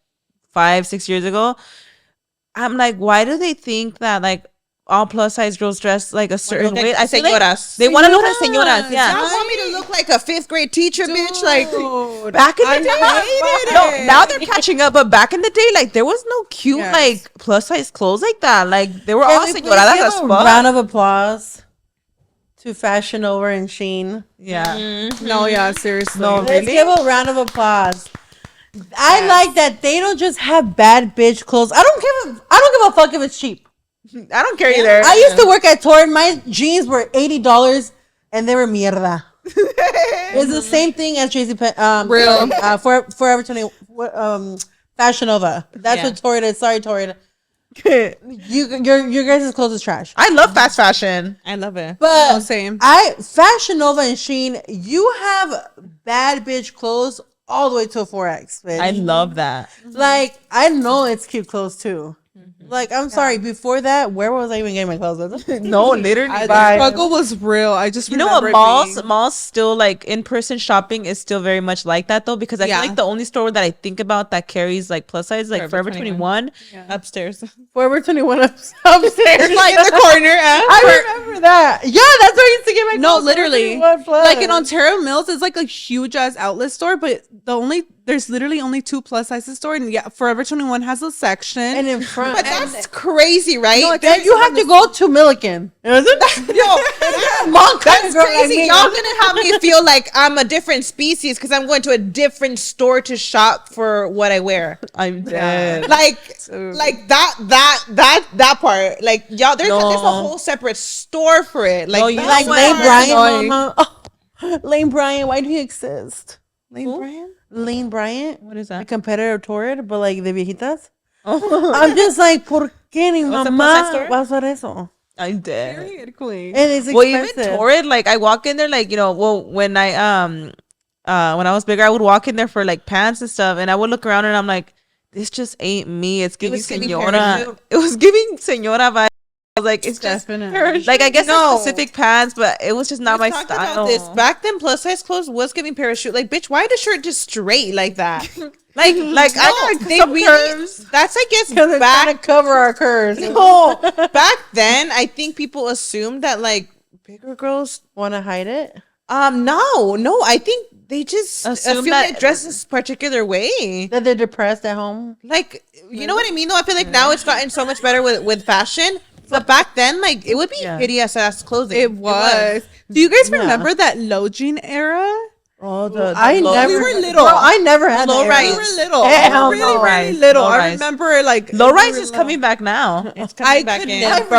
[SPEAKER 2] 5-6 years ago, I'm like, why do they think that like all plus size girls dress like a certain way? I feel like they want to look like señoras. Yeah,
[SPEAKER 5] y'all want me to look like a 5th grade teacher, bitch? Like
[SPEAKER 2] back in the day, no, now they're catching up. But back in the day, like there was no cute like plus size clothes like that. Like they were all señoras as fuck.
[SPEAKER 4] Round of applause to Fashion Over and Sheen.
[SPEAKER 2] Yeah.
[SPEAKER 3] No, yeah, seriously.
[SPEAKER 2] No,
[SPEAKER 4] Let's give a round of applause. I like that they don't just have bad bitch clothes. I don't give a fuck if it's cheap.
[SPEAKER 5] I don't care either.
[SPEAKER 4] I used to work at Torrid. My jeans were $80 and they were mierda. It's the same thing as
[SPEAKER 3] Real.
[SPEAKER 4] Forever 20 Fashion Nova. That's what Torrid is. Sorry, Torrid. Your guys' clothes is trash.
[SPEAKER 5] I love fast fashion. I love it.
[SPEAKER 4] But
[SPEAKER 3] same.
[SPEAKER 4] Fashion Nova and Sheen, you have bad bitch clothes all the way to a 4X. Bitch.
[SPEAKER 2] I love that.
[SPEAKER 4] Like, I know it's cute clothes too. Like, I'm sorry. Before that, where was I even getting my clothes?
[SPEAKER 2] No, literally.
[SPEAKER 3] The struggle was real. I just
[SPEAKER 2] you know what, malls still like in-person shopping is still very much like that though, because I feel like the only store that I think about that carries like plus size like Forever 21
[SPEAKER 5] upstairs.
[SPEAKER 4] Forever 21 upstairs,
[SPEAKER 5] Like the corner.
[SPEAKER 4] I remember that. Yeah, that's where I used to get my clothes.
[SPEAKER 3] Literally. Like in Ontario Mills, it's like a huge ass outlet store, but there's literally only 2 plus sizes store, and Forever 21 has a section.
[SPEAKER 4] And in front.
[SPEAKER 5] But that's crazy, right?
[SPEAKER 4] No, then you have to go to Milliken. Is it?
[SPEAKER 5] That's crazy. Y'all gonna have me feel like I'm a different species because I'm going to a different store to shop for what I wear.
[SPEAKER 2] I'm dead.
[SPEAKER 5] Like that part. Like y'all, there's a whole separate store for it. Like,
[SPEAKER 4] you like Lane Bryant, mama? Oh, Lane Bryant, why do you exist? Lane Bryant?
[SPEAKER 2] What is that?
[SPEAKER 4] A competitor of Torrid, but like the viejitas. I'm just like, ¿por qué ni mamá va a hacer eso?
[SPEAKER 2] I'm dead.
[SPEAKER 3] Period queen.
[SPEAKER 4] And it's expensive.
[SPEAKER 2] Well, even Torrid, like I walk in there, like, you know, well, when I was bigger, I would walk in there for like pants and stuff, and I would look around and I'm like, this just ain't me. It's giving señora. It was giving señora vibe. I was like, it's just like, I guess specific pants, but it was just not my style.
[SPEAKER 5] This back then, plus size clothes was giving parachute. Like, bitch, why the shirt just straight like that? like I don't. They really. Curves. That's I guess
[SPEAKER 4] back to cover our curves.
[SPEAKER 5] No, back then I think people assumed that like bigger girls
[SPEAKER 4] want to hide it.
[SPEAKER 5] No. I think they just assume that they dress this particular way.
[SPEAKER 4] That they're depressed at home.
[SPEAKER 5] Like, you know what I mean? Though I feel like now it's gotten so much better with fashion. But back then, like, it would be hideous ass clothing.
[SPEAKER 3] It was. Do you guys remember that low jean era?
[SPEAKER 4] Oh,
[SPEAKER 3] we were little.
[SPEAKER 4] Bro, I never had
[SPEAKER 5] low rise.
[SPEAKER 3] We were little.
[SPEAKER 4] Really
[SPEAKER 3] little. I remember like
[SPEAKER 2] low rise is coming back now.
[SPEAKER 5] It's coming back in.
[SPEAKER 3] I could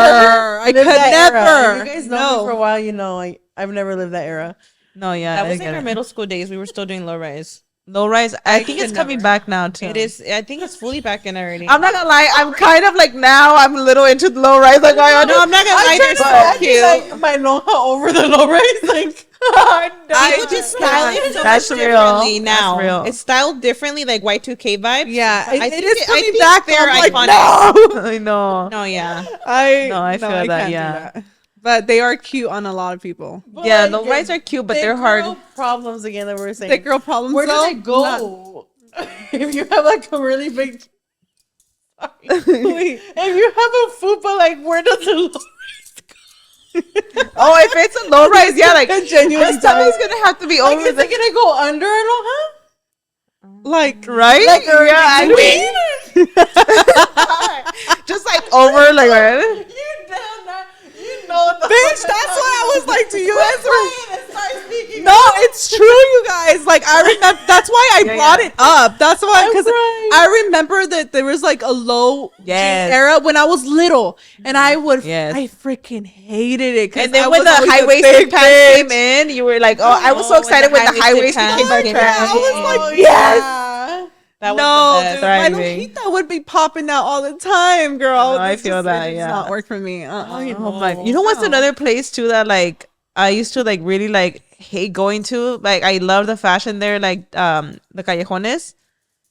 [SPEAKER 3] never.
[SPEAKER 4] You guys know me for a while. You know, I've never lived that era.
[SPEAKER 2] No, yeah,
[SPEAKER 5] that was in our middle school days. We were still doing low rise.
[SPEAKER 2] Low rise. I think it's coming back now too.
[SPEAKER 5] It is. I think it's fully back in already.
[SPEAKER 2] I'm not gonna lie. I'm kind of like now. I'm a little into the low rise. Like, no,
[SPEAKER 5] I'm not gonna lie. They're so cute.
[SPEAKER 4] Like, my lonja over the low rise. Like,
[SPEAKER 5] I just style it so
[SPEAKER 2] that's
[SPEAKER 5] much
[SPEAKER 2] real.
[SPEAKER 5] differently now.
[SPEAKER 2] That's real.
[SPEAKER 5] It's styled differently, like Y2K vibes.
[SPEAKER 3] Yeah,
[SPEAKER 5] it is coming back. They're iconic.
[SPEAKER 2] No. I know.
[SPEAKER 5] No, yeah.
[SPEAKER 2] I feel that. Yeah.
[SPEAKER 3] But they are cute on a lot of people.
[SPEAKER 2] Yeah, low rise are cute, but they're hard.
[SPEAKER 4] Problems again that we're saying.
[SPEAKER 3] The girl problems.
[SPEAKER 4] Where do they go? If you have like a really big. If you have a fupa, like where does it look?
[SPEAKER 2] Oh, if it's a low rise, yeah, like
[SPEAKER 4] genuinely,
[SPEAKER 2] somebody's gonna have to be over.
[SPEAKER 4] Is it gonna go under an aloha?
[SPEAKER 3] Like
[SPEAKER 2] right?
[SPEAKER 4] Like
[SPEAKER 2] I mean, just like over, like
[SPEAKER 3] bitch, that's what I was like to you. No, it's true, you guys. Like I remember. That's why I brought it up. That's why, because I remember that there was like a low era when I was little, and I freaking hated it.
[SPEAKER 5] And then when the high waisted pants came in, you were like, oh, I was so excited when the high waisted came back.
[SPEAKER 3] I was like, yes. That was the best. My lojita would be popping out all the time, girl.
[SPEAKER 2] No, I feel that.
[SPEAKER 3] It does not work for me.
[SPEAKER 2] You know what's another place too that like I used to like really like hate going to. Like I love the fashion there, like the callejones.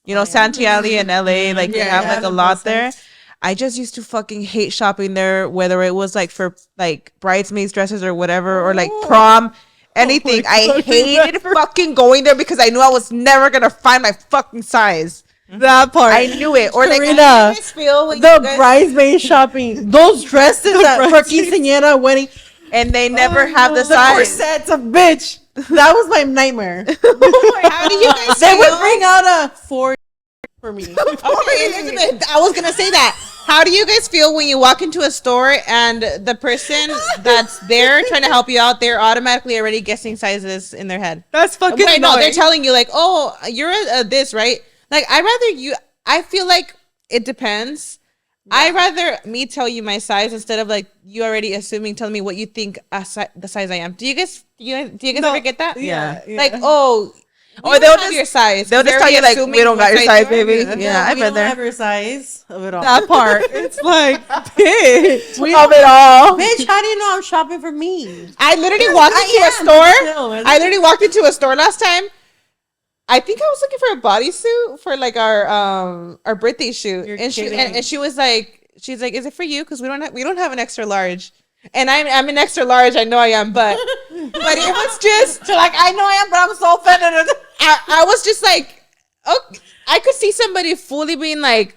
[SPEAKER 2] You know, Santee Alley in LA, like they have like a lot there. I just used to fucking hate shopping there, whether it was like for like bridesmaids dresses or whatever, or like prom, anything. I hated fucking going there because I knew I was never gonna find my fucking size.
[SPEAKER 4] That part.
[SPEAKER 2] I knew it. Or like,
[SPEAKER 4] Karina, the bridesmaid shopping, those dresses that for quinceañera wedding,
[SPEAKER 2] and they never have the size.
[SPEAKER 4] Corsets of bitch. That was my nightmare.
[SPEAKER 5] How do you guys
[SPEAKER 4] They
[SPEAKER 5] feel?
[SPEAKER 4] would bring out a 4 for me.
[SPEAKER 5] Okay, Elizabeth, I was gonna say that. How do you guys feel when you walk into a store and the person that's there trying to help you out, they're automatically already guessing sizes in their head?
[SPEAKER 3] That's fucking
[SPEAKER 5] Wait, no,
[SPEAKER 3] annoying.
[SPEAKER 5] they're telling you like, oh, you're this, right? Like, I feel like it depends. I'd rather me tell you my size instead of like you already telling me what you think the size I am. Do you guys ever get that?
[SPEAKER 3] Yeah.
[SPEAKER 5] Like, oh,
[SPEAKER 2] or they'll
[SPEAKER 5] just your size.
[SPEAKER 2] They'll just tell you like, we don't got your size, baby. Yeah, I've been there.
[SPEAKER 4] Have your size of it all.
[SPEAKER 3] That part. It's like, bitch.
[SPEAKER 4] We
[SPEAKER 2] Of it all.
[SPEAKER 4] Bitch, how do you know I'm shopping for me?
[SPEAKER 5] I literally walked into a store. I literally walked into a store last time. I think I was looking for a bodysuit for like our birthday shoot, and she was like, she's like, is it for you? Because we don't have an extra large, and I'm an extra large. I know I am, but it was just like I know I am, but I'm so offended. I was just like, oh, I could see somebody fully being like,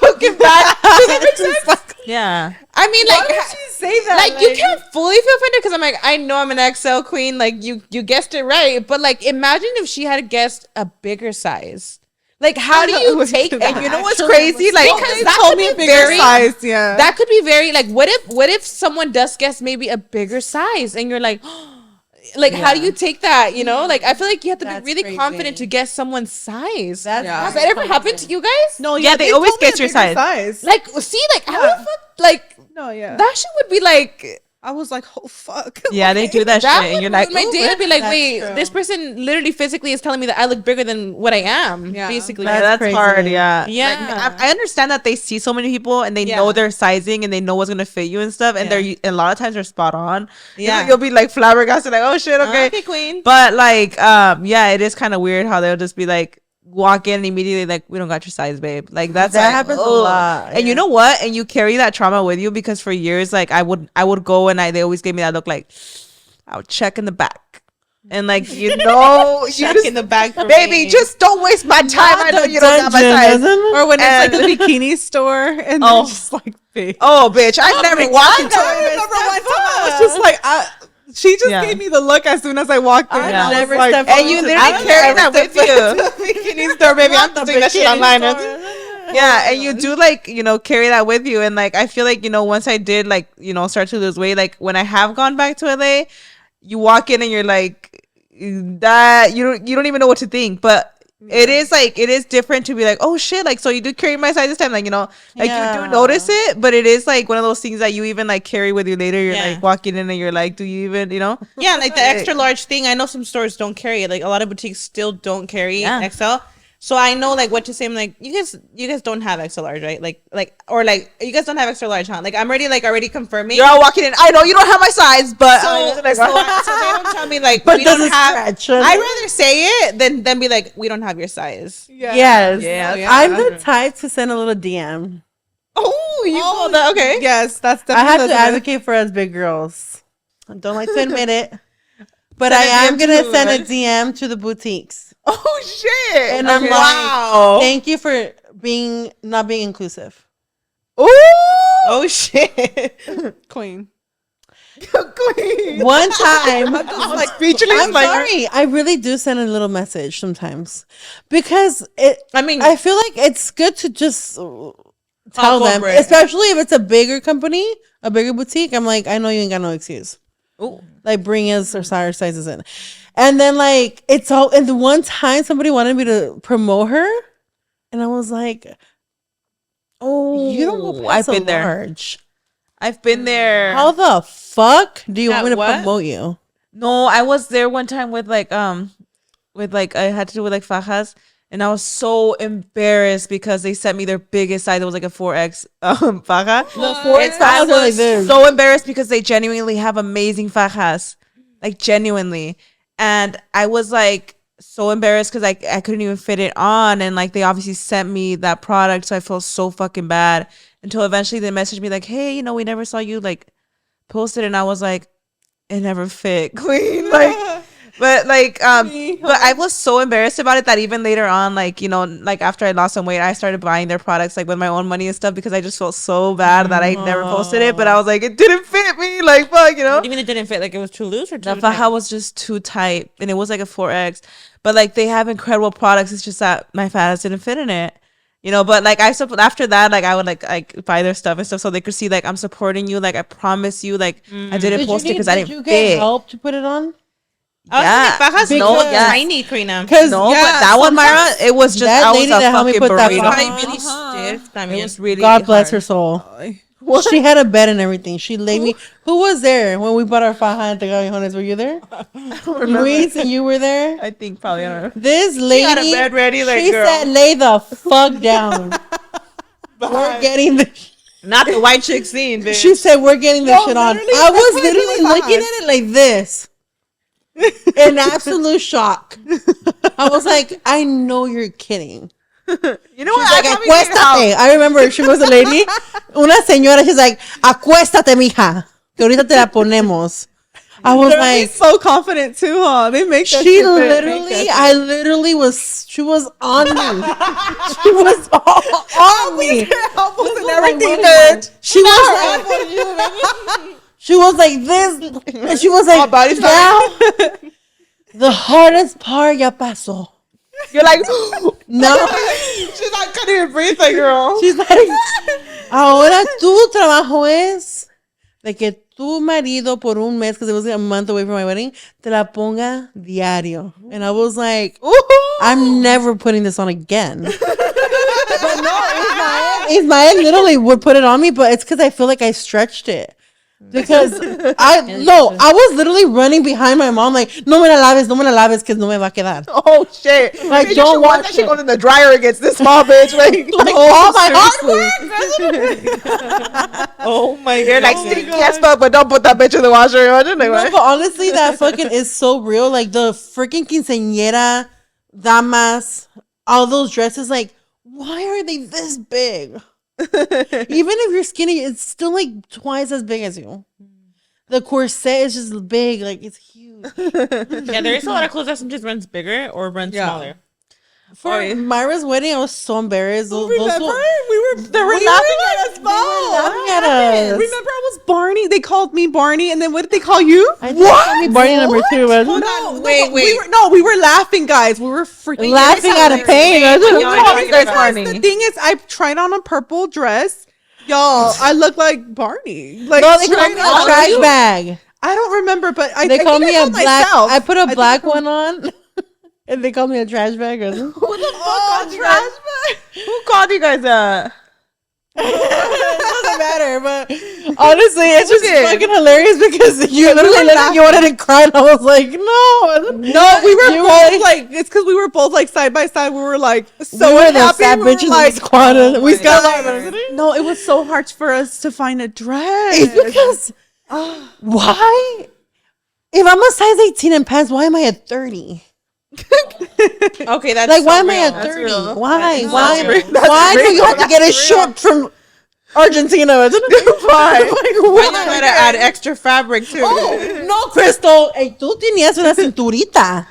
[SPEAKER 5] looking back. Does that make sense?
[SPEAKER 2] Yeah.
[SPEAKER 5] I mean, like,
[SPEAKER 3] Why would she say that?
[SPEAKER 5] like you can't fully feel offended because I'm like, I know I'm an XL queen. Like you guessed it right, but like, imagine if she had guessed a bigger size. Like, how do you take that?
[SPEAKER 2] And you know what's crazy? Like,
[SPEAKER 5] because
[SPEAKER 3] They
[SPEAKER 5] that
[SPEAKER 3] told
[SPEAKER 5] could
[SPEAKER 3] me
[SPEAKER 5] be
[SPEAKER 3] a bigger
[SPEAKER 5] very
[SPEAKER 3] size. Yeah.
[SPEAKER 5] That could be very like, what if someone does guess maybe a bigger size, and you're like, like, how do you take that? You know, like, I feel like you have to
[SPEAKER 4] That's
[SPEAKER 5] be really
[SPEAKER 4] crazy.
[SPEAKER 5] confident to guess someone's size.
[SPEAKER 4] That's
[SPEAKER 5] Has that ever happened to you guys?
[SPEAKER 3] No,
[SPEAKER 2] yeah, they always
[SPEAKER 3] told me
[SPEAKER 2] guess
[SPEAKER 3] a
[SPEAKER 2] your
[SPEAKER 3] bigger
[SPEAKER 2] size.
[SPEAKER 5] Like, see, like, how the fuck, like,
[SPEAKER 3] No, yeah.
[SPEAKER 5] that shit would be like.
[SPEAKER 3] I was like, oh fuck.
[SPEAKER 2] yeah, they do that,
[SPEAKER 5] That
[SPEAKER 2] shit, and
[SPEAKER 5] would
[SPEAKER 2] you're like,
[SPEAKER 5] ruin my
[SPEAKER 2] ooh,
[SPEAKER 5] day. I'd be like,
[SPEAKER 4] That's
[SPEAKER 5] wait,
[SPEAKER 4] true.
[SPEAKER 5] this person literally physically is telling me that I look bigger than what I am.
[SPEAKER 3] Yeah.
[SPEAKER 5] Basically,
[SPEAKER 2] that's
[SPEAKER 4] crazy.
[SPEAKER 2] hard. Yeah,
[SPEAKER 5] Yeah.
[SPEAKER 2] Like, I understand that they see so many people and they know their sizing and they know what's gonna fit you and stuff, and they're a lot of times they're spot on.
[SPEAKER 5] Yeah.
[SPEAKER 2] you'll be like flabbergasted, like, oh shit, okay,
[SPEAKER 5] Okay, queen.
[SPEAKER 2] But like, yeah, it is kind of weird how they'll just be like, walk in and immediately like, we don't got your size, babe. Like that
[SPEAKER 4] happens a lot.
[SPEAKER 2] And you know what? And you carry that trauma with you because for years, like I would go and they always gave me that look like, I'll check in the back. And like, you know,
[SPEAKER 5] Check in the back, for
[SPEAKER 2] baby,
[SPEAKER 5] me.
[SPEAKER 2] just don't waste my time. I know you don't got my size.
[SPEAKER 3] Or when it's like the bikini store and they're just like, bitch.
[SPEAKER 2] Oh, bitch, I never walked into
[SPEAKER 3] I
[SPEAKER 2] it.
[SPEAKER 3] remember one time I was just like, she just gave me the look as soon as I walked in.
[SPEAKER 4] I
[SPEAKER 3] I was
[SPEAKER 4] never
[SPEAKER 3] like,
[SPEAKER 4] stepped
[SPEAKER 2] And you literally carry that with you.
[SPEAKER 3] bikini store, baby. I'm just doing that shit online.
[SPEAKER 2] Yeah, and you do like, you know, carry that with you. And like, I feel like, you know, once I did like, you know, start to lose weight, like when I have gone back to LA, you walk in and you're like, that you don't even know what to think. But it is different to be like, oh shit, like, so you do carry my size this time, like, you know, like you do notice it, but it is like one of those things that you even like carry with you later. You're like walking in and you're like, do you even, you know?
[SPEAKER 5] Yeah, like the extra large thing. I know some stores don't carry it. Like a lot of boutiques still don't carry XL. So I know like what to say. I'm like, you guys don't have extra large, right? Like or like you guys don't have extra large, huh? Like I'm already confirming.
[SPEAKER 2] You're all walking in. I know you don't have my size, but
[SPEAKER 5] So they don't tell me like
[SPEAKER 4] But
[SPEAKER 5] we
[SPEAKER 4] does
[SPEAKER 5] don't
[SPEAKER 4] it
[SPEAKER 5] have.
[SPEAKER 4] stretch?
[SPEAKER 5] I'd rather say it than be like, we don't have your size.
[SPEAKER 4] Yes.
[SPEAKER 3] Yeah.
[SPEAKER 4] I'm the type to send a little DM.
[SPEAKER 5] Oh, you call that okay?
[SPEAKER 3] Yes, that's
[SPEAKER 4] I have
[SPEAKER 3] definitely
[SPEAKER 4] to advocate for us big girls. I don't like to admit it, but I am
[SPEAKER 2] DM
[SPEAKER 4] gonna
[SPEAKER 2] to
[SPEAKER 4] send a
[SPEAKER 2] us.
[SPEAKER 4] DM to the boutiques,
[SPEAKER 2] oh shit.
[SPEAKER 4] and I'm like,
[SPEAKER 2] wow.
[SPEAKER 4] thank you for not being inclusive.
[SPEAKER 2] Ooh.
[SPEAKER 5] Oh shit.
[SPEAKER 3] queen.
[SPEAKER 2] Queen.
[SPEAKER 4] One time,
[SPEAKER 2] like speechless.
[SPEAKER 4] I'm
[SPEAKER 2] like,
[SPEAKER 4] sorry, I really do send a little message sometimes because
[SPEAKER 5] I mean,
[SPEAKER 4] I feel like it's good to just tell
[SPEAKER 5] Talk
[SPEAKER 4] them,
[SPEAKER 5] over it.
[SPEAKER 4] especially if it's a bigger company, a bigger boutique. I'm like, I know you ain't got no excuse.
[SPEAKER 2] Ooh.
[SPEAKER 4] Like bring us or size sizes in, and then like it's all. And the one time somebody wanted me to promote her, and I was like,
[SPEAKER 2] Oh,
[SPEAKER 4] you don't go
[SPEAKER 2] I've
[SPEAKER 4] past
[SPEAKER 2] been
[SPEAKER 4] a
[SPEAKER 2] there.
[SPEAKER 4] large.
[SPEAKER 2] I've been there.
[SPEAKER 4] How the fuck do you want me to
[SPEAKER 5] what?
[SPEAKER 4] promote you?
[SPEAKER 2] No, I was there one time with like I had to do with like fajas, And I was so embarrassed because they sent me their biggest size. It was like a 4X faja.
[SPEAKER 4] The 4X
[SPEAKER 2] I
[SPEAKER 4] fajas are like
[SPEAKER 2] was
[SPEAKER 4] this.
[SPEAKER 2] so embarrassed because they genuinely have amazing fajas. Like genuinely. And I was like so embarrassed because I couldn't even fit it on. And like they obviously sent me that product. So I felt so fucking bad until eventually they messaged me like, hey, we never saw you like post it. And I was like, it never fit clean. But I was so embarrassed about it that even later on, like, like after I lost some weight, I started buying their products like with my own money and stuff because I just felt so bad that I never posted it. But I was like, it didn't fit me. Like, fuck,
[SPEAKER 5] Even it didn't fit, like it was too loose or too
[SPEAKER 2] the faja was just too tight and it was like a 4X. But like they have incredible products. It's just that my fajas didn't fit in it. But like after that, like I would like buy their stuff and stuff so they could see like I'm supporting you. Like I promise you, like I didn't post it because I didn't
[SPEAKER 4] Did you
[SPEAKER 2] fit.
[SPEAKER 4] get help to put it on?
[SPEAKER 2] Yeah,
[SPEAKER 5] tiny, Karina.
[SPEAKER 2] But that one, Myra, it was just
[SPEAKER 4] that
[SPEAKER 2] I
[SPEAKER 4] lady
[SPEAKER 2] was a
[SPEAKER 4] that helped me
[SPEAKER 2] fucking
[SPEAKER 4] put that
[SPEAKER 2] burrito.
[SPEAKER 4] faja
[SPEAKER 5] Really stiff. I mean,
[SPEAKER 2] It was really
[SPEAKER 4] God bless
[SPEAKER 2] hard.
[SPEAKER 4] her soul. She had a bed and everything. She laid me. Who was there when we bought our faja at the Gallejones? Were you there? Luis and you were there.
[SPEAKER 2] I think probably. I don't know.
[SPEAKER 4] This lady,
[SPEAKER 2] had a bed ready, like,
[SPEAKER 4] she
[SPEAKER 2] girl.
[SPEAKER 4] said, "Lay the fuck down. We're getting the."
[SPEAKER 5] not the white chick scene, bitch.
[SPEAKER 4] She said, "We're getting this shit on."
[SPEAKER 3] literally,
[SPEAKER 4] I was
[SPEAKER 3] that's what I
[SPEAKER 4] literally
[SPEAKER 3] really
[SPEAKER 4] looking
[SPEAKER 3] thought.
[SPEAKER 4] at it like this, in absolute shock. I was like, "I know you're kidding."
[SPEAKER 2] You know what?
[SPEAKER 4] Like, acuéstate. I remember she was a lady, una señora. She's like, acuéstate, mija, que ahorita te la ponemos. I was
[SPEAKER 3] They're
[SPEAKER 4] like,
[SPEAKER 3] so confident too, huh? They make that
[SPEAKER 4] she
[SPEAKER 3] shit fit.
[SPEAKER 4] literally, I literally was, she was on me. She was on me.
[SPEAKER 3] Elbows and everything,
[SPEAKER 4] Like,
[SPEAKER 3] bitch.
[SPEAKER 4] She was like, she was like this, and she was like,
[SPEAKER 2] body's
[SPEAKER 4] now, the hardest part ya pasó.
[SPEAKER 2] You're like,
[SPEAKER 4] No.
[SPEAKER 2] she's like, couldn't even breathe, like girl.
[SPEAKER 4] She's like, ahora tu trabajo es de que tu marido por un mes, because it was a month away from my wedding, te la ponga diario. And I was like, I'm never putting this on again. But no, Ismael literally would put it on me, but it's because I feel like I stretched it. Because I was literally running behind my mom like, no me la laves, because no me va a quedar.
[SPEAKER 2] Oh shit!
[SPEAKER 4] Like,
[SPEAKER 2] Bitch,
[SPEAKER 4] don't
[SPEAKER 2] you
[SPEAKER 4] watch
[SPEAKER 2] that shit
[SPEAKER 4] it.
[SPEAKER 2] going in the dryer against this small bitch. Like
[SPEAKER 4] All my hard work.
[SPEAKER 2] oh my god! Like stinky as fuck, but don't put that bitch in the washer. Like,
[SPEAKER 4] No, but honestly, that fucking is so real. Like the freaking quinceañera, damas, all those dresses. Like, why are they this big? Even if you're skinny, it's still like twice as big as you. The corset is just big, like it's huge.
[SPEAKER 5] Yeah, there is a lot of clothes that sometimes runs bigger or runs smaller.
[SPEAKER 4] For Myra's wedding, I was so embarrassed. They were
[SPEAKER 3] Remember? They were
[SPEAKER 4] We
[SPEAKER 3] laughing
[SPEAKER 4] were-
[SPEAKER 3] at us both.
[SPEAKER 4] laughing at us.
[SPEAKER 3] Remember, I was Barney. They called me Barney, and then what did they call you?
[SPEAKER 4] I think what? Barney number 2.
[SPEAKER 3] Hold on, wait. We were laughing, guys. We were freaking
[SPEAKER 4] Laughing out of pain. I
[SPEAKER 2] Who
[SPEAKER 4] don't
[SPEAKER 2] called
[SPEAKER 4] know.
[SPEAKER 2] you guys Barney?
[SPEAKER 3] The thing is, I tried on a purple dress. Y'all, I look like Barney. Like,
[SPEAKER 4] No, they called me
[SPEAKER 3] straight
[SPEAKER 4] a
[SPEAKER 3] up.
[SPEAKER 4] trash bag.
[SPEAKER 3] I don't remember, but
[SPEAKER 4] They called me a
[SPEAKER 3] told
[SPEAKER 4] black.
[SPEAKER 3] myself.
[SPEAKER 4] I put a
[SPEAKER 3] think
[SPEAKER 4] black
[SPEAKER 3] I told-
[SPEAKER 4] one on, and they called me a trash bag.
[SPEAKER 3] Trash bag.
[SPEAKER 2] Who called you guys that?
[SPEAKER 4] It doesn't matter, but honestly, it's just
[SPEAKER 2] did?
[SPEAKER 4] fucking hilarious because you literally you wanted to cry, and I was like, no,
[SPEAKER 3] No, we were
[SPEAKER 4] You
[SPEAKER 3] both
[SPEAKER 4] were-
[SPEAKER 3] like, it's because we were both like side by side. We were like so
[SPEAKER 4] we were the
[SPEAKER 3] happy.
[SPEAKER 4] sad
[SPEAKER 3] We were
[SPEAKER 4] bitches
[SPEAKER 3] like,
[SPEAKER 4] in the squad. And we still
[SPEAKER 3] guys, no, it was so hard for us to find a dress.
[SPEAKER 4] It's because why? If I'm a size 18 in pants, why am I at 30?
[SPEAKER 5] Okay, that's
[SPEAKER 4] Like, why
[SPEAKER 5] so
[SPEAKER 4] am I
[SPEAKER 5] real.
[SPEAKER 4] at
[SPEAKER 5] That's
[SPEAKER 4] 30?
[SPEAKER 5] real.
[SPEAKER 4] Why?
[SPEAKER 5] That's
[SPEAKER 4] Why?
[SPEAKER 5] so real.
[SPEAKER 4] Why do you have to get a shirt from Argentina? Why?
[SPEAKER 5] Why you gotta add extra fabric too?
[SPEAKER 4] Oh, no, Crystal. Hey, tú tenías una cinturita.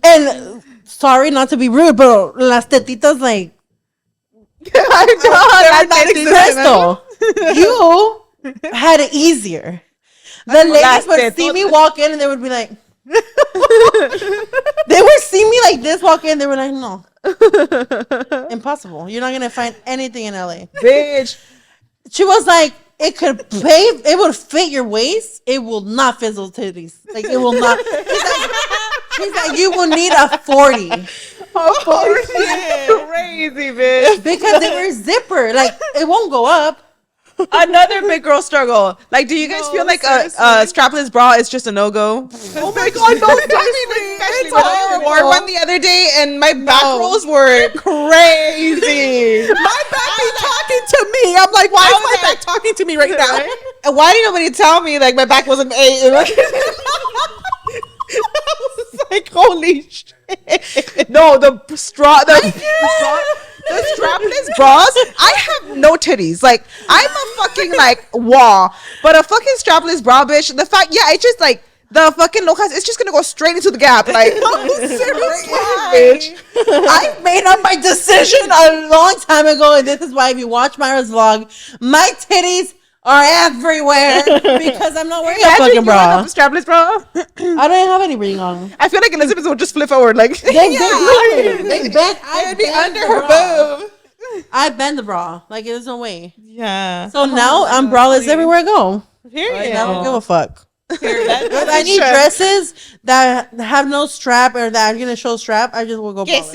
[SPEAKER 4] And sorry not to be rude, but las tetitas like Crystal. You had it easier. The ladies would see me walk in and they would be like, they would see me like this walk in. They were like, no, impossible. You're not gonna find anything in LA.
[SPEAKER 2] Bitch.
[SPEAKER 4] She was like, it could pay, it would fit your waist. It will not fit those titties. Like, it will not. She's like, you will need a 40
[SPEAKER 2] Crazy, bitch.
[SPEAKER 4] because they were zipper. Like, it won't go up.
[SPEAKER 1] Another big girl struggle. Like, do you guys feel like a strapless bra is just a no-go?
[SPEAKER 3] Oh my god, no, it's horrible.
[SPEAKER 5] wore one the other day and my back rolls were crazy.
[SPEAKER 3] My back be talking to me. I'm like, why is my back talking to me right now?
[SPEAKER 5] And why did nobody tell me like my back wasn't I was like, holy shit.
[SPEAKER 1] No, the strapless bras. I have no titties. Like, I'm a fucking like wall, but a fucking strapless bra, bitch. The fact, yeah, it's just like the fucking lojas. It's just gonna go straight into the gap. Like,
[SPEAKER 4] Seriously, bitch. I made up my decision a long time ago, and this is why if you watch Myra's vlog, my titties are everywhere because I'm not wearing a fucking bra.
[SPEAKER 1] Strapless bra.
[SPEAKER 4] I don't have any ring on.
[SPEAKER 1] I feel like Elizabeth would just flip forward. Like,
[SPEAKER 4] They bent.
[SPEAKER 5] I'd be under her boob.
[SPEAKER 4] I bend the bra. Like, there's no way.
[SPEAKER 5] Yeah.
[SPEAKER 4] So now I'm braless everywhere I go.
[SPEAKER 5] Period.
[SPEAKER 4] I don't give a fuck. If I need dresses that have no strap or that I'm gonna show strap, I just will go braless.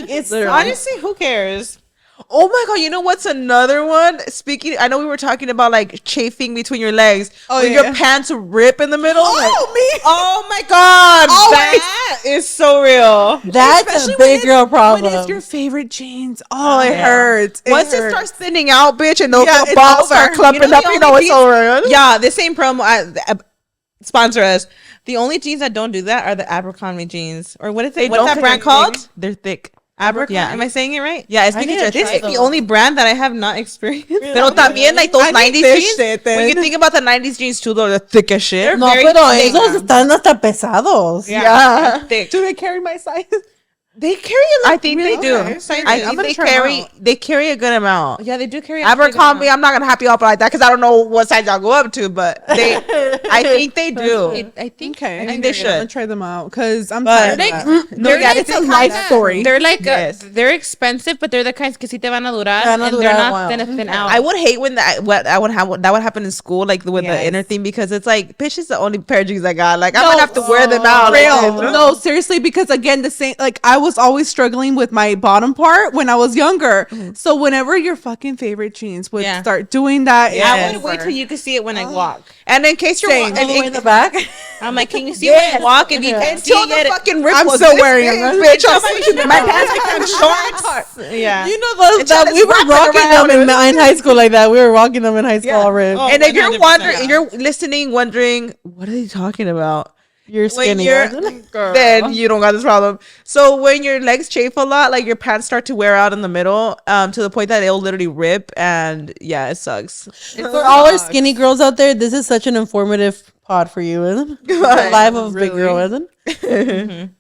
[SPEAKER 5] It's honestly, who cares?
[SPEAKER 1] oh my god, you know what's another one? Speaking, I know we were talking about like chafing between your legs.
[SPEAKER 3] Oh,
[SPEAKER 1] when
[SPEAKER 3] yeah.
[SPEAKER 1] your pants rip in the middle.
[SPEAKER 5] Oh my god, that is so real.
[SPEAKER 4] That's
[SPEAKER 3] Especially
[SPEAKER 4] a big girl
[SPEAKER 3] when
[SPEAKER 4] problem.
[SPEAKER 3] it's your favorite jeans. Oh, it hurts.
[SPEAKER 1] Once it starts thinning out, bitch, and those
[SPEAKER 3] Yeah,
[SPEAKER 1] little
[SPEAKER 3] it's
[SPEAKER 1] balls
[SPEAKER 3] over.
[SPEAKER 1] are clumping up, you know it's over.
[SPEAKER 5] Yeah, the same promo. Sponsor us. The only jeans that don't do that are the Abercrombie jeans. Or what is it? What's that brand called?
[SPEAKER 1] They're thick.
[SPEAKER 5] Abercrombie.
[SPEAKER 1] Yeah.
[SPEAKER 5] Am I saying it right?
[SPEAKER 1] Yeah, it's
[SPEAKER 4] I
[SPEAKER 1] because
[SPEAKER 4] need to
[SPEAKER 1] they're
[SPEAKER 5] This
[SPEAKER 1] thick.
[SPEAKER 5] is the only brand that I have not experienced.
[SPEAKER 1] Pero también like those
[SPEAKER 3] I need
[SPEAKER 1] 90s
[SPEAKER 3] this
[SPEAKER 1] jeans.
[SPEAKER 3] shit, then.
[SPEAKER 1] When you think about the 90s jeans too, they're thick as shit.
[SPEAKER 4] No,
[SPEAKER 5] very
[SPEAKER 4] pero
[SPEAKER 5] thick.
[SPEAKER 4] esos están hasta pesados.
[SPEAKER 1] Yeah.
[SPEAKER 5] Thick.
[SPEAKER 3] Do they carry my size?
[SPEAKER 1] They carry a lot. I think they do.
[SPEAKER 3] Okay.
[SPEAKER 1] I
[SPEAKER 3] I'm
[SPEAKER 1] think
[SPEAKER 3] gonna
[SPEAKER 1] they
[SPEAKER 3] try them
[SPEAKER 1] carry
[SPEAKER 3] out.
[SPEAKER 1] they carry a good amount.
[SPEAKER 5] Yeah, they do carry
[SPEAKER 1] Abercrombie, I'm not gonna happy off like that because I don't know what size y'all go up to, but they, I think they do.
[SPEAKER 5] I think.
[SPEAKER 3] Okay,
[SPEAKER 1] I think they
[SPEAKER 3] I'm gonna
[SPEAKER 1] should.
[SPEAKER 3] try them out because I'm
[SPEAKER 1] But-
[SPEAKER 3] tired of that.
[SPEAKER 1] No, yeah,
[SPEAKER 3] it's a life story.
[SPEAKER 2] They're like
[SPEAKER 1] Yes.
[SPEAKER 2] they're expensive, but they're the kinds que sí te van a durar,
[SPEAKER 4] Van a
[SPEAKER 2] and
[SPEAKER 4] durar
[SPEAKER 2] they're
[SPEAKER 4] a
[SPEAKER 2] not
[SPEAKER 4] while.
[SPEAKER 2] gonna thin out.
[SPEAKER 1] I would hate when that would happen in school, like with the inner thing, because it's like, bitch, it's the only pair of jeans I got. Like, I'm gonna have to wear them out.
[SPEAKER 3] Real.
[SPEAKER 1] Like,
[SPEAKER 3] No, seriously, because again, the same, like I was always struggling with my bottom part when I was younger. So whenever your fucking favorite jeans would
[SPEAKER 5] Yeah.
[SPEAKER 3] start doing that,
[SPEAKER 5] I would wait till you could see it when I walk.
[SPEAKER 1] and in case you're
[SPEAKER 3] Same.
[SPEAKER 4] All the way in the back.
[SPEAKER 5] I'm like, can you see when I walk? If you can see
[SPEAKER 1] until the
[SPEAKER 5] it,
[SPEAKER 1] fucking rip
[SPEAKER 3] I'm
[SPEAKER 1] was
[SPEAKER 3] still
[SPEAKER 1] this
[SPEAKER 3] wearing
[SPEAKER 1] big,
[SPEAKER 3] them.
[SPEAKER 1] bitch. My pants become short.
[SPEAKER 5] yeah.
[SPEAKER 4] You know those
[SPEAKER 1] It's all
[SPEAKER 4] that we
[SPEAKER 1] this
[SPEAKER 4] were
[SPEAKER 1] wrapping
[SPEAKER 4] rocking
[SPEAKER 1] around
[SPEAKER 4] them in high school like that. We were rocking them in high school already.
[SPEAKER 5] Oh,
[SPEAKER 1] And if you're
[SPEAKER 5] 100%,
[SPEAKER 1] wondering,
[SPEAKER 5] yeah.
[SPEAKER 1] you're listening, wondering, what are they talking about?
[SPEAKER 4] You're
[SPEAKER 1] When
[SPEAKER 4] skinny.
[SPEAKER 1] you're,
[SPEAKER 4] wasn't it?
[SPEAKER 1] then you don't got this problem. So when your legs chafe a lot, like your pants start to wear out in the middle, to the point that it'll literally rip, and yeah, it sucks.
[SPEAKER 4] For all our skinny girls out there, this is such an informative pod for you, isn't it? The life of a big girl, isn't it?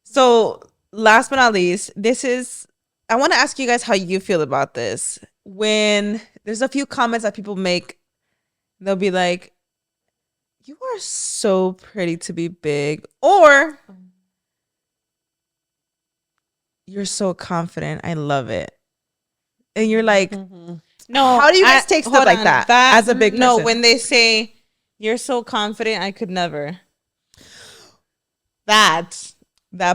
[SPEAKER 1] So last but not least, I want to ask you guys how you feel about this. When there's a few comments that people make, they'll be like, you are so pretty to be big, or you're so confident, I love it. And you're like,
[SPEAKER 5] No,
[SPEAKER 1] how do you guys take stuff
[SPEAKER 5] hold
[SPEAKER 1] like
[SPEAKER 5] on.
[SPEAKER 1] that as a big
[SPEAKER 5] No,
[SPEAKER 1] person?
[SPEAKER 5] when they say you're so confident, I could never. That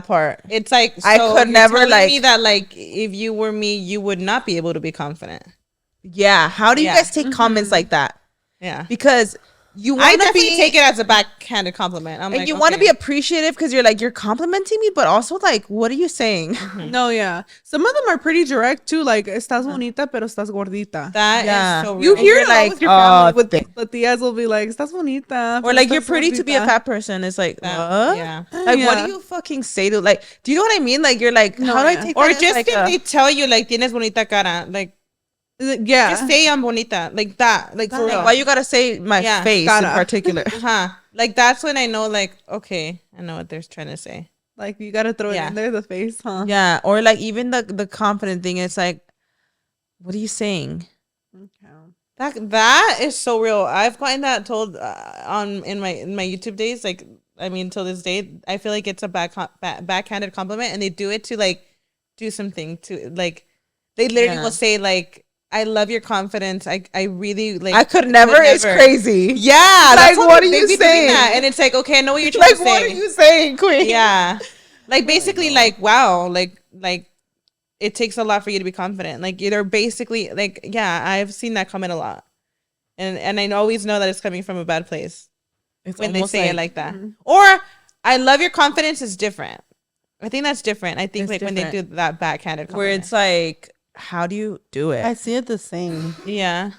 [SPEAKER 1] part.
[SPEAKER 5] it's like
[SPEAKER 1] I
[SPEAKER 5] so
[SPEAKER 1] could
[SPEAKER 5] you're
[SPEAKER 1] never,
[SPEAKER 5] telling
[SPEAKER 1] like-
[SPEAKER 5] me that like if you were me, you would not be able to be confident.
[SPEAKER 1] Yeah, how do you
[SPEAKER 5] Yeah.
[SPEAKER 1] guys take comments like that?
[SPEAKER 5] Yeah,
[SPEAKER 1] because you
[SPEAKER 5] I
[SPEAKER 1] want to
[SPEAKER 5] definitely
[SPEAKER 1] be
[SPEAKER 5] take it as a backhanded compliment. I'm
[SPEAKER 1] and
[SPEAKER 5] like,
[SPEAKER 1] you want to
[SPEAKER 5] okay.
[SPEAKER 1] be appreciative because you're like, you're complimenting me, but also like, what are you saying?
[SPEAKER 3] No, yeah. Some of them are pretty direct too. Like, estás bonita, pero estás gordita.
[SPEAKER 5] That
[SPEAKER 1] Yeah.
[SPEAKER 5] is so real.
[SPEAKER 3] You hear
[SPEAKER 1] you're
[SPEAKER 3] it like,
[SPEAKER 1] like,
[SPEAKER 3] with your family. With
[SPEAKER 1] thick.
[SPEAKER 3] the tias will be like, estás bonita.
[SPEAKER 1] Or
[SPEAKER 3] pero
[SPEAKER 1] like, you're
[SPEAKER 3] estás
[SPEAKER 1] pretty to be a
[SPEAKER 3] gordita."
[SPEAKER 1] fat person. It's like,
[SPEAKER 5] That-
[SPEAKER 1] what?
[SPEAKER 5] yeah.
[SPEAKER 1] Like, what
[SPEAKER 3] Yeah.
[SPEAKER 1] do you fucking say to, like, do you know what I mean? Like, you're like,
[SPEAKER 3] No,
[SPEAKER 1] how do I
[SPEAKER 3] yeah.
[SPEAKER 1] take
[SPEAKER 5] Or
[SPEAKER 1] that as,
[SPEAKER 5] just
[SPEAKER 1] like,
[SPEAKER 5] if they tell you like tienes bonita cara, like
[SPEAKER 3] Yeah.
[SPEAKER 5] just say I'm bonita, like that, like for real.
[SPEAKER 1] why you gotta say my
[SPEAKER 5] Yeah,
[SPEAKER 1] face in
[SPEAKER 3] gotta.
[SPEAKER 1] particular?
[SPEAKER 5] Huh? Like that's when I know, like, okay, I know what they're trying to say.
[SPEAKER 3] Like, you gotta throw it
[SPEAKER 5] Yeah.
[SPEAKER 3] in there, the face, huh?
[SPEAKER 1] Yeah, or like even the confident thing. It's like, what are you saying?
[SPEAKER 3] Okay.
[SPEAKER 5] That is so real. I've gotten that told in my YouTube days. Like, I mean, till this day, I feel like it's a backhanded compliment, and they do it to like do something to like. They literally will say like, "I love your confidence. I really like."
[SPEAKER 1] I could never. It's crazy.
[SPEAKER 5] Yeah,
[SPEAKER 1] Like,
[SPEAKER 5] that's
[SPEAKER 1] what are
[SPEAKER 5] they
[SPEAKER 1] you
[SPEAKER 5] be doing
[SPEAKER 1] saying?
[SPEAKER 5] that. And it's like, okay, I know what you're trying
[SPEAKER 1] Like,
[SPEAKER 5] to say.
[SPEAKER 1] what are you saying, Queen?
[SPEAKER 5] Yeah, like basically, like wow, like it takes a lot for you to be confident. Like they're basically like, yeah, I've seen that comment a lot, and I always know that it's coming from a bad place when they say it like that. Or I love your confidence is different. I think that's different. I think it's like different. When they do that backhanded comment.
[SPEAKER 2] Where it's like, how do you do it?
[SPEAKER 4] I see it the same.
[SPEAKER 5] Yeah.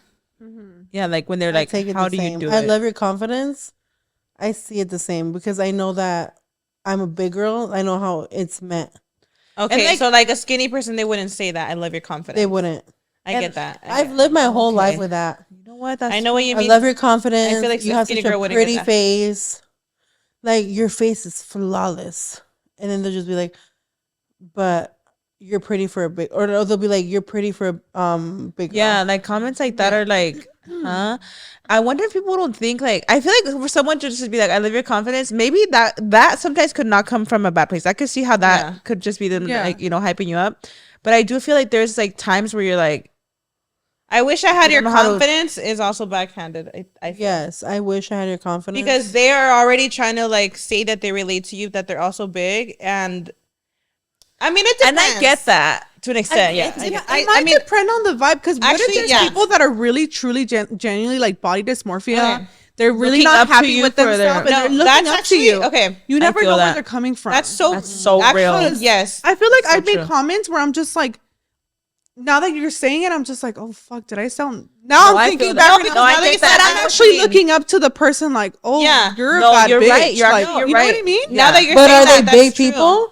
[SPEAKER 2] Yeah, like when they're like, how do you do it?
[SPEAKER 4] I love your confidence. I see it the same because I know that I'm a big girl. I know how it's meant.
[SPEAKER 5] Okay, like, so like a skinny person, they wouldn't say that. I love your confidence.
[SPEAKER 4] They wouldn't.
[SPEAKER 5] I get that.
[SPEAKER 4] I've lived my whole life with that.
[SPEAKER 2] You know what?
[SPEAKER 5] I know what you mean.
[SPEAKER 4] I love your confidence.
[SPEAKER 5] I feel like
[SPEAKER 4] you have such a pretty face. Like your face is flawless. And then they'll just be like, but you're pretty for a big, or they'll be like, you're pretty for a big girl.
[SPEAKER 2] Yeah, like comments like that are like, huh? I wonder if people don't think like, I feel like for someone to just be like, I love your confidence, maybe that sometimes could not come from a bad place. I could see how that could just be them like, you know, hyping you up. But I do feel like there's like times where you're like,
[SPEAKER 5] I wish I had your confidence is also backhanded.
[SPEAKER 4] Yes, I wish I had your confidence.
[SPEAKER 5] Because they are already trying to like say that they relate to you, that they're also big. And I mean, it depends.
[SPEAKER 2] And I get that to an extent.
[SPEAKER 3] It might depend on the vibe. Because what if there's people that are really, truly, genuinely like body dysmorphia? Okay. They're really not happy with themselves, and they're looking up to you.
[SPEAKER 5] Okay,
[SPEAKER 3] you never know where they're coming from.
[SPEAKER 5] That's so real. Yes,
[SPEAKER 3] I feel like I've made comments where I'm just like, now that you're saying it, I'm just like, oh fuck, did I sound? Now I'm thinking back. No, I think that I'm actually looking up to the person like, oh, yeah, you're a bad bitch.
[SPEAKER 2] Right. You're right.
[SPEAKER 3] You know what I mean?
[SPEAKER 5] Now that you're
[SPEAKER 4] saying
[SPEAKER 5] that,
[SPEAKER 4] are they big people?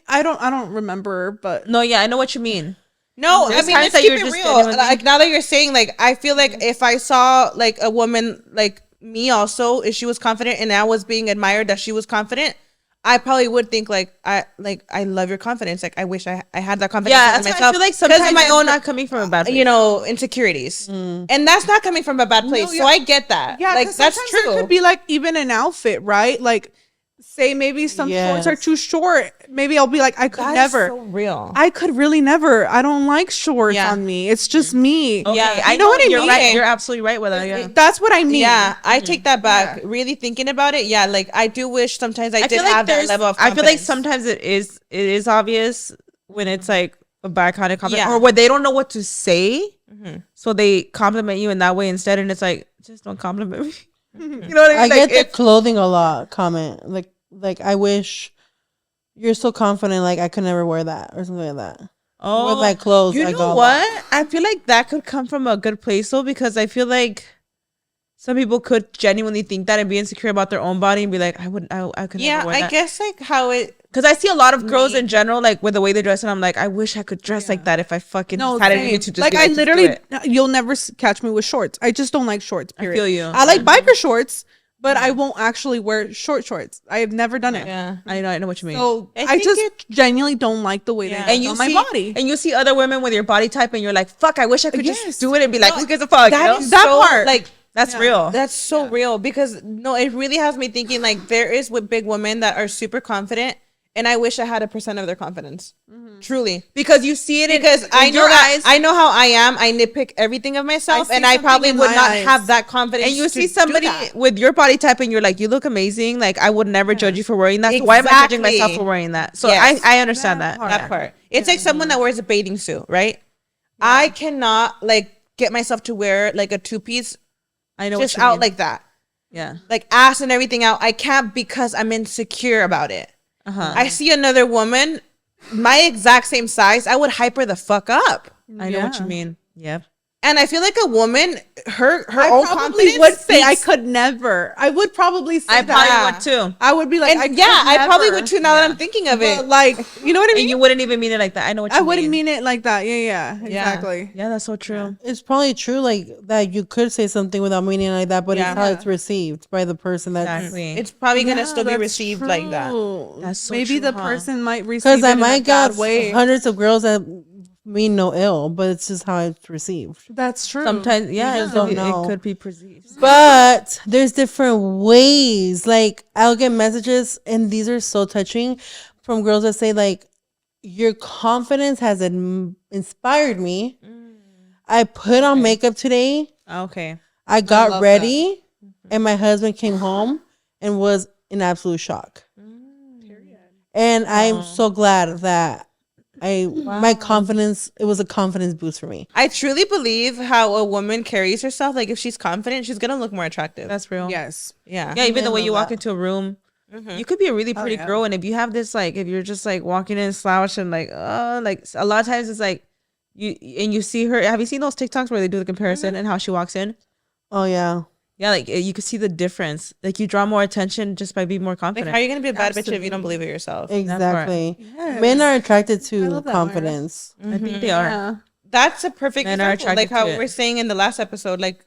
[SPEAKER 3] I don't remember, but
[SPEAKER 2] no, yeah, I know what you mean.
[SPEAKER 5] No, I mean, let's keep it real. Like now that you're saying, like, I feel like if I saw like a woman like me also, if she was confident and I was being admired that she was confident, I probably would think like I love your confidence. Like I wish I had that confidence.
[SPEAKER 2] Yeah, that's in myself. I feel like sometimes of my own not coming from a bad place.
[SPEAKER 5] You know, insecurities, and that's not coming from a bad place. No, yeah. So I get that. Yeah, like that's true.
[SPEAKER 3] It could be like even an outfit, right? Like say maybe some shorts are too short. Maybe I'll be like, I could never.
[SPEAKER 5] So real.
[SPEAKER 3] I could really never. I don't like shorts on me. It's just me.
[SPEAKER 2] Okay. Yeah, I know what I mean. You're right. You're absolutely right with that. Yeah.
[SPEAKER 3] That's what I mean.
[SPEAKER 5] Yeah, I take that back. Yeah. Really thinking about it. Yeah, like I do wish sometimes I did have that level of confidence.
[SPEAKER 2] I feel like sometimes it is obvious when it's like a backhanded compliment or where they don't know what to say. Mm-hmm. So they compliment you in that way instead. And it's like, just don't compliment me. You know what I mean?
[SPEAKER 4] I get the clothing a lot comment. Like I wish you're so confident, like I could never wear that or something like that.
[SPEAKER 2] Oh,
[SPEAKER 4] with my clothes.
[SPEAKER 2] You know what? I feel like that could come from a good place though, because I feel like some people could genuinely think that and be insecure about their own body and be like, I could never wear that.
[SPEAKER 5] Yeah, I guess like how it.
[SPEAKER 2] Because I see a lot of girls in general, like with the way they dress, and I'm like, I wish I could dress like that if I fucking had it to just
[SPEAKER 3] like I literally, you'll never catch me with shorts. I just don't like shorts. Period.
[SPEAKER 2] I feel you.
[SPEAKER 3] I like biker shorts, but I won't actually wear shorts. I have never done it.
[SPEAKER 2] Yeah, I know what you mean.
[SPEAKER 3] So I just genuinely don't like the way they on my body.
[SPEAKER 2] And you see other women with your body type, and you're like, fuck, I wish I could just do it and be like, who gives a fuck?
[SPEAKER 5] That part, like.
[SPEAKER 2] That's real.
[SPEAKER 5] That's so real because it really has me thinking like there is with big women that are super confident, and I wish I had 1% of their confidence. Mm-hmm. Truly, because you see it because I know that I know how I am. I nitpick everything of myself, and I probably would not have that confidence.
[SPEAKER 2] And you see somebody with your body type, and you're like, you look amazing. Like I would never judge you for wearing that. So why am I judging myself for wearing that? So I understand that
[SPEAKER 5] part. It's like someone that wears a bathing suit, right? Yeah. I cannot like get myself to wear like a 2-piece.
[SPEAKER 2] I know
[SPEAKER 5] just out like that.
[SPEAKER 2] Yeah.
[SPEAKER 5] Like ass and everything out. I can't because I'm insecure about it. Uh-huh. I see another woman, my exact same size, I would hype her the fuck up.
[SPEAKER 2] I know what you mean. Yep.
[SPEAKER 5] And I feel like a woman, her own confidence
[SPEAKER 3] would say I could never. I would probably say
[SPEAKER 2] I probably would too.
[SPEAKER 3] I would be like,
[SPEAKER 5] I probably would too. Now that I'm thinking of it,
[SPEAKER 3] like you know what I mean.
[SPEAKER 2] And you wouldn't even mean it like that. I know what you mean.
[SPEAKER 3] I wouldn't mean it like that. Yeah, exactly.
[SPEAKER 2] Yeah, that's so true.
[SPEAKER 4] It's probably true, like that. You could say something without meaning it like that, but it's how it's received by the person.
[SPEAKER 5] It's probably gonna still be received like that.
[SPEAKER 2] That's so
[SPEAKER 3] maybe
[SPEAKER 2] true,
[SPEAKER 3] the person might receive it in a bad way.
[SPEAKER 4] Hundreds of girls that mean no ill, but it's just how it's received.
[SPEAKER 3] That's true.
[SPEAKER 2] Sometimes, it could be perceived.
[SPEAKER 4] But there's different ways. Like I'll get messages, and these are so touching, from girls that say like, "Your confidence has inspired me. I put on makeup today.
[SPEAKER 2] Okay,
[SPEAKER 4] I got ready, and my husband came home and was in absolute shock. And I'm so glad that." my confidence, it was a confidence boost for me.
[SPEAKER 5] I truly believe how a woman carries herself. Like if she's confident, she's gonna look more attractive.
[SPEAKER 2] That's real.
[SPEAKER 3] Yes.
[SPEAKER 5] Yeah.
[SPEAKER 2] Yeah, even the way you walk into a room. You could be a really pretty
[SPEAKER 3] yeah.
[SPEAKER 2] girl, and if you have this, like, if you're just like walking in slouch and like a lot of times it's like you see her. Have you seen those TikToks where they do the comparison and how she walks in?
[SPEAKER 4] Oh yeah.
[SPEAKER 2] Yeah, like you could see the difference. Like you draw more attention just by being more
[SPEAKER 5] Like
[SPEAKER 2] confident.
[SPEAKER 5] how are you gonna be a bad bitch if you don't believe it yourself?
[SPEAKER 4] Exactly.
[SPEAKER 3] Yes.
[SPEAKER 4] Men are attracted to
[SPEAKER 3] love that,
[SPEAKER 4] confidence.
[SPEAKER 2] I think they are.
[SPEAKER 3] Yeah.
[SPEAKER 5] That's a perfect
[SPEAKER 2] Men are
[SPEAKER 5] example. Like
[SPEAKER 2] attracted
[SPEAKER 5] how
[SPEAKER 2] to it.
[SPEAKER 5] we're saying in the last episode, like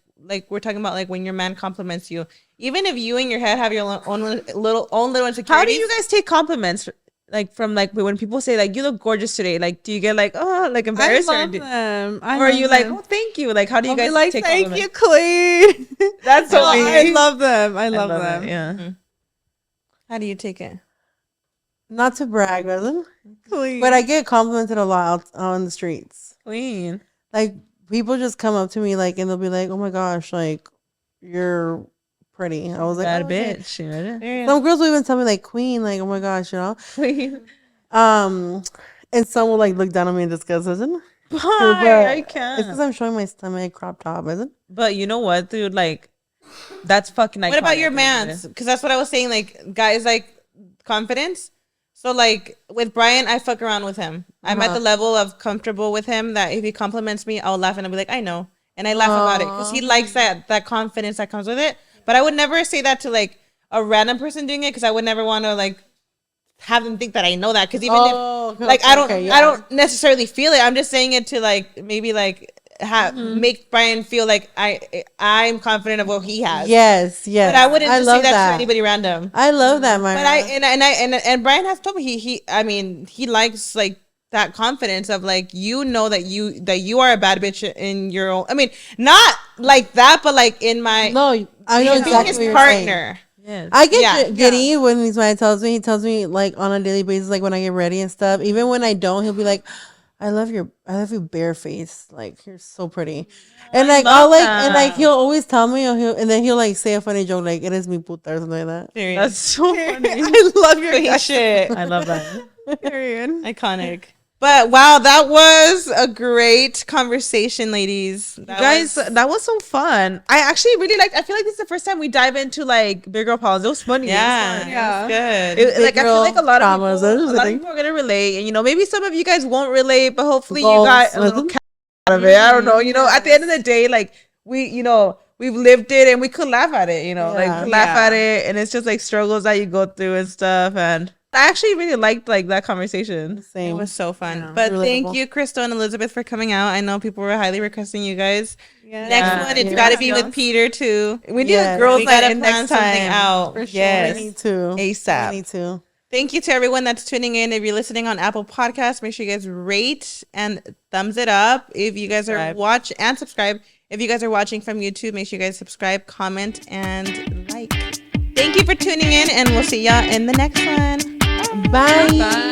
[SPEAKER 5] we're talking about like when your man compliments you, even if you in your head have your own little insecurities.
[SPEAKER 2] How do you guys take compliments? Like from like when people say like you look gorgeous today, like do you get like like
[SPEAKER 3] I
[SPEAKER 2] embarrassed
[SPEAKER 3] love them.
[SPEAKER 2] or are you like thank you? Like how do you
[SPEAKER 3] I'll
[SPEAKER 2] guys
[SPEAKER 3] be like,
[SPEAKER 2] take
[SPEAKER 3] thank
[SPEAKER 2] compliments?
[SPEAKER 3] you, Queen.
[SPEAKER 2] That's so
[SPEAKER 3] I
[SPEAKER 2] sweet.
[SPEAKER 3] love them. I love
[SPEAKER 2] it,
[SPEAKER 3] them.
[SPEAKER 2] yeah.
[SPEAKER 5] How do you take it?
[SPEAKER 4] Not to brag, doesn't?
[SPEAKER 3] Queen.
[SPEAKER 4] But I get complimented a lot out on the streets.
[SPEAKER 2] Queen.
[SPEAKER 4] Like people just come up to me like and they'll be like, "Oh my gosh, like you're pretty." I was like,
[SPEAKER 2] Bad
[SPEAKER 4] "Oh, okay."
[SPEAKER 2] bitch. You know?
[SPEAKER 4] Some girls will even tell me like, "Queen," like, "Oh my gosh," you know.
[SPEAKER 2] Queen.
[SPEAKER 4] And some will like look down on me in disgust, isn't?
[SPEAKER 2] Why? I
[SPEAKER 4] It's
[SPEAKER 2] can't.
[SPEAKER 4] because I'm showing my stomach crop top, isn't?
[SPEAKER 2] But you know what, dude? Like, that's fucking.
[SPEAKER 5] What about
[SPEAKER 2] iconic,
[SPEAKER 5] your
[SPEAKER 2] isn't
[SPEAKER 5] man's?
[SPEAKER 2] it?
[SPEAKER 5] Because that's what I was saying. Like guys, like confidence. So like with Brian, I fuck around with him. I'm at the level of comfortable with him that if he compliments me, I'll laugh and I'll be like, I know, and I laugh about it because he likes that confidence that comes with it. But I would never say that to like a random person doing it because I would never want to like have them think that I know that because even if like I don't necessarily feel it. I'm just saying it to like maybe like make Brian feel like I'm confident of what he has.
[SPEAKER 4] Yes, yes.
[SPEAKER 5] But I wouldn't just say
[SPEAKER 4] love
[SPEAKER 5] that to anybody random.
[SPEAKER 4] I love that, Myra.
[SPEAKER 5] But and Brian has told me he likes like that confidence of like you know that you are a bad bitch in your own. I mean, not like that, but like in my
[SPEAKER 4] No, I know
[SPEAKER 5] being
[SPEAKER 4] exactly
[SPEAKER 5] his
[SPEAKER 4] what you're saying.
[SPEAKER 5] partner.
[SPEAKER 2] Yes.
[SPEAKER 4] I get
[SPEAKER 5] Yeah.
[SPEAKER 4] giddy when he's when he tells me like on a daily basis, like when I get ready and stuff. Even when I don't, he'll be like, I love your bare face. Like you're so pretty. And like I'll like and like he'll always tell me and then he'll like say a funny joke like it is mi puta or something like that.
[SPEAKER 5] Period.
[SPEAKER 2] That's so funny.
[SPEAKER 3] I love your
[SPEAKER 5] shit.
[SPEAKER 2] I love that.
[SPEAKER 3] period.
[SPEAKER 5] Iconic. But wow, that was a great conversation, ladies.
[SPEAKER 2] That was so fun. I actually really liked. I feel like this is the first time we dive into like big girl problems. It was funny.
[SPEAKER 5] Yeah,
[SPEAKER 2] It was fun.
[SPEAKER 3] Yeah.
[SPEAKER 5] good.
[SPEAKER 2] Like I feel like a lot of
[SPEAKER 4] traumas,
[SPEAKER 2] people are gonna relate, and maybe some of you guys won't relate, but hopefully you
[SPEAKER 4] Goals,
[SPEAKER 2] got a little out of it. I don't know. At the end of the day, like we've lived it and we could laugh at it. Laugh at it, and it's just like struggles that you go through and stuff. And I actually really liked like that conversation.
[SPEAKER 5] It was so fun. But thank you, Krystal and Elizabeth, for coming out. I know people were highly requesting you guys.
[SPEAKER 3] Yeah.
[SPEAKER 5] Next one, it's got to be with Peter too.
[SPEAKER 2] We need a girls'
[SPEAKER 5] We
[SPEAKER 2] night
[SPEAKER 5] gotta
[SPEAKER 2] in
[SPEAKER 5] plan
[SPEAKER 2] next
[SPEAKER 5] something
[SPEAKER 2] time.
[SPEAKER 5] out.
[SPEAKER 3] For sure.
[SPEAKER 5] Yes.
[SPEAKER 4] Me too.
[SPEAKER 2] ASAP.
[SPEAKER 4] Me too.
[SPEAKER 5] Thank you to everyone that's tuning in. If you're listening on Apple Podcasts, make sure you guys rate and thumbs it up. If you guys are subscribe. If you guys are watching from YouTube, make sure you guys subscribe, comment, and like. Thank you for tuning in, and we'll see y'all in the next one.
[SPEAKER 4] Bye.
[SPEAKER 3] Bye.